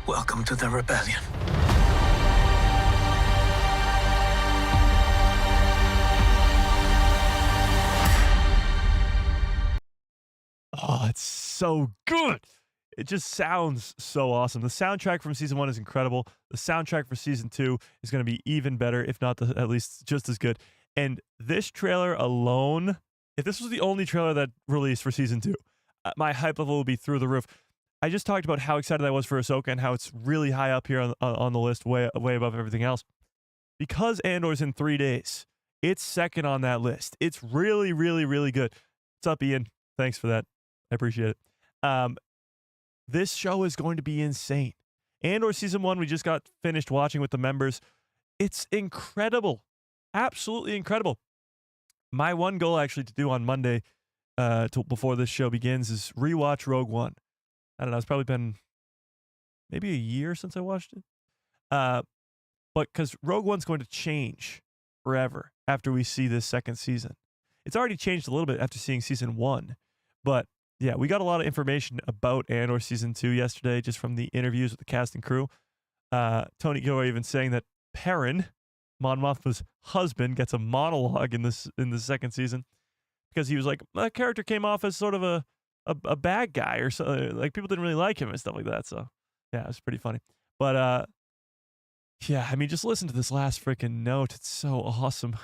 Welcome to the rebellion. so good. It just sounds so awesome. The soundtrack from season 1 is incredible. The soundtrack for season 2 is going to be even better, if not at least just as good. And this trailer alone, if this was the only trailer that released for season 2, my hype level would be through the roof. I just talked about how excited I was for Ahsoka and how it's really high up here on the list, way above everything else. Because Andor's in 3 days, it's second on that list. It's really, really, really good. What's up, Ian? Thanks for that. I appreciate it. This show is going to be insane. Andor season 1, we just got finished watching with the members. It's incredible. Absolutely incredible. My one goal actually to do on Monday before this show begins is rewatch Rogue One. I don't know. It's probably been maybe a year since I watched it. But because Rogue One's going to change forever after we see this second season. It's already changed a little bit after seeing season 1. But yeah, we got a lot of information about Andor season 2 yesterday, just from the interviews with the cast and crew. Tony Gilroy even saying that Perrin, Mon Mothma's husband, gets a monologue in the second season because he was like, my character came off as sort of a bad guy or so, like people didn't really like him and stuff like that. So yeah, it's pretty funny. But yeah, I mean, just listen to this last freaking note. It's so awesome.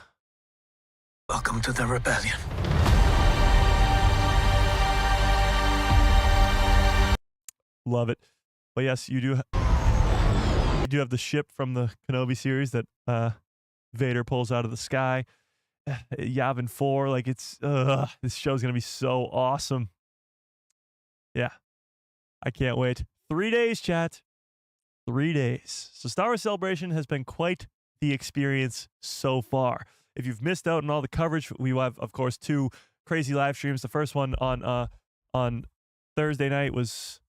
Welcome to the rebellion. Love it. But yes, you do have the ship from the Kenobi series that Vader pulls out of the sky. Yavin 4, like it's this show's gonna be so awesome. Yeah, I can't wait. 3 days, chat. 3 days. So Star Wars Celebration has been quite the experience so far. If you've missed out on all the coverage, we have, of course, 2 crazy live streams. The first one on Thursday night was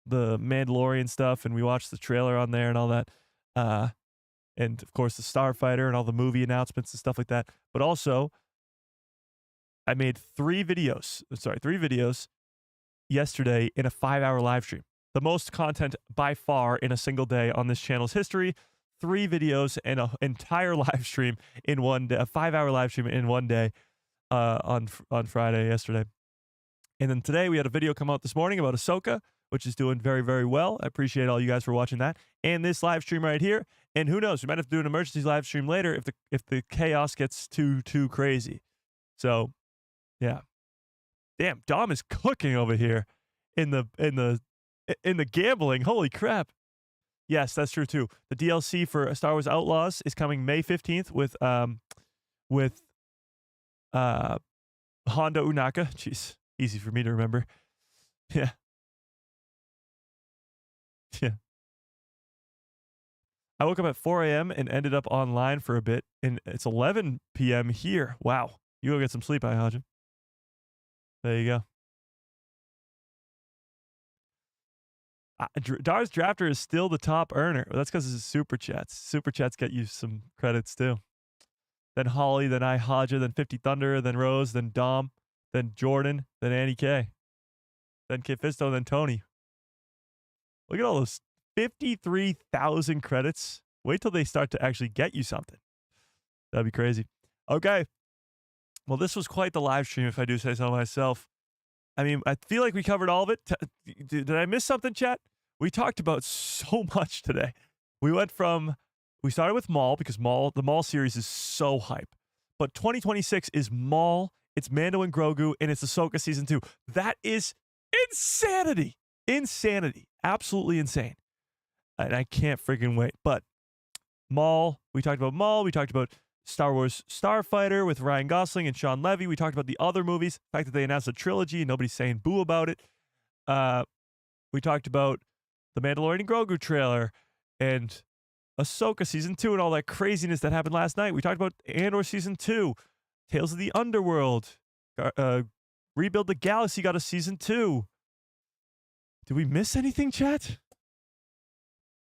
the Mandalorian stuff, and we watched the trailer on there and all that. And of course the Starfighter and all the movie announcements and stuff like that. But also, I made 3 videos yesterday in a 5-hour live stream. The most content by far in a single day on this channel's history. 3 videos and an entire live stream in one day, a 5-hour live stream in one day on Friday yesterday. And then today we had a video come out this morning about Ahsoka, which is doing very, very well. I appreciate all you guys for watching that. And this live stream right here. And who knows, we might have to do an emergency live stream later if the chaos gets too crazy. So, yeah. Damn, Dom is cooking over here in the gambling. Holy crap. Yes, that's true too. The DLC for Star Wars Outlaws is coming May 15th with Honda Unaka. Jeez, easy for me to remember. Yeah. Yeah. I woke up at 4 a.m. and ended up online for a bit, and it's 11 p.m. here. Wow. You go get some sleep, Haja. There you go. Dar's Drafter is still the top earner. Well, that's because it's Super Chats. Super Chats get you some credits too. Then Holly, then Haja, then 50 Thunder, then Rose, then Dom, then Jordan, then Annie K, then Kid Fisto, then Tony. Look at all those 53,000 credits. Wait till they start to actually get you something. That'd be crazy. Okay. Well, this was quite the live stream, if I do say so myself. I mean, I feel like we covered all of it. Did I miss something, chat? We talked about so much today. We started with Maul because the Maul series is so hype. But 2026 is Maul, it's Mando and Grogu, and it's Ahsoka Season 2. That is insanity. Insanity. Absolutely insane. And I can't freaking wait. But Maul, we talked about Maul. We talked about Star Wars Starfighter with Ryan Gosling and Shawn Levy. We talked about the other movies. The fact that they announced a trilogy and nobody's saying boo about it. We talked about the Mandalorian and Grogu trailer and Ahsoka Season 2 and all that craziness that happened last night. We talked about Andor Season 2, Tales of the Underworld, Rebuild the Galaxy got a Season 2. Did we miss anything, chat?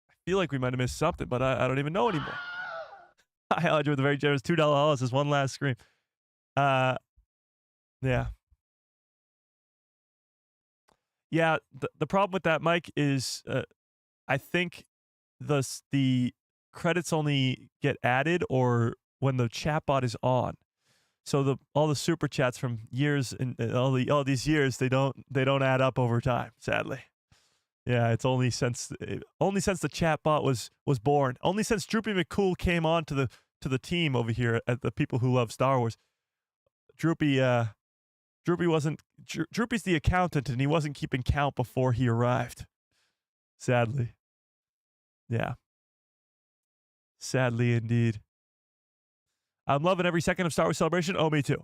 I feel like we might have missed something, but I don't even know anymore. Hi, Audrey, with a very generous $2 Hollis. This one last scream. Yeah. Yeah, the problem with that, Mike, is I think the credits only get added or when the chatbot is on. So all the super chats from years and all these years, they don't add up over time, sadly. Yeah, it's only since the chat bot was born, only since Droopy McCool came on to the team over here at the People Who Love Star Wars. Droopy's the accountant, and he wasn't keeping count before he arrived. Sadly. Yeah. Sadly indeed. I'm loving every second of Star Wars Celebration. Oh, me too.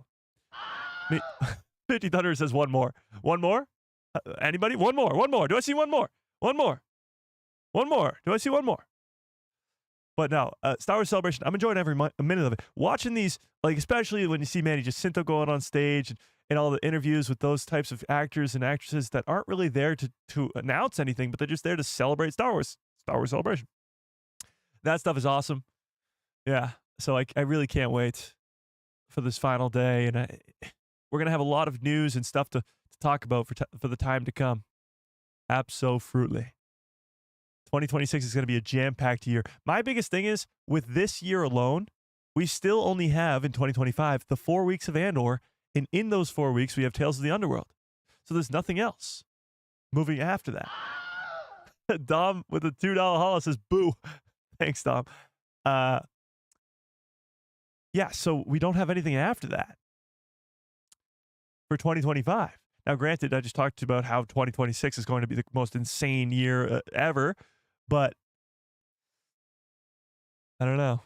50 Thunder says one more. One more? Anybody? One more. One more. Do I see one more? One more. One more. Do I see one more? But no, Star Wars Celebration, I'm enjoying every minute of it. Watching these, like, especially when you see Manny Jacinto going on stage and all the interviews with those types of actors and actresses that aren't really there to announce anything, but they're just there to celebrate Star Wars Celebration. That stuff is awesome. Yeah. So I really can't wait for this final day. And we're going to have a lot of news and stuff to talk about for the time to come. Absolutely. 2026 is going to be a jam-packed year. My biggest thing is, with this year alone, we still only have, in 2025, the 4 weeks of Andor, and in those 4 weeks, we have Tales of the Underworld. So there's nothing else moving after that. Dom with a $2 holla says, boo. Thanks, Dom. Yeah, so we don't have anything after that for 2025. Now, granted, I just talked about how 2026 is going to be the most insane year ever, but I don't know.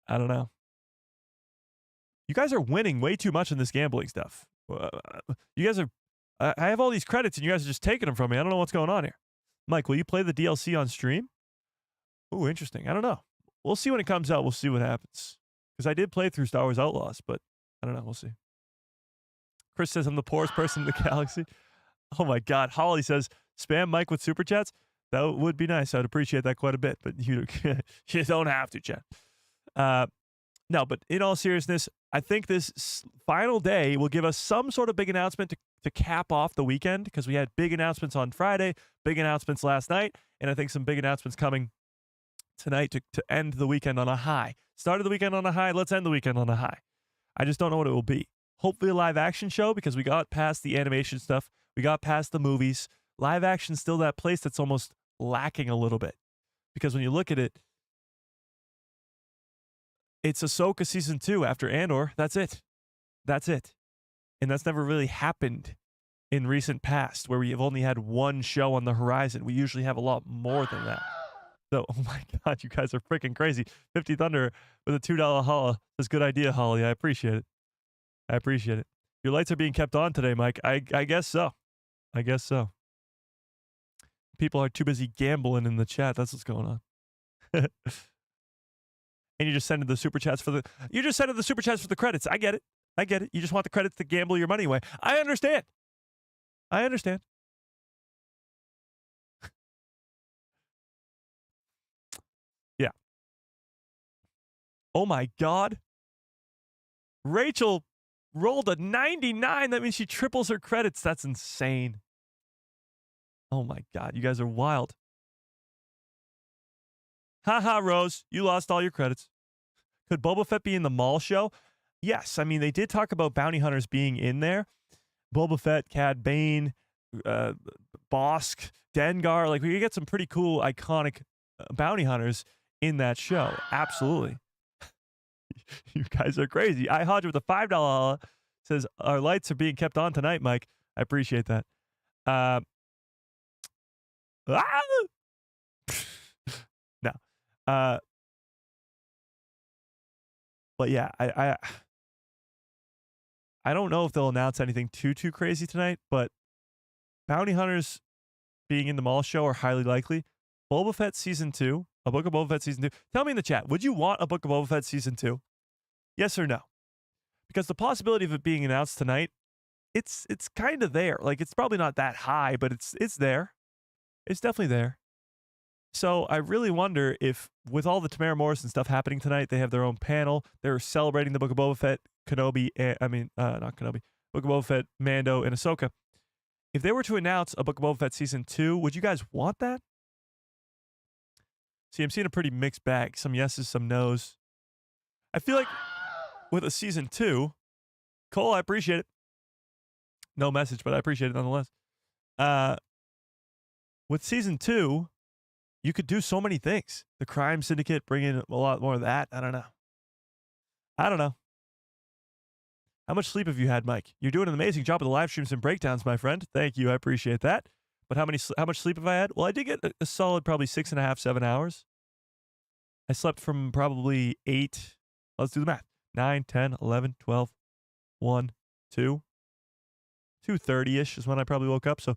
I don't know. You guys are winning way too much in this gambling stuff. You guys are... I have all these credits, and you guys are just taking them from me. I don't know what's going on here. Mike, will you play the DLC on stream? Ooh, interesting. I don't know. We'll see when it comes out. We'll see what happens. Because I did play through Star Wars Outlaws, but I don't know. We'll see. Chris says I'm the poorest person in the galaxy. Oh my God. Holly says, spam Mike with super chats. That would be nice. I'd appreciate that quite a bit, but you don't have to, chat. No, but in all seriousness, I think this final day will give us some sort of big announcement to cap off the weekend, because we had big announcements on Friday, big announcements last night, and I think some big announcements coming tonight to end the weekend on a high. Started the weekend on a high. Let's end the weekend on a high. I just don't know what it will be. Hopefully a live action show, because we got past the animation stuff. We got past the movies. Live action's still that place that's almost lacking a little bit. Because when you look at it, it's Ahsoka season 2 after Andor. That's it. That's it. And that's never really happened in recent past, where we have only had one show on the horizon. We usually have a lot more than that. So, oh my God, you guys are freaking crazy. 50 Thunder with a $2 holla. That's a good idea, Holly. I appreciate it. I appreciate it. Your lights are being kept on today, Mike. I guess so. I guess so. People are too busy gambling in the chat. That's what's going on. And you're just sending the super chats for the credits. I get it. I get it. You just want the credits to gamble your money away. I understand. I understand. Yeah. Oh my God. Rachel rolled a 99. That means she triples her credits. That's insane. Oh my God. You guys are wild. Haha, Rose. You lost all your credits. Could Boba Fett be in the mall show? Yes. I mean, they did talk about bounty hunters being in there. Boba Fett, Cad Bane, Bosk, Dengar. Like, we could get some pretty cool, iconic bounty hunters in that show. Absolutely. You guys are crazy. I Hodge with a $5 holla says, our lights are being kept on tonight, Mike. I appreciate that. No. But yeah, I don't know if they'll announce anything too crazy tonight, but bounty hunters being in the mall show are highly likely. Boba Fett season 2, a Book of Boba Fett season 2. Tell me in the chat, would you want a Book of Boba Fett season 2? Yes or no? Because the possibility of it being announced tonight, it's kind of there. Like, it's probably not that high, but it's there. It's definitely there. So I really wonder if, with all the Tamara Morrison stuff happening tonight, they have their own panel. They're celebrating the Book of Boba Fett, Kenobi, not Kenobi, Book of Boba Fett, Mando, and Ahsoka. If they were to announce a Book of Boba Fett season 2, would you guys want that? See, I'm seeing a pretty mixed bag. Some yeses, some nos. I feel like with a season 2, Cole, I appreciate it. No message, but I appreciate it nonetheless. With season 2, you could do so many things. The crime syndicate, bring in a lot more of that. I don't know. How much sleep have you had, Mike? You're doing an amazing job with the live streams and breakdowns, my friend. Thank you. I appreciate that. But how much sleep have I had? Well, I did get a solid probably 6.5, 7 hours. I slept from probably 8. Let's do the math. 9, 10, 11, 12, 1, 2. 2:30-ish is when I probably woke up. So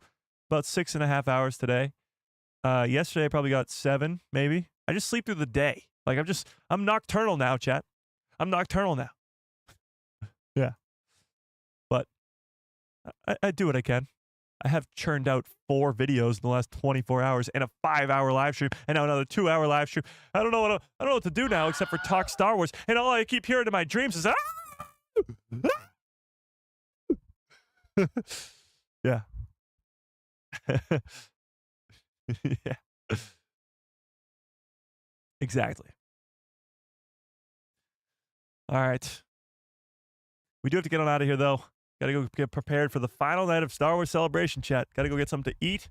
about 6.5 hours today. Yesterday I probably got 7, maybe. I just sleep through the day. Like I'm nocturnal now, chat. I'm nocturnal now. Yeah. But I do what I can. I have churned out 4 videos in the last 24 hours and a 5-hour live stream and now another 2-hour live stream. I don't know what to do now except for talk Star Wars. And all I keep hearing in my dreams is yeah. Yeah. Exactly. All right. We do have to get on out of here, though. Got to go get prepared for the final night of Star Wars Celebration, chat. Got to go get something to eat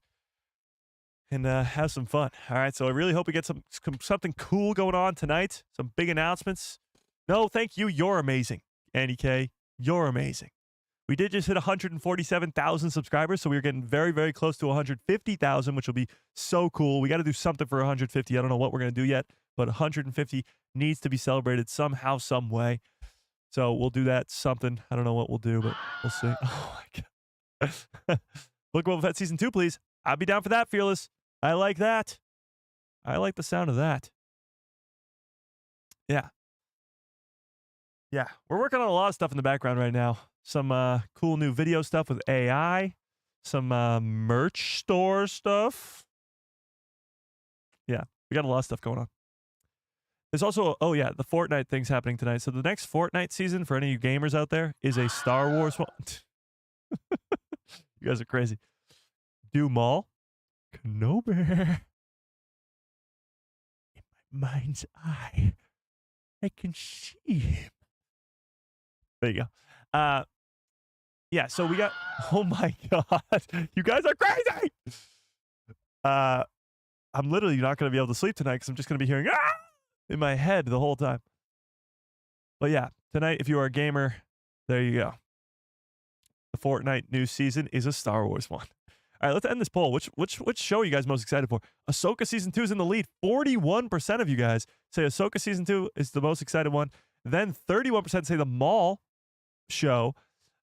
and have some fun. All right, so I really hope we get something cool going on tonight. Some big announcements. No, thank you. You're amazing, Andy K. You're amazing. We did just hit 147,000 subscribers, so we're getting very, very close to 150,000, which will be so cool. We got to do something for 150. I don't know what we're going to do yet, but 150 needs to be celebrated somehow, some way. So we'll do that something. I don't know what we'll do, but we'll see. Oh, my God. Book of Boba Fett Season 2, please. I'll be down for that, Fearless. I like that. I like the sound of that. Yeah. Yeah. We're working on a lot of stuff in the background right now. Some cool new video stuff with AI. Some merch store stuff. Yeah. We got a lot of stuff going on. There's also, oh yeah, the Fortnite thing's happening tonight. So the next Fortnite season, for any of you gamers out there, is a Star Wars one. You guys are crazy. Do Maul Kenobi in my mind's eye. I can see him. There you go. Yeah, so we got, oh my God. You guys are crazy. I'm literally not going to be able to sleep tonight because I'm just going to be hearing, ah! in my head the whole time. But yeah, tonight, if you are a gamer, there you go. The Fortnite new season is a Star Wars one. All right, let's end this poll. Which show are you guys most excited for? Ahsoka Season 2 is in the lead. 41% of you guys say Ahsoka Season 2 is the most excited one. Then 31% say the Maul show.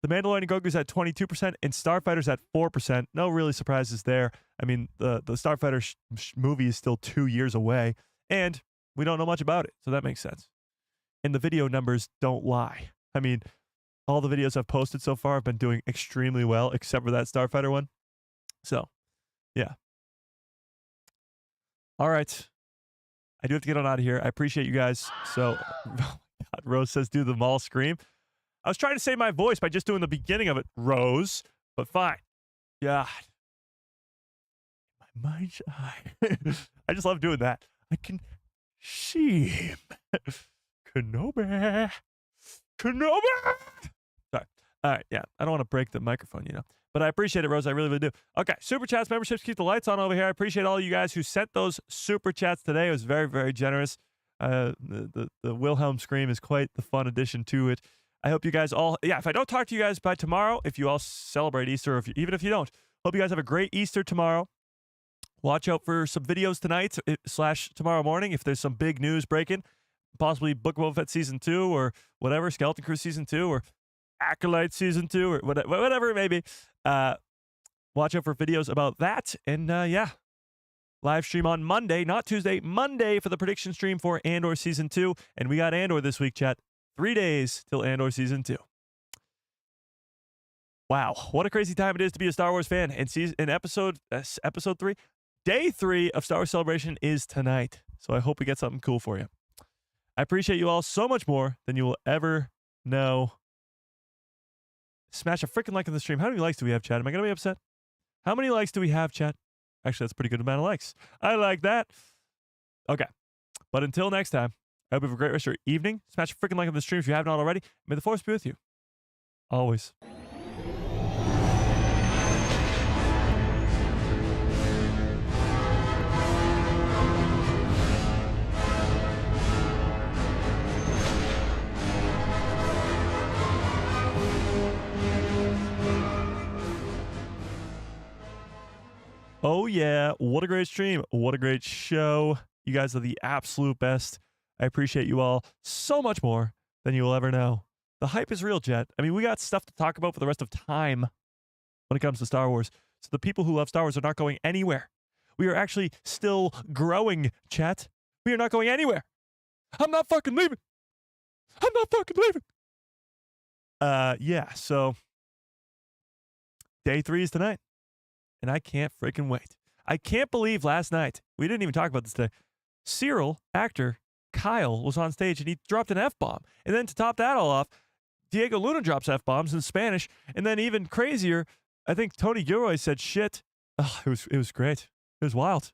The Mandalorian and Grogu is at 22%, and Starfighter's at 4%. No really surprises there. I mean, the Starfighter movie is still 2 years away, and we don't know much about it, so that makes sense. And the video numbers don't lie. I mean, all the videos I've posted so far have been doing extremely well, except for that Starfighter one. So, yeah. All right. I do have to get on out of here. I appreciate you guys. So, oh my God, Rose says, do the Maul scream. I was trying to save my voice by just doing the beginning of it, Rose, but fine. God. My mind's eye. I just love doing that. I can see him. Kenobi. Kenobi. Sorry. All right. Yeah. I don't want to break the microphone, you know. But I appreciate it, Rose. I really, really do. Okay. Super chats, memberships, keep the lights on over here. I appreciate all you guys who sent those super chats today. It was very, very generous. The Wilhelm scream is quite the fun addition to it. I hope you guys all, yeah, if I don't talk to you guys by tomorrow, if you all celebrate Easter, or even if you don't, hope you guys have a great Easter tomorrow. Watch out for some videos tonight / tomorrow morning if there's some big news breaking, possibly Book of Boba Fett Season 2 or whatever, Skeleton Crew Season 2 or Acolyte Season 2 or whatever it may be. Watch out for videos about that. And yeah, live stream on Monday, not Tuesday, Monday for the prediction stream for Andor Season 2. And we got Andor this week, chat. 3 days till Andor Season 2. Wow, what a crazy time it is to be a Star Wars fan. And episode 3, day 3 of Star Wars Celebration is tonight. So I hope we get something cool for you. I appreciate you all so much more than you will ever know. Smash a freaking like on the stream. How many likes do we have, chat? Am I going to be upset? How many likes do we have, chat? Actually, that's a pretty good amount of likes. I like that. Okay. But until next time, I hope you have a great rest of your evening. Smash a freaking like on the stream if you haven't already. May the force be with you. Always. Oh, yeah. What a great stream. What a great show. You guys are the absolute best. I appreciate you all so much more than you will ever know. The hype is real, Jet. I mean, we got stuff to talk about for the rest of time when it comes to Star Wars. So the people who love Star Wars are not going anywhere. We are actually still growing, chat. We are not going anywhere. I'm not fucking leaving. I'm not fucking leaving. Yeah, so day 3 is tonight. And I can't freaking wait. I can't believe last night, we didn't even talk about this today, Cyril, actor, Kyle, was on stage and he dropped an F-bomb. And then to top that all off, Diego Luna drops F-bombs in Spanish. And then even crazier, I think Tony Gilroy said shit. Oh, it was great. It was wild.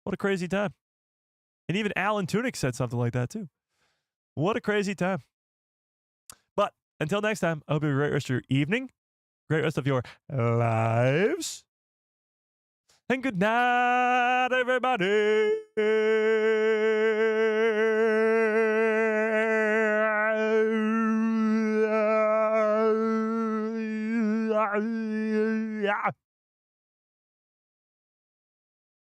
What a crazy time. And even Alan Tunick said something like that too. What a crazy time. But until next time, I hope you have a great rest of your evening, great rest of your lives. And good night, everybody. Yeah.